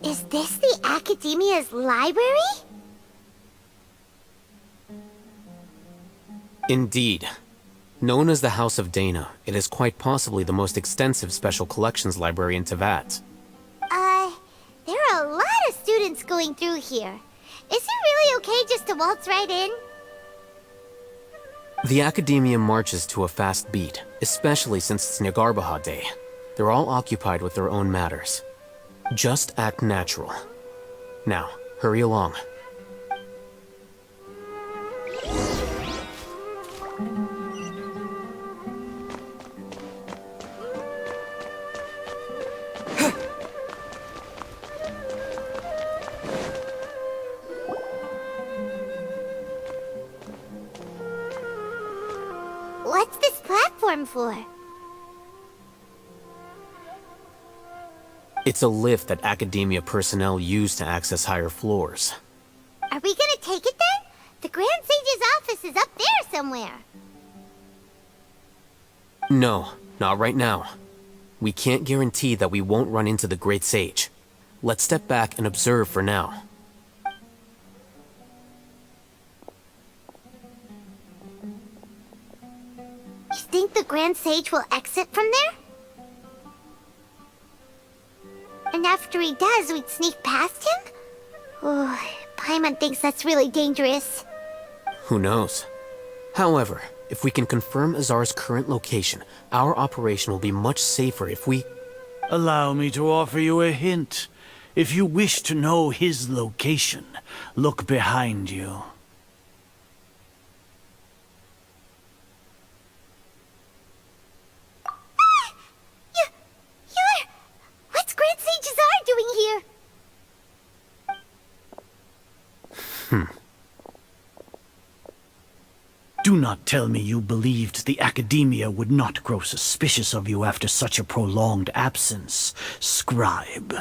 Is this the Academia's library? Indeed. Known as the House of Dana, it is quite possibly the most extensive special collections library in Teyvat. There are a lot of students going through here. Is it really okay just to waltz right in? The Academia marches to a fast beat, especially since it's Nagarbaha Day. They're all occupied with their own matters. Just act natural. Now, hurry along. What's this platform for? It's a lift that Academia personnel use to access higher floors. Are we gonna take it then? The Grand Sage's office is up there somewhere. No, not right now. We can't guarantee that we won't run into the Great Sage. Let's step back and observe for now. You think the Grand Sage will exit from there? And after he does, we'd sneak past him? Oh, Paimon thinks that's really dangerous. Who knows? However, if we can confirm Azar's current location, our operation will be much safer if we... Allow me to offer you a hint. If you wish to know his location, look behind you. What's Grand Sage Azar doing here? Do not tell me you believed the Academia would not grow suspicious of you after such a prolonged absence, scribe.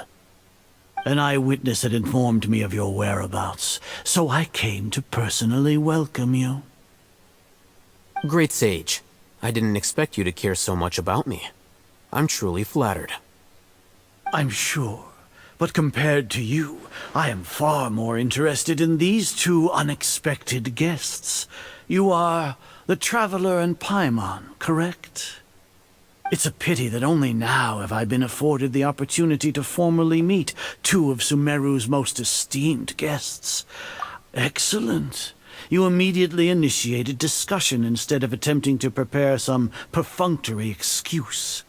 An eyewitness had informed me of your whereabouts, so I came to personally welcome you. Great Sage, I didn't expect you to care so much about me. I'm truly flattered. I'm sure, but compared to you, I am far more interested in these two unexpected guests. You are the Traveler and Paimon, correct? It's a pity that only now have I been afforded the opportunity to formally meet two of Sumeru's most esteemed guests. Excellent. You immediately initiated discussion instead of attempting to prepare some perfunctory excuse.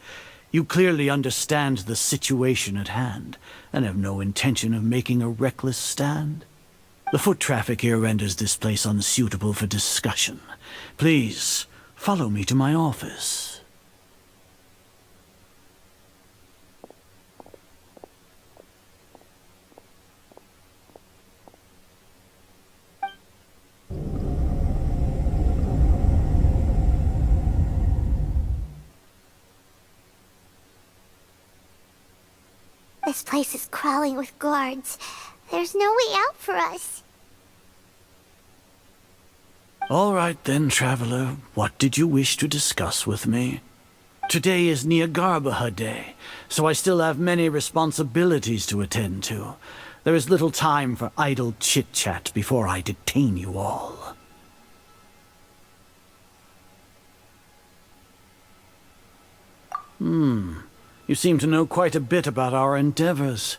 You clearly understand the situation at hand, and have no intention of making a reckless stand. The foot traffic here renders this place unsuitable for discussion. Please, follow me to my office. This place is crawling with guards. There's no way out for us. All right then, Traveler. What did you wish to discuss with me? Today is Niagarbaha Day, so I still have many responsibilities to attend to. There is little time for idle chit-chat before I detain you all. You seem to know quite a bit about our endeavors.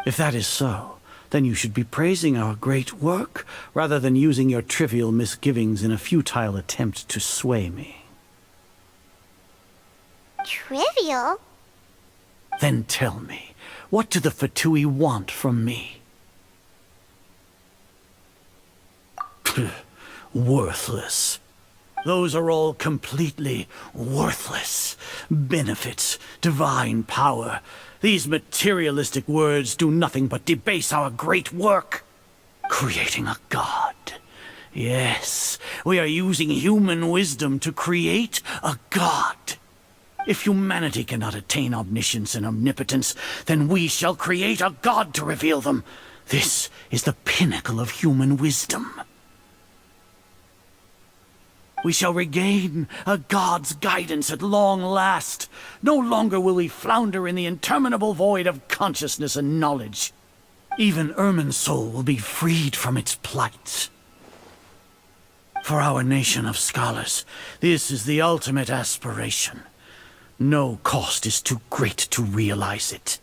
If that is so, then you should be praising our great work, rather than using your trivial misgivings in a futile attempt to sway me. Trivial? Then tell me, what do the Fatui want from me? Worthless. Those are all completely worthless. Benefits, divine power. These materialistic words do nothing but debase our great work. Creating a god. Yes, we are using human wisdom to create a god. If humanity cannot attain omniscience and omnipotence, then we shall create a god to reveal them. This is the pinnacle of human wisdom. We shall regain a god's guidance at long last. No longer will we flounder in the interminable void of consciousness and knowledge. Even Ermin's soul will be freed from its plight. For our nation of scholars, this is the ultimate aspiration. No cost is too great to realize it.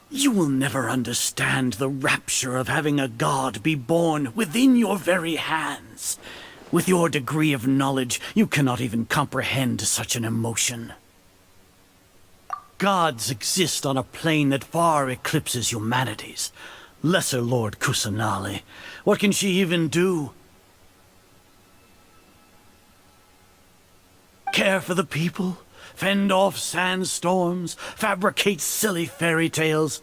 You will never understand the rapture of having a god be born within your very hands. With your degree of knowledge, you cannot even comprehend such an emotion. Gods exist on a plane that far eclipses humanity's. Lesser Lord Kusanali, what can she even do? Care for the people? Fend off sandstorms? Fabricate silly fairy tales?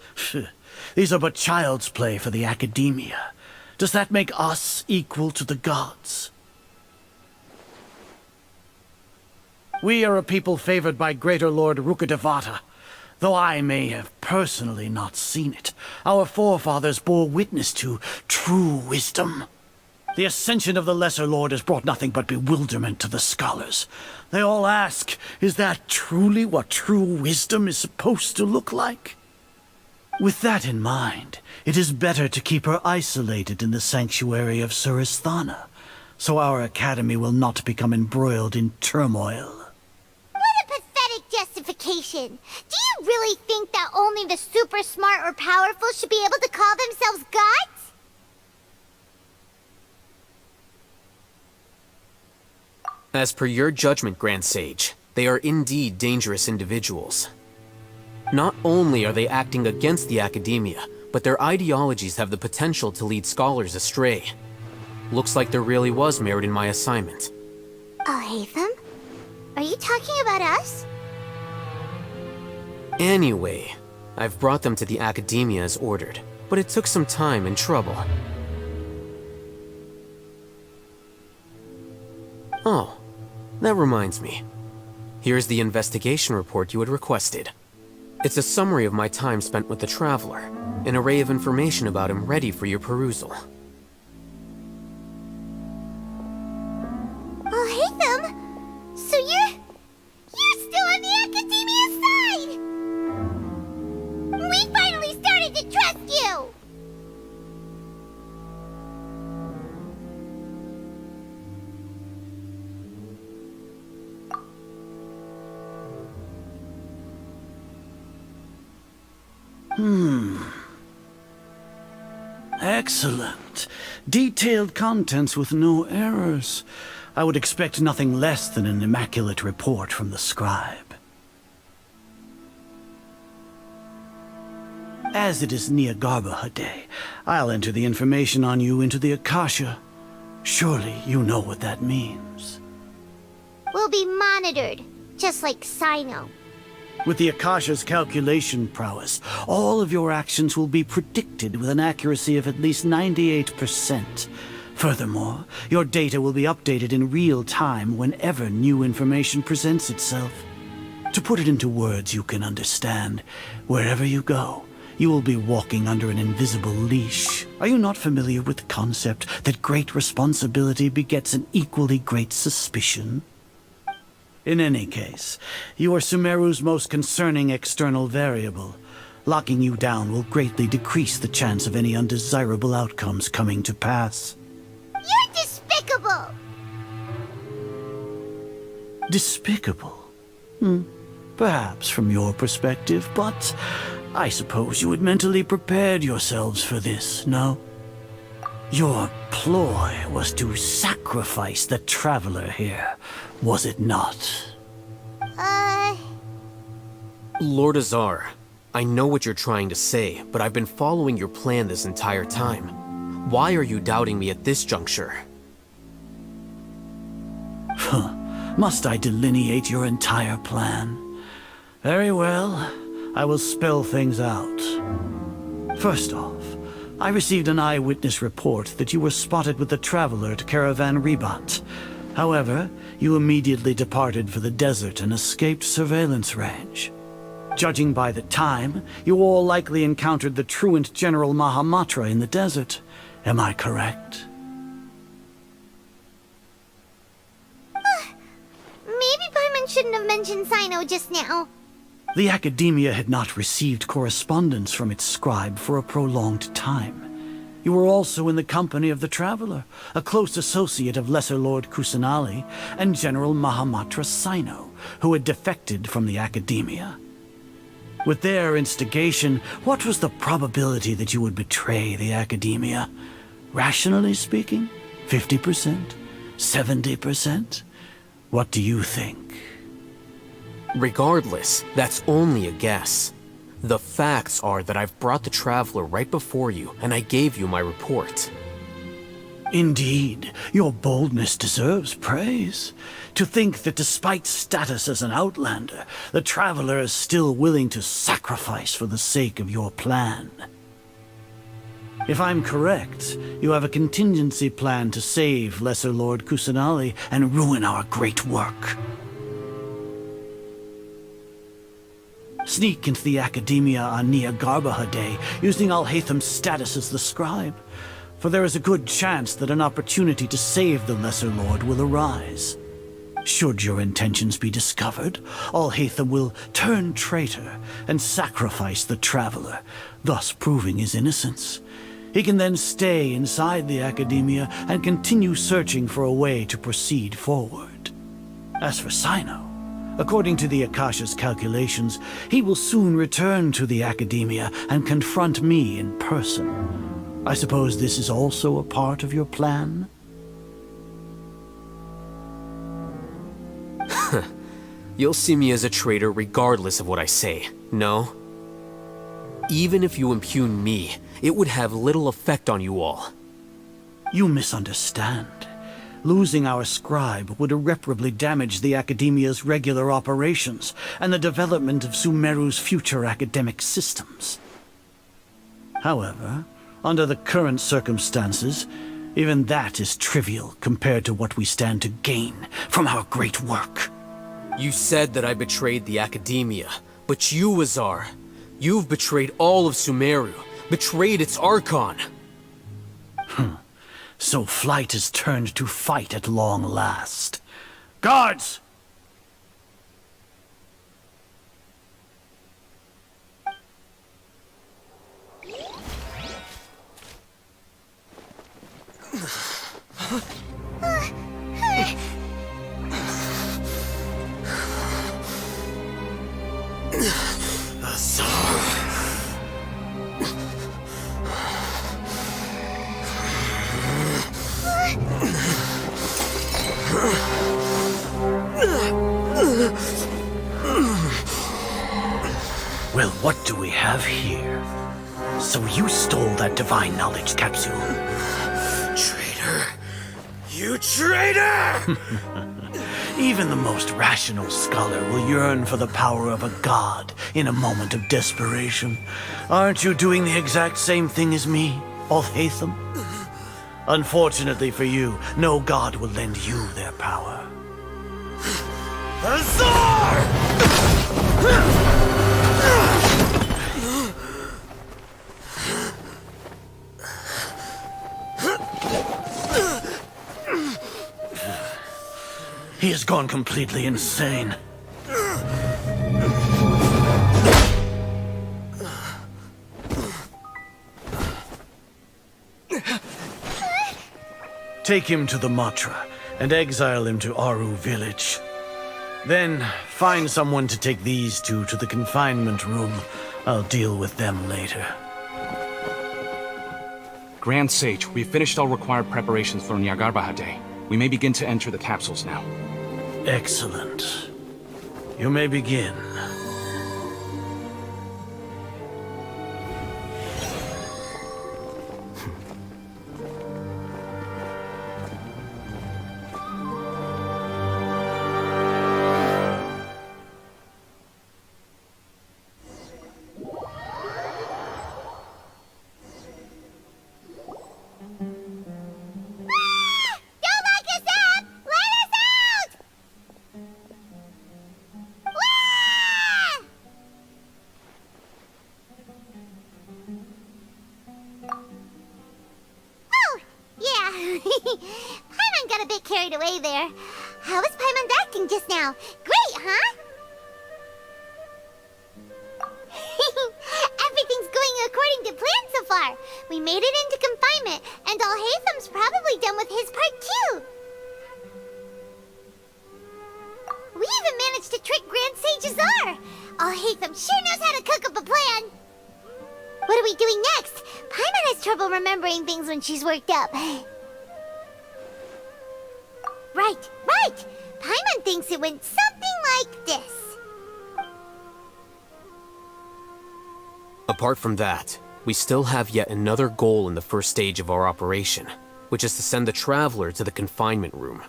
These are but child's play for the academia. Does that make us equal to the gods? We are a people favored by Greater Lord Rukadevata. Though I may have personally not seen it, our forefathers bore witness to true wisdom. The ascension of the Lesser Lord has brought nothing but bewilderment to the scholars. They all ask, is that truly what true wisdom is supposed to look like? With that in mind, it is better to keep her isolated in the sanctuary of Suristhana, so our academy will not become embroiled in turmoil. What a pathetic justification! Do you really think that only the super smart or powerful should be able to call themselves gods? As per your judgment, Grand Sage, they are indeed dangerous individuals. Not only are they acting against the academia, but their ideologies have the potential to lead scholars astray. Looks like there really was merit in my assignment. Oh, Hatham? Are you talking about us? Anyway, I've brought them to the academia as ordered, but it took some time and trouble. Oh, that reminds me. Here's the investigation report you had requested. It's a summary of my time spent with the Traveler, an array of information about him ready for your perusal. Oh, Hatham! So you're still on the Academia side! We finally started to trust you! Excellent. Detailed contents with no errors. I would expect nothing less than an immaculate report from the scribe. As it is Niagarbaha Day, I'll enter the information on you into the Akasha. Surely you know what that means. We'll be monitored, just like Sino. With the Akasha's calculation prowess, all of your actions will be predicted with an accuracy of at least 98%. Furthermore, your data will be updated in real time whenever new information presents itself. To put it into words you can understand, wherever you go, you will be walking under an invisible leash. Are you not familiar with the concept that great responsibility begets an equally great suspicion? In any case, you are Sumeru's most concerning external variable. Locking you down will greatly decrease the chance of any undesirable outcomes coming to pass. You're despicable! Despicable? Perhaps from your perspective, but I suppose you had mentally prepared yourselves for this, no? Your ploy was to sacrifice the traveler here, was it not? Lord Azar, I know what you're trying to say, but I've been following your plan this entire time. Why are you doubting me at this juncture? Must I delineate your entire plan? Very well, I will spell things out. First off, I received an eyewitness report that you were spotted with the traveler at Caravan Ribat. However, you immediately departed for the desert and escaped surveillance range. Judging by the time, you all likely encountered the truant General Mahamatra in the desert. Am I correct? Maybe Paimon shouldn't have mentioned Sino just now. The Academia had not received correspondence from its scribe for a prolonged time. You were also in the company of the Traveler, a close associate of Lesser Lord Kusanali and General Mahamatra Sino, who had defected from the Academia. With their instigation, what was the probability that you would betray the Academia? Rationally speaking, 50%? 70%? What do you think? Regardless, that's only a guess. The facts are that I've brought the Traveler right before you, and I gave you my report. Indeed, your boldness deserves praise. To think that despite status as an outlander, the Traveler is still willing to sacrifice for the sake of your plan. If I'm correct, you have a contingency plan to save Lesser Lord Kusanali and ruin our great work. Sneak into the Academia on Nia Garbaha Day, using Alhaitham's status as the scribe. For there is a good chance that an opportunity to save the Lesser Lord will arise. Should your intentions be discovered, Alhaitham will turn traitor and sacrifice the Traveler, thus proving his innocence. He can then stay inside the Academia and continue searching for a way to proceed forward. As for Sino, according to the Akasha's calculations, he will soon return to the Academia and confront me in person. I suppose this is also a part of your plan? You'll see me as a traitor regardless of what I say, no? Even if you impugn me, it would have little effect on you all. You misunderstand. Losing our scribe would irreparably damage the Academia's regular operations and the development of Sumeru's future academic systems. However, under the current circumstances, even that is trivial compared to what we stand to gain from our great work. You said that I betrayed the Academia, but you, Azar, you've betrayed all of Sumeru, betrayed its Archon. So flight has turned to fight at long last. Guards! Well, what do we have here? So you stole that divine knowledge capsule. Traitor! You traitor! Even the most rational scholar will yearn for the power of a god in a moment of desperation. Aren't you doing the exact same thing as me, Alhaitham? Unfortunately for you, no god will lend you their power. Azar! gone completely insane. Take him to the Matra and exile him to Aru village. Then find someone to take these two to the confinement room. I'll deal with them later. Grand Sage, we've finished all required preparations for Nyagarbha Day. We may begin to enter the capsules now. Excellent. You may begin. Paimon got a bit carried away there. How was Paimon's acting just now? Great, huh? Everything's going according to plan so far. We made it into confinement, and Alhaitham's probably done with his part too. We even managed to trick Grand Sage Azar. Alhaitham sure knows how to cook up a plan. What are we doing next? Paimon has trouble remembering things when she's worked up. Right. Paimon thinks it went something like this. Apart from that, we still have yet another goal in the first stage of our operation, which is to send the Traveler to the confinement room.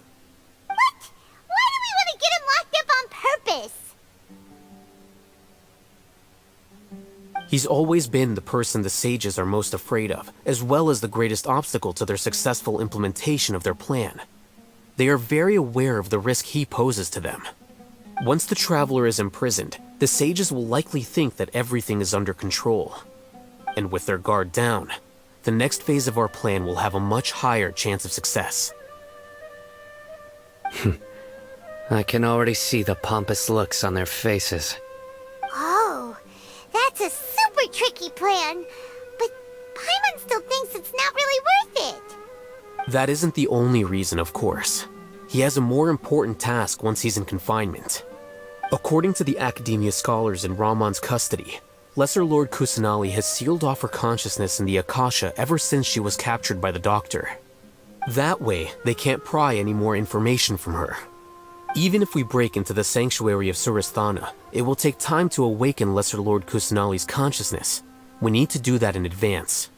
What? Why do we want to get him locked up on purpose? He's always been the person the sages are most afraid of, as well as the greatest obstacle to their successful implementation of their plan. They are very aware of the risk he poses to them. Once the Traveler is imprisoned, the sages will likely think that everything is under control. And with their guard down, the next phase of our plan will have a much higher chance of success. I can already see the pompous looks on their faces. Oh, that's a super tricky plan. But Paimon still thinks it's not really worth it. That isn't the only reason, of course. He has a more important task once he's in confinement. According to the Academia scholars in Ramon's custody, Lesser Lord Kusanali has sealed off her consciousness in the Akasha ever since she was captured by the Doctor. That way, they can't pry any more information from her. Even if we break into the sanctuary of Suristhana, it will take time to awaken Lesser Lord Kusanali's consciousness. We need to do that in advance.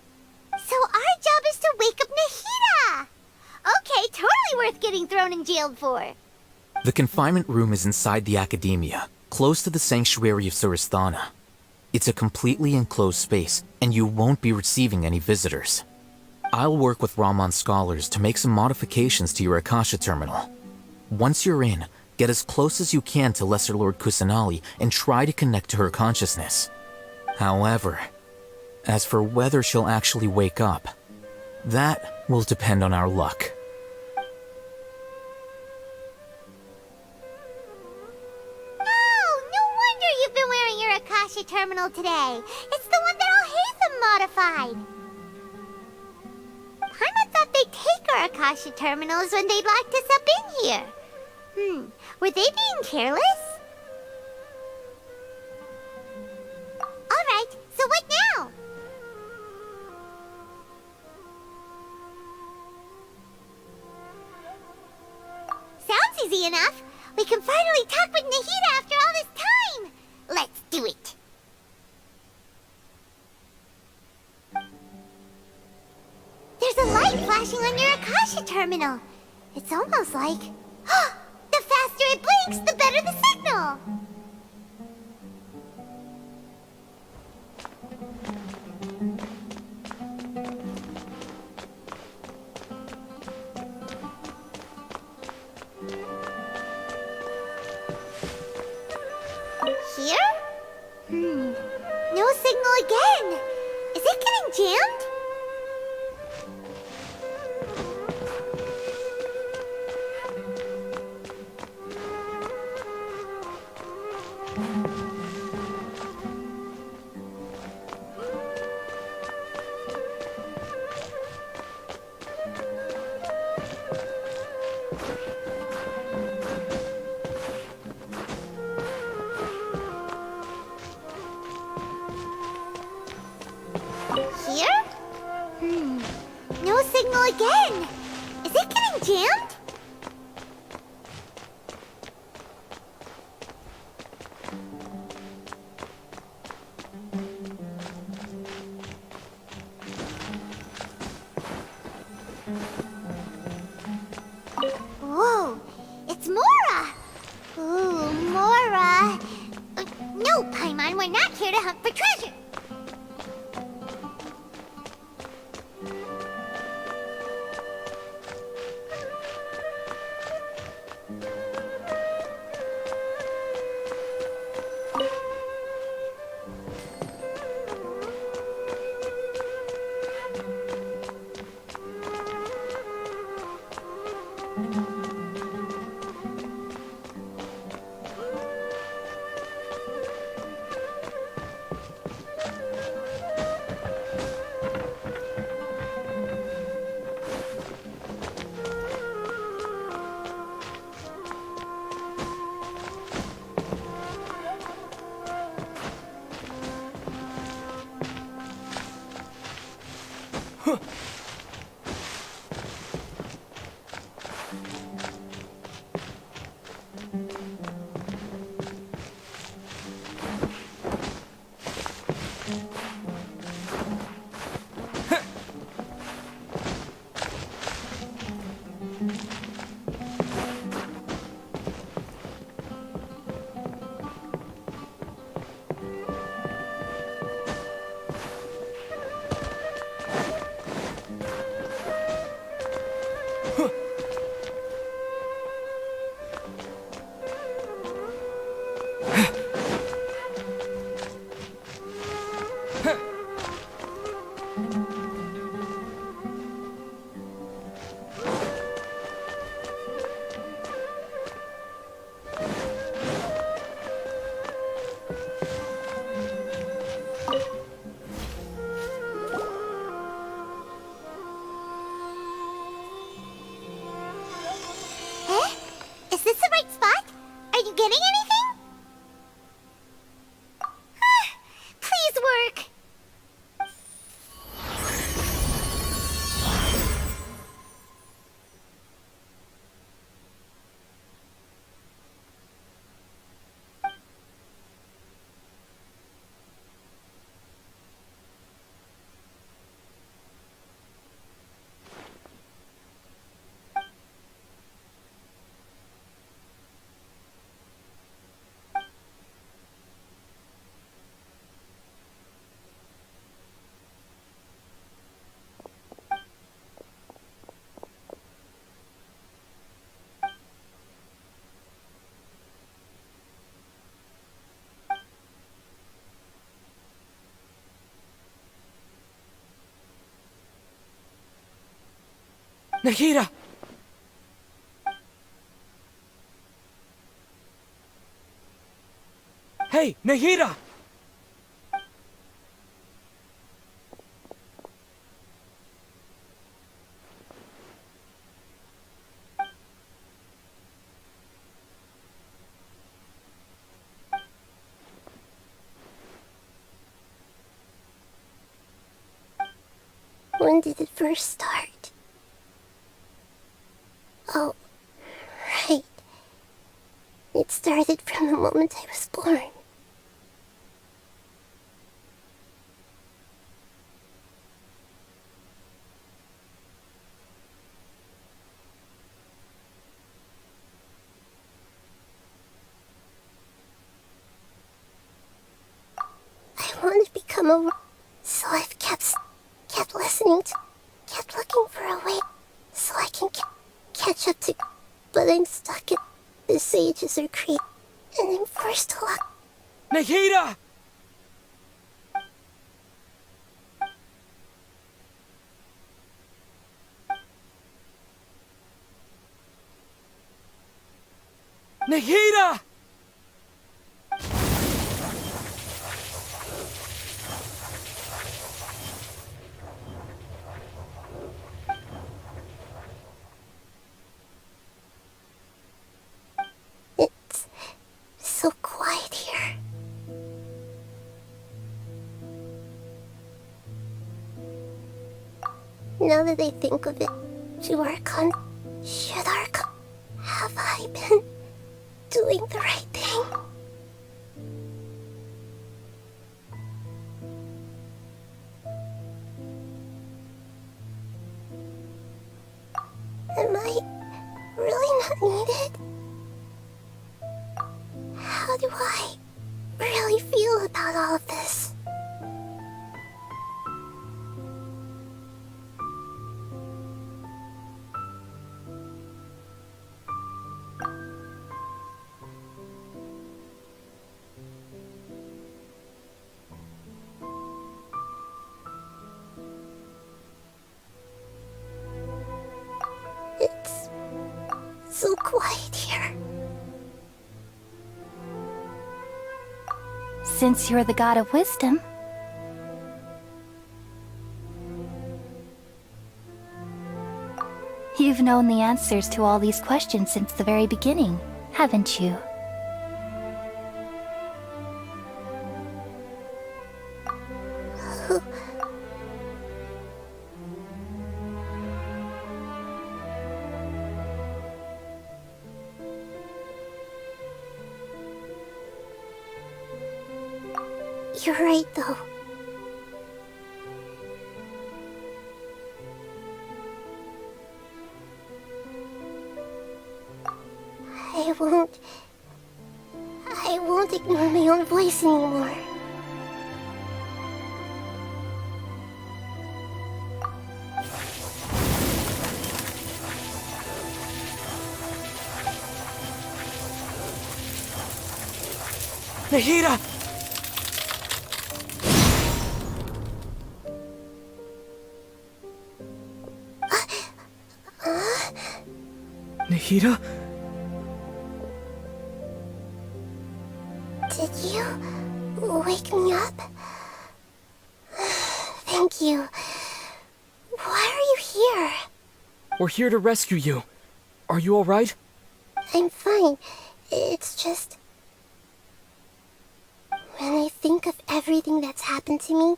So our job is to wake up Nahida! Okay, totally worth getting thrown in jail for. The confinement room is inside the Academia, close to the sanctuary of Suristhana. It's a completely enclosed space, and you won't be receiving any visitors. I'll work with Ramon's scholars to make some modifications to your Akasha terminal. Once you're in, get as close as you can to Lesser Lord Kusanali and try to connect to her consciousness. However, as for whether she'll actually wake up, that will depend on our luck. Akasha terminal today. It's the one that Alhaitham modified. Paimon thought they'd take our Akasha terminals when they locked us up in here. Were they being careless? Alright, so what now? Sounds easy enough. We can finally talk with Nahida after all this time. Let's do it. There's a light flashing on your Akasha terminal. It's almost like... the faster it blinks, the better the signal. Here? No signal again. Is it getting jammed? again. Is it getting jammed? Whoa, it's Mora! Ooh, Mora! No, Paimon, we're not here to hunt for treasure! Is this the right spot? Are you getting anything? Please work! Nahida! Hey, Nahida! When did it first start? Oh, right. It started from the moment I was born. I want to become a... So I've kept listening to... kept looking for a way so I can catch up to... But I'm stuck in... The sages are created, and I'm forced to lock... Nahida! Nahida! It's so quiet here. Now that I think of it, Have I been doing the right thing? Am I really not needed? How do I really feel about all of this? It's so quiet here. Since you're the god of wisdom, you've known the answers to all these questions since the very beginning, haven't you? You're right, though. I won't ignore my own voice anymore. Nahida! Nahida? Did you wake me up? Thank you. Why are you here? We're here to rescue you. Are you alright? I'm fine. It's just... when I think of everything that's happened to me,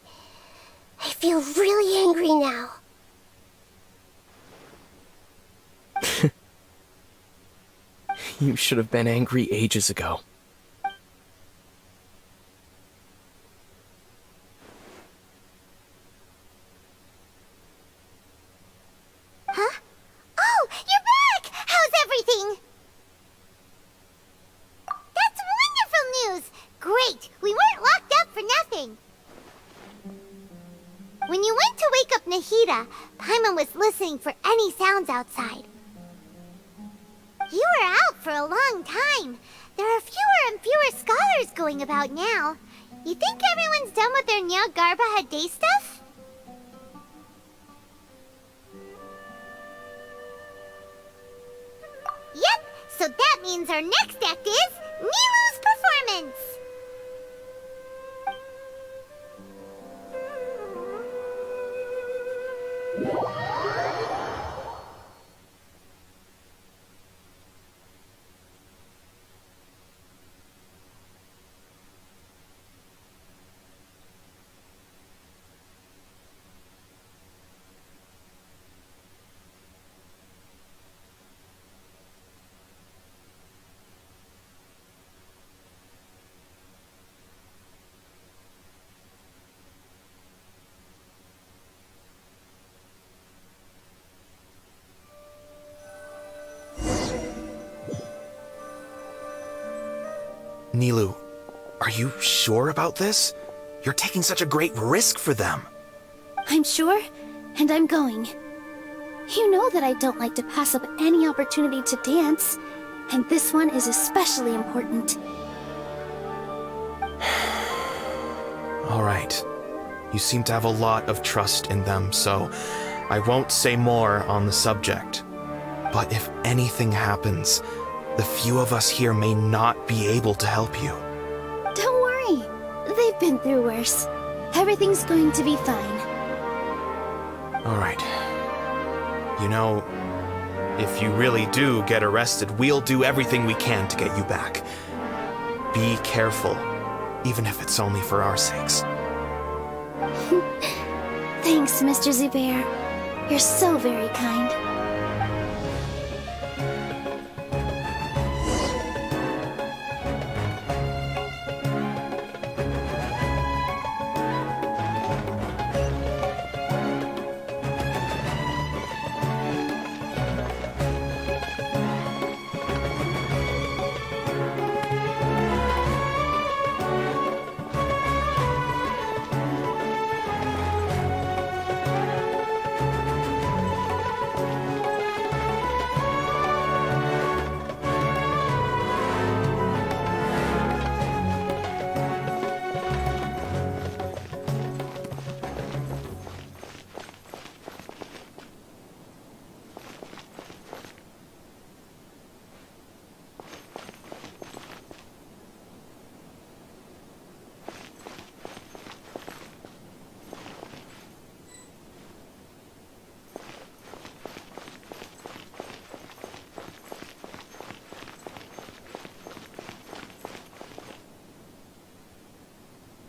I feel really angry now. You should have been angry ages ago. Huh? Oh, you're back! How's everything? That's wonderful news! Great! We weren't locked up for nothing! When you went to wake up Nahida, Paimon was listening for any sounds outside. You were out for a long time. There are fewer and fewer scholars going about now. You think everyone's done with their Nyargarbaha day stuff? Yep, so that means our next act is Nilu's performance! Nilu, are you sure about this? You're taking such a great risk for them. I'm sure, and I'm going. You know that I don't like to pass up any opportunity to dance, and this one is especially important. All right. You seem to have a lot of trust in them, so I won't say more on the subject. But if anything happens, the few of us here may not be able to help you. Don't worry. They've been through worse. Everything's going to be fine. All right. You know, if you really do get arrested, we'll do everything we can to get you back. Be careful, even if it's only for our sakes. Thanks, Mr. Zubair. You're so very kind.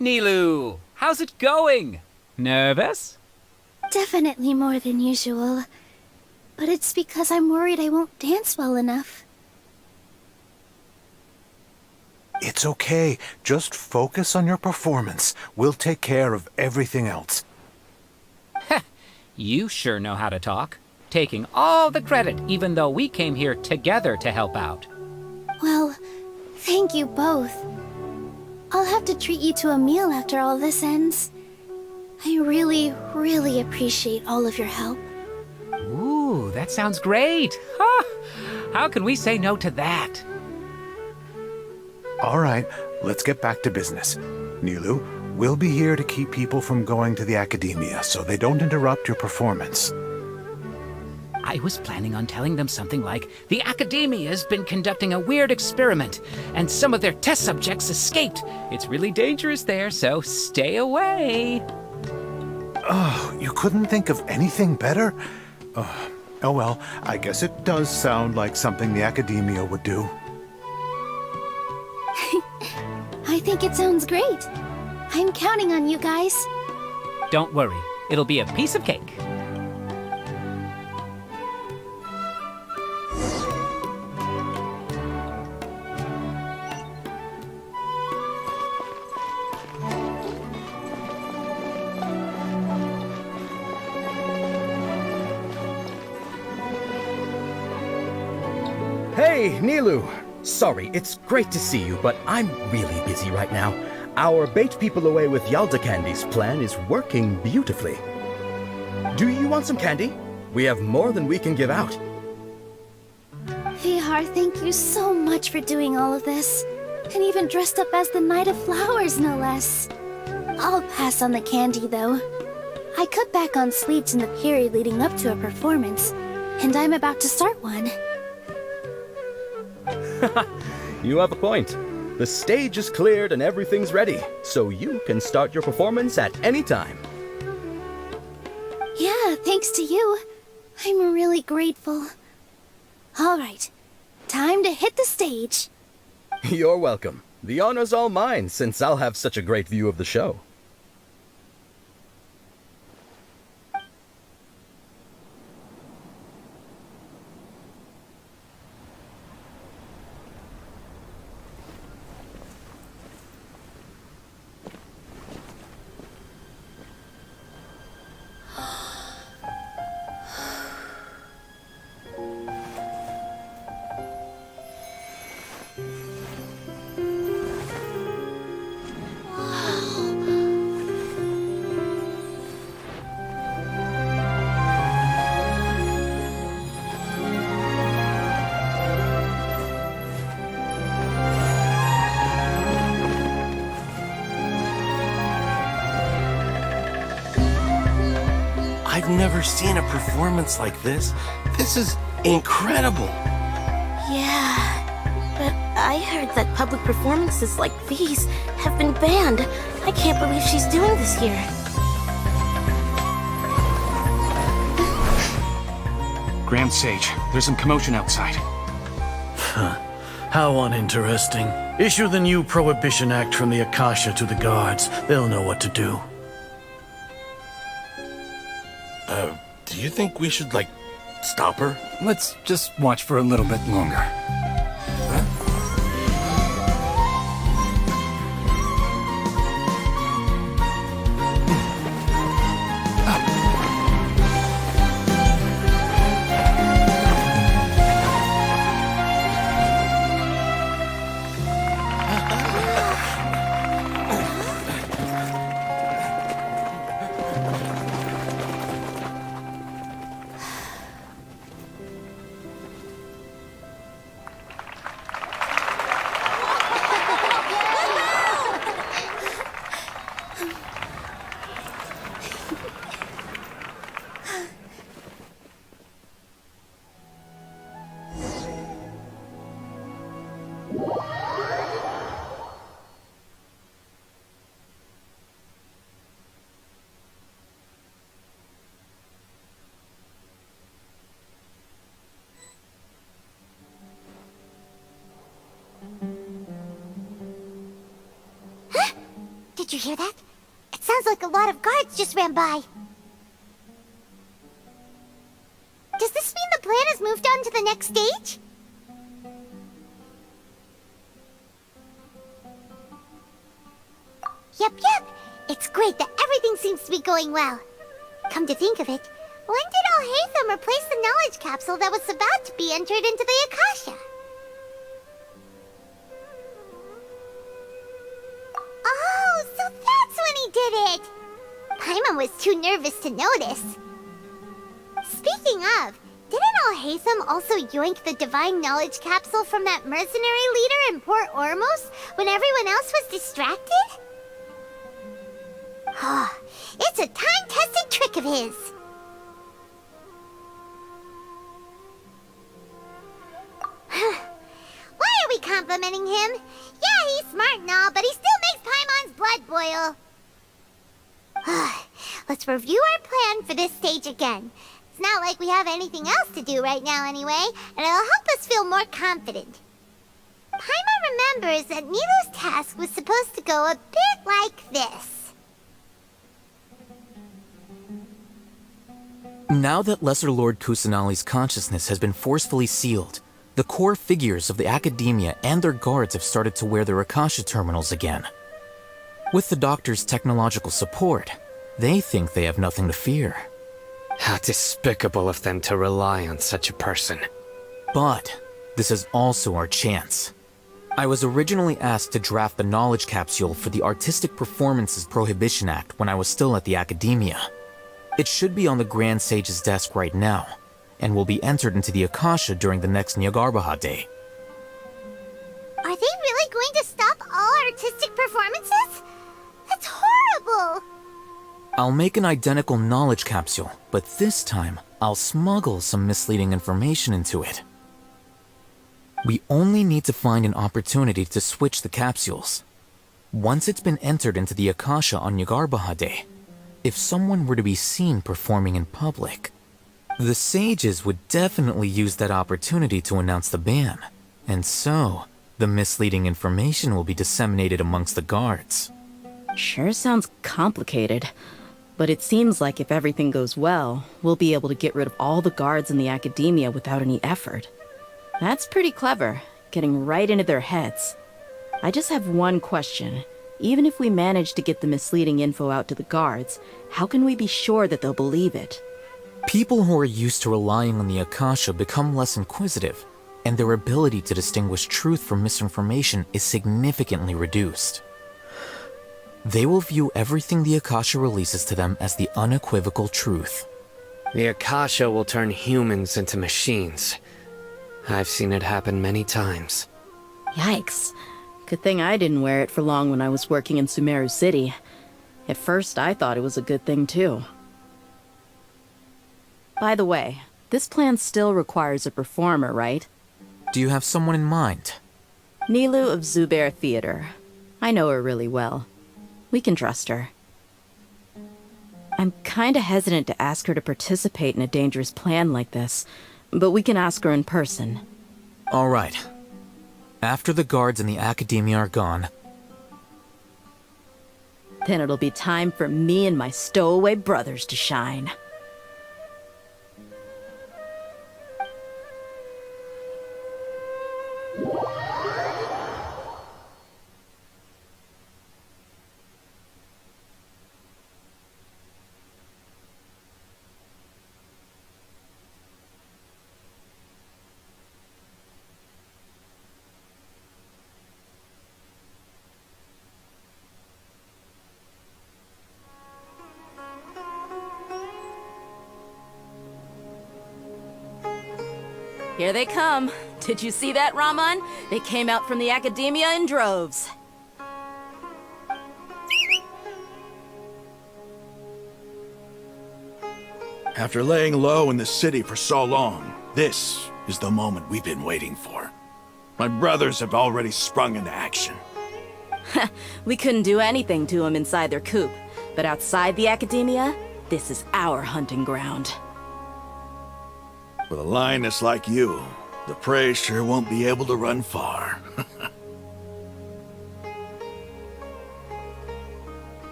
Nilu, how's it going? Nervous? Definitely more than usual. But it's because I'm worried I won't dance well enough. It's okay. Just focus on your performance. We'll take care of everything else. You sure know how to talk. Taking all the credit, even though we came here together to help out. Well, thank you both. I'll have to treat you to a meal after all this ends. I really, really appreciate all of your help. Ooh, that sounds great. Huh? How can we say no to that? All right, let's get back to business. Nilu, we'll be here to keep people from going to the academia so they don't interrupt your performance. I was planning on telling them something like, the Academia's been conducting a weird experiment, and some of their test subjects escaped. It's really dangerous there, so stay away. Oh, you couldn't think of anything better? Oh well, I guess it does sound like something the Academia would do. I think it sounds great. I'm counting on you guys. Don't worry, it'll be a piece of cake. Hey, Nilu! Sorry, it's great to see you, but I'm really busy right now. Our Bait People Away with Yalda Candies plan is working beautifully. Do you want some candy? We have more than we can give out. Vihar, thank you so much for doing all of this. And even dressed up as the Knight of Flowers, no less. I'll pass on the candy, though. I cut back on sweets in the period leading up to a performance, and I'm about to start one. You have a point. The stage is cleared and everything's ready, so you can start your performance at any time. Yeah, thanks to you. I'm really grateful. All right, time to hit the stage. You're welcome. The honor's all mine, since I'll have such a great view of the show. I've never seen a performance like this. This is incredible. Yeah, but I heard that public performances like these have been banned. I can't believe she's doing this here. Grand Sage, there's some commotion outside. Huh. How uninteresting. Issue the new Prohibition Act from the Akasha to the guards. They'll know what to do. Do you think we should, like, stop her? Let's just watch for a little bit longer. Did you hear that? It sounds like a lot of guards just ran by. Does this mean the plan has moved on to the next stage? Yep. It's great that everything seems to be going well. Come to think of it, when did Alhaitham replace the knowledge capsule that was about to be entered into the Akasha? Oh, so that's when he did it! Paimon was too nervous to notice. Speaking of, didn't Alhaitham also yoink the divine knowledge capsule from that mercenary leader in Port Ormos when everyone else was distracted? Oh, it's a time-tested trick of his. Why are we complimenting him? Yeah, he's smart and all, but he still makes Paimon's blood boil. Let's review our plan for this stage again. It's not like we have anything else to do right now anyway, and it'll help us feel more confident. Paimon remembers that Nilou's task was supposed to go a bit like this. Now that Lesser Lord Kusanali's consciousness has been forcefully sealed, the core figures of the Academia and their guards have started to wear their Akasha terminals again. With the Doctor's technological support, they think they have nothing to fear. How despicable of them to rely on such a person. But this is also our chance. I was originally asked to draft the knowledge capsule for the Artistic Performances Prohibition Act when I was still at the Academia. It should be on the Grand Sage's desk right now, and will be entered into the Akasha during the next Nyargarbaha Day. Are they really going to stop all artistic performances? That's horrible! I'll make an identical knowledge capsule, but this time, I'll smuggle some misleading information into it. We only need to find an opportunity to switch the capsules. Once it's been entered into the Akasha on Nyargarbaha Day, if someone were to be seen performing in public, the sages would definitely use that opportunity to announce the ban, and so the misleading information will be disseminated amongst the guards. Sure sounds complicated, but it seems like if everything goes well, we'll be able to get rid of all the guards in the Academia without any effort. That's pretty clever, getting right into their heads. I just have one question. Even if we manage to get the misleading info out to the guards, how can we be sure that they'll believe it? People who are used to relying on the Akasha become less inquisitive, and their ability to distinguish truth from misinformation is significantly reduced. They will view everything the Akasha releases to them as the unequivocal truth. The Akasha will turn humans into machines. I've seen it happen many times. Yikes. Good thing I didn't wear it for long when I was working in Sumeru City. At first, I thought it was a good thing too. By the way, this plan still requires a performer, right? Do you have someone in mind? Nilou of Zubair Theater. I know her really well. We can trust her. I'm kinda hesitant to ask her to participate in a dangerous plan like this, but we can ask her in person. All right. After the guards in the Academia are gone, then it'll be time for me and my stowaway brothers to shine. Here they come. Did you see that, Raman? They came out from the Academia in droves. After laying low in the city for so long, this is the moment we've been waiting for. My brothers have already sprung into action. We couldn't do anything to them inside their coop, but outside the Academia, this is our hunting ground. With a lioness like you, the prey sure won't be able to run far.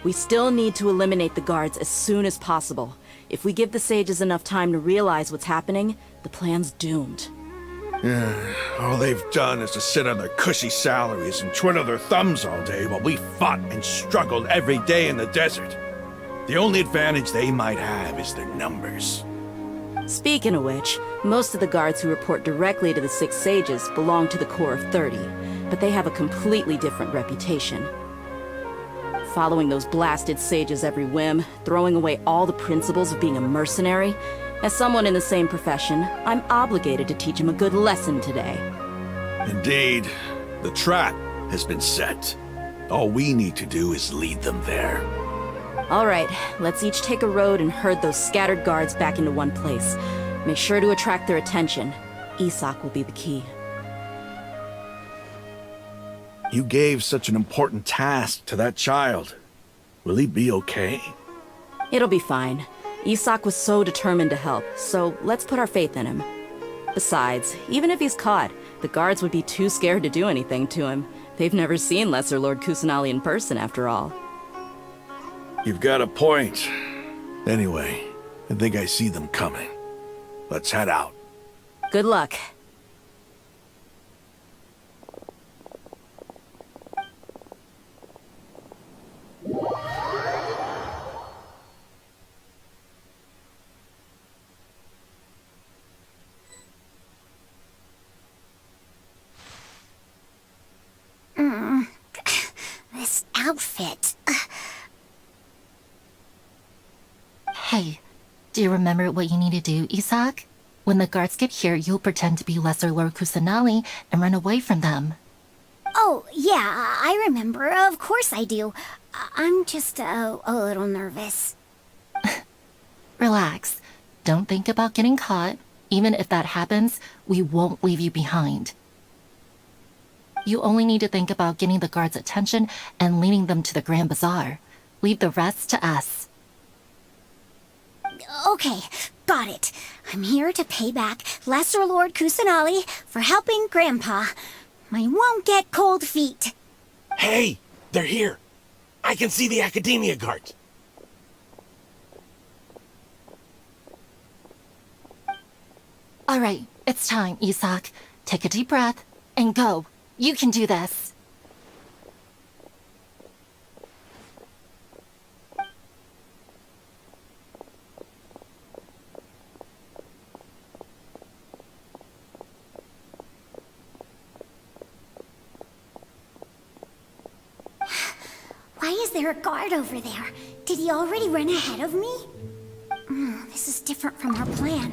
We still need to eliminate the guards as soon as possible. If we give the sages enough time to realize what's happening, the plan's doomed. All they've done is to sit on their cushy salaries and twiddle their thumbs all day while we fought and struggled every day in the desert. The only advantage they might have is their numbers. Speaking of which, most of the guards who report directly to the Six Sages belong to the Corps of 30, but they have a completely different reputation. Following those blasted sages every whim, throwing away all the principles of being a mercenary. As someone in the same profession, I'm obligated to teach him a good lesson today. Indeed, the trap has been set. All we need to do is lead them there. All right, let's each take a road and herd those scattered guards back into one place. Make sure to attract their attention. Isak will be the key. You gave such an important task to that child. Will he be okay? It'll be fine. Isak was so determined to help, so let's put our faith in him. Besides, even if he's caught, the guards would be too scared to do anything to him. They've never seen Lesser Lord Kusanali in person, after all. You've got a point. Anyway, I think I see them coming. Let's head out. Good luck. This outfit. Hey, do you remember what you need to do, Isak? When the guards get here, you'll pretend to be Lesser Lord Kusanali and run away from them. Oh, yeah, I remember. Of course I do. I'm just a little nervous. Relax. Don't think about getting caught. Even if that happens, we won't leave you behind. You only need to think about getting the guards' attention and leading them to the Grand Bazaar. Leave the rest to us. Okay, got it. I'm here to pay back Lesser Lord Kusanali for helping Grandpa. I won't get cold feet. Hey, they're here. I can see the Academia guards. All right, it's time, Isak. Take a deep breath and go. You can do this. Why is there a guard over there? Did he already run ahead of me? This is different from our plan.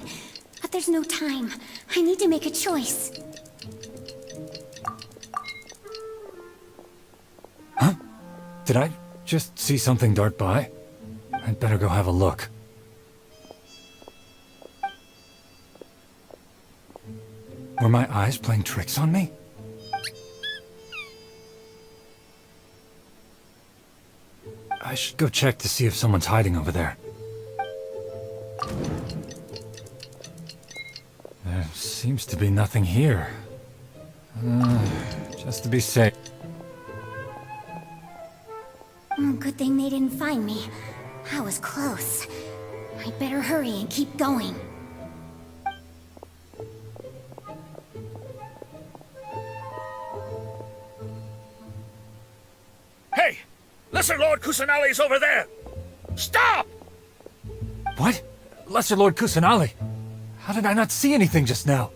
But there's no time. I need to make a choice. Did I just see something dart by? I'd better go have a look. Were my eyes playing tricks on me? I should go check to see if someone's hiding over there. There seems to be nothing here. Just to be safe. Good thing they didn't find me. I was close. I'd better hurry and keep going. Hey! Lesser Lord Kusanali's over there! Stop! What? Lesser Lord Kusanali? How did I not see anything just now?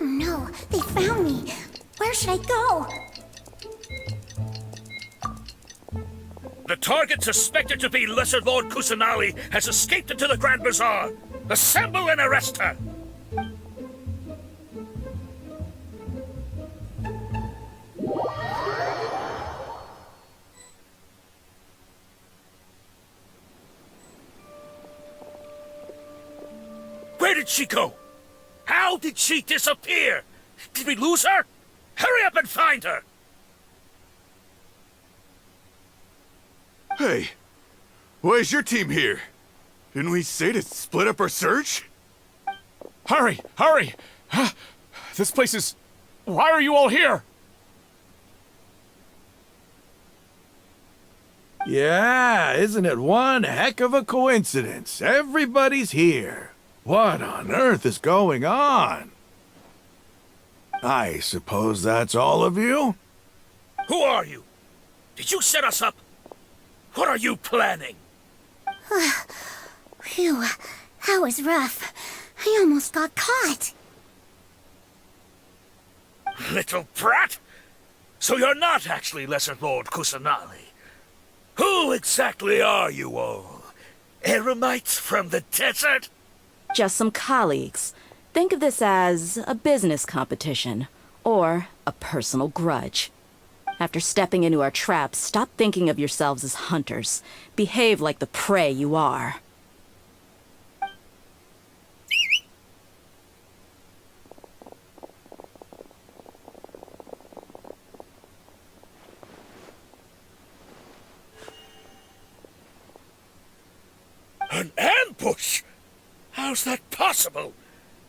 Oh no, they found me. Where should I go? The target suspected to be Lesser Lord Kusanali has escaped into the Grand Bazaar. Assemble and arrest her! Where did she go? How did she disappear? Did we lose her? Hurry up and find her! Hey, why is your team here? Didn't we say to split up our search? Hurry! Hurry! This place is... Why are you all here? Yeah, isn't it one heck of a coincidence? Everybody's here. What on earth is going on? I suppose that's all of you? Who are you? Did you set us up? What are you planning? Phew, that was rough. I almost got caught. Little brat! So you're not actually Lesser Lord Kusanali. Who exactly are you all? Eremites from the desert? Just some colleagues. Think of this as a business competition, or a personal grudge. After stepping into our traps, stop thinking of yourselves as hunters. Behave like the prey you are. An ambush? How's that possible?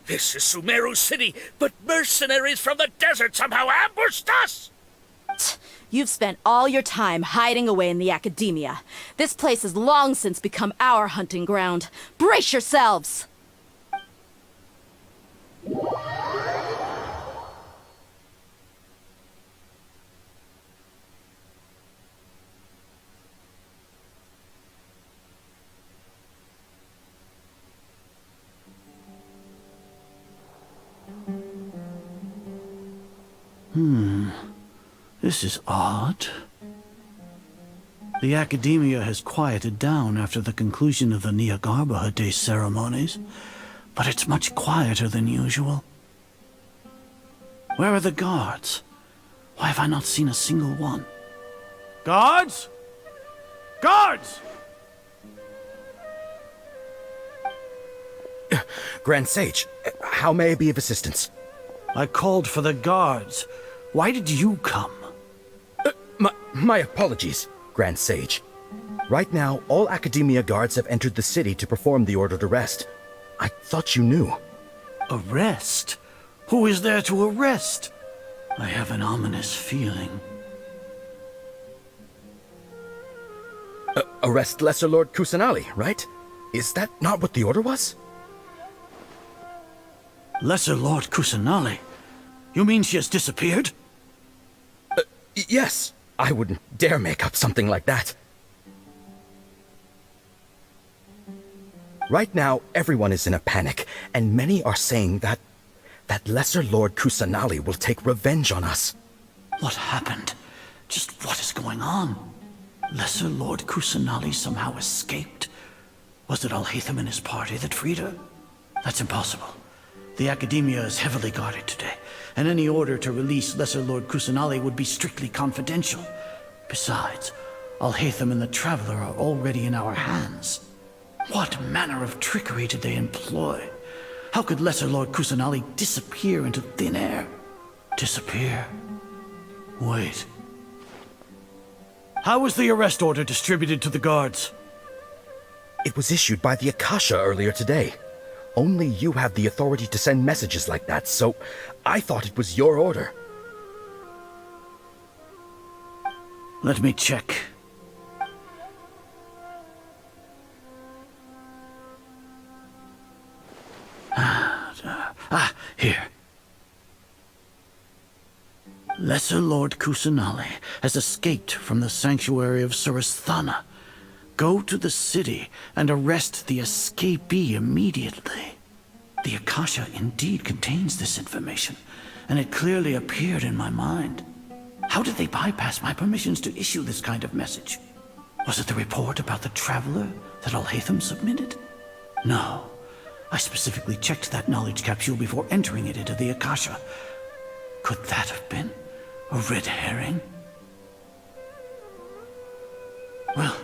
This is Sumeru City, but mercenaries from the desert somehow ambushed us! You've spent all your time hiding away in the academia. This place has long since become our hunting ground. Brace yourselves! This is odd. The academia has quieted down after the conclusion of the Niagarbaha Day ceremonies, but it's much quieter than usual. Where are the guards? Why have I not seen a single one? Guards? Guards! Grand Sage, how may I be of assistance? I called for the guards. Why did you come? My apologies, Grand Sage. Right now, all Academia guards have entered the city to perform the ordered arrest. I thought you knew. Arrest? Who is there to arrest? I have an ominous feeling. Arrest Lesser Lord Kusanali, right? Is that not what the order was? Lesser Lord Kusanali? You mean she has disappeared? Yes. I wouldn't dare make up something like that. Right now, everyone is in a panic, and many are saying that Lesser Lord Kusanali will take revenge on us. What happened? Just what is going on? Lesser Lord Kusanali somehow escaped? Was it Alhaitham and his party that freed her? That's impossible. The Academia is heavily guarded today, and any order to release Lesser Lord Kusanali would be strictly confidential. Besides, Alhaitham and the Traveler are already in our hands. What manner of trickery did they employ? How could Lesser Lord Kusanali disappear into thin air? Disappear? Wait. How was the arrest order distributed to the guards? It was issued by the Akasha earlier today. Only you have the authority to send messages like that, so I thought it was your order. Let me check. Here. Lesser Lord Kusanali has escaped from the sanctuary of Surasthana. Go to the city and arrest the escapee immediately. The Akasha indeed contains this information, and it clearly appeared in my mind. How did they bypass my permissions to issue this kind of message? Was it the report about the Traveler that Alhaitham submitted? No. I specifically checked that knowledge capsule before entering it into the Akasha. Could that have been a red herring? Well,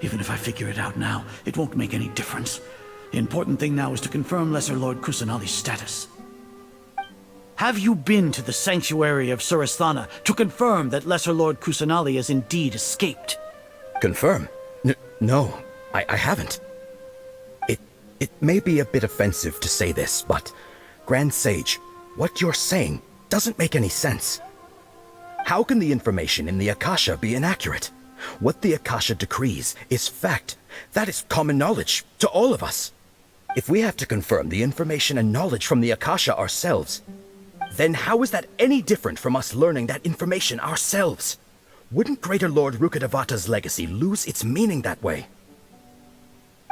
even if I figure it out now, it won't make any difference. The important thing now is to confirm Lesser Lord Kusanali's status. Have you been to the sanctuary of Surasthana to confirm that Lesser Lord Kusanali has indeed escaped? Confirm? No, I haven't. It may be a bit offensive to say this, but Grand Sage, what you're saying doesn't make any sense. How can the information in the Akasha be inaccurate? What the Akasha decrees is fact. That is common knowledge to all of us. If we have to confirm the information and knowledge from the Akasha ourselves, then how is that any different from us learning that information ourselves? Wouldn't Greater Lord Rukkhadevata's legacy lose its meaning that way?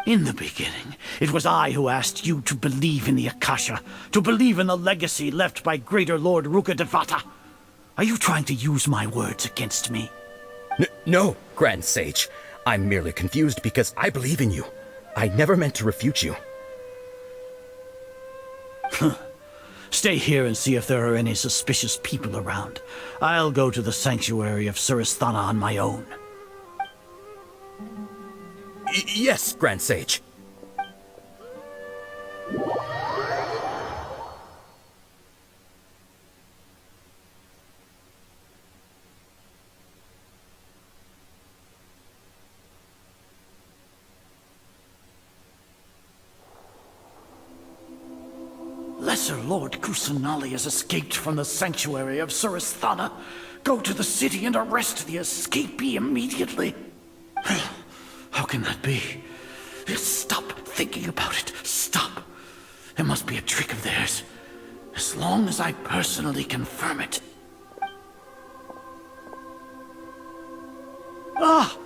In the beginning, it was I who asked you to believe in the Akasha, to believe in the legacy left by Greater Lord Rukkhadevata. Are you trying to use my words against me? No, Grand Sage. I'm merely confused because I believe in you. I never meant to refute you. Stay here and see if there are any suspicious people around. I'll go to the sanctuary of Surasthana on my own. Yes, Grand Sage. Lesser Lord Kusanali has escaped from the sanctuary of Surasthana. Go to the city and arrest the escapee immediately. How can that be? Stop thinking about it. Stop. It must be a trick of theirs. As long as I personally confirm it. Ah!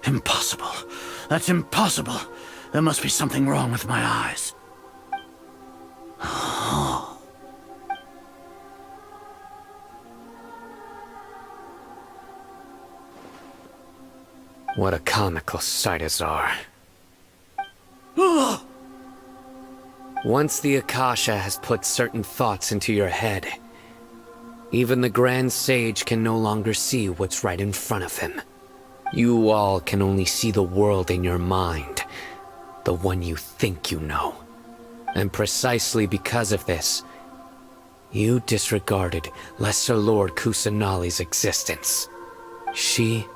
Impossible. That's impossible. There must be something wrong with my eyes. What a comical sight, Azar. Once the Akasha has put certain thoughts into your head, even the Grand Sage can no longer see what's right in front of him. You all can only see the world in your mind, the one you think you know. And precisely because of this, you disregarded Lesser Lord Kusanali's existence. She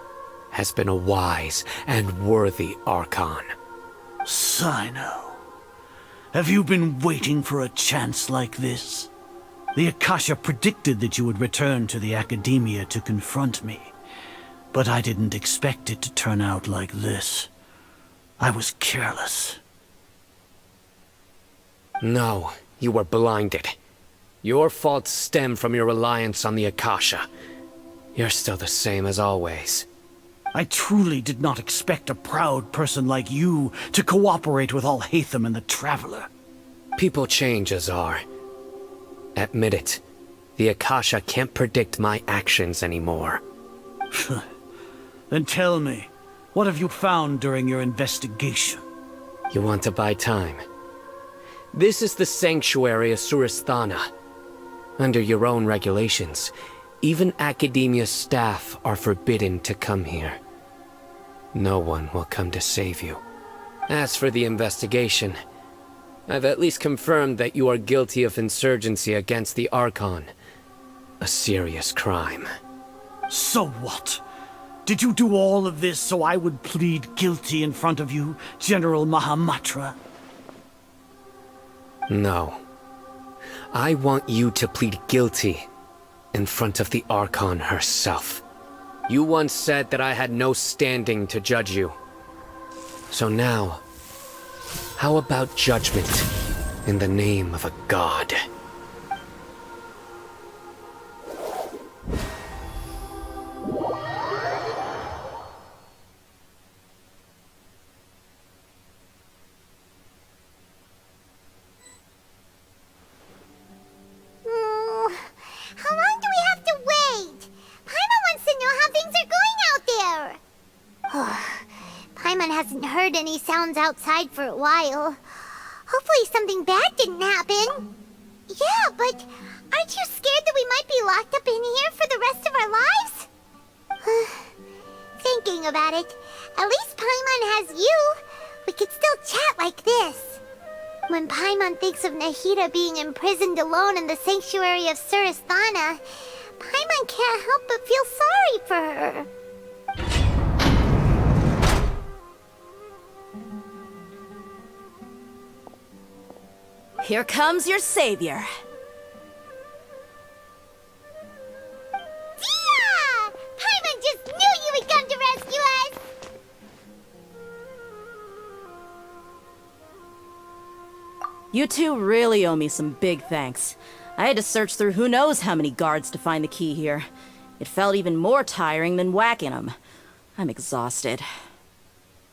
has been a wise and worthy Archon. Sino, have you been waiting for a chance like this? The Akasha predicted that you would return to the Academia to confront me, but I didn't expect it to turn out like this. I was careless. No, you were blinded. Your faults stem from your reliance on the Akasha. You're still the same as always. I truly did not expect a proud person like you to cooperate with Alhaitham and the Traveler. People change, Azar. Admit it. The Akasha can't predict my actions anymore. Then tell me, what have you found during your investigation? You want to buy time? This is the sanctuary of Surasthana. Under your own regulations, even Academia staff are forbidden to come here. No one will come to save you. As for the investigation, I've at least confirmed that you are guilty of insurgency against the Archon. A serious crime. So what? Did you do all of this so I would plead guilty in front of you, General Mahamatra? No. I want you to plead guilty in front of the Archon herself. You once said that I had no standing to judge you. So now, how about judgment in the name of a god? How long do we have to wait? Paimon wants to know how things are going out there. Paimon hasn't heard any sounds outside for a while. Hopefully something bad didn't happen. Yeah, but aren't you scared that we might be locked up in here for the rest of our lives? Thinking about it, at least Paimon has you. We could still chat like this. When Paimon thinks of Nahida being imprisoned alone in the sanctuary of Surasthana, Paimon can't help but feel sorry for her. Here comes your savior. Tia! You two really owe me some big thanks. I had to search through who knows how many guards to find the key here. It felt even more tiring than whacking them. I'm exhausted.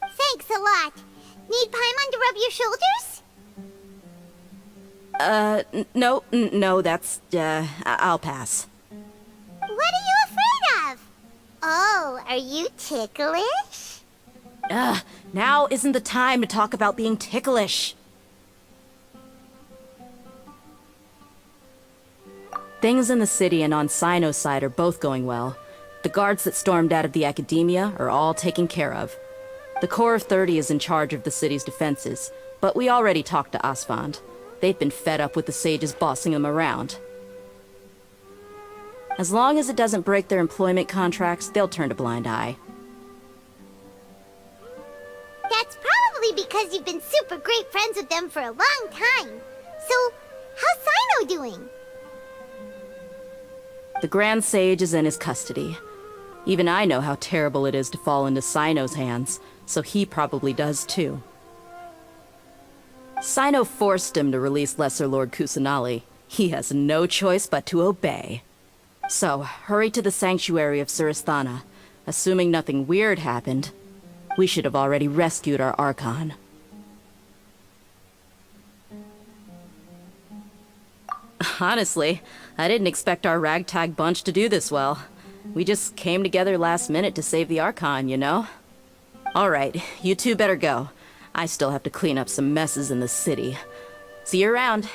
Thanks a lot. Need Paimon to rub your shoulders? No, that's, I'll pass. What are you afraid of? Oh, are you ticklish? Now isn't the time to talk about being ticklish. Things in the city and on Sino's side are both going well. The guards that stormed out of the Academia are all taken care of. The Corps of 30 is in charge of the city's defenses, but we already talked to Asfand. They've been fed up with the sages bossing them around. As long as it doesn't break their employment contracts, they'll turn a blind eye. That's probably because you've been super great friends with them for a long time. So, how's Sino doing? The Grand Sage is in his custody. Even I know how terrible it is to fall into Sino's hands, so he probably does too. Sino forced him to release Lesser Lord Kusanali. He has no choice but to obey. So, hurry to the sanctuary of Surasthana. Assuming nothing weird happened, we should have already rescued our Archon. Honestly, I didn't expect our ragtag bunch to do this well. We just came together last minute to save the Archon, you know? Alright, you two better go. I still have to clean up some messes in the city. See you around.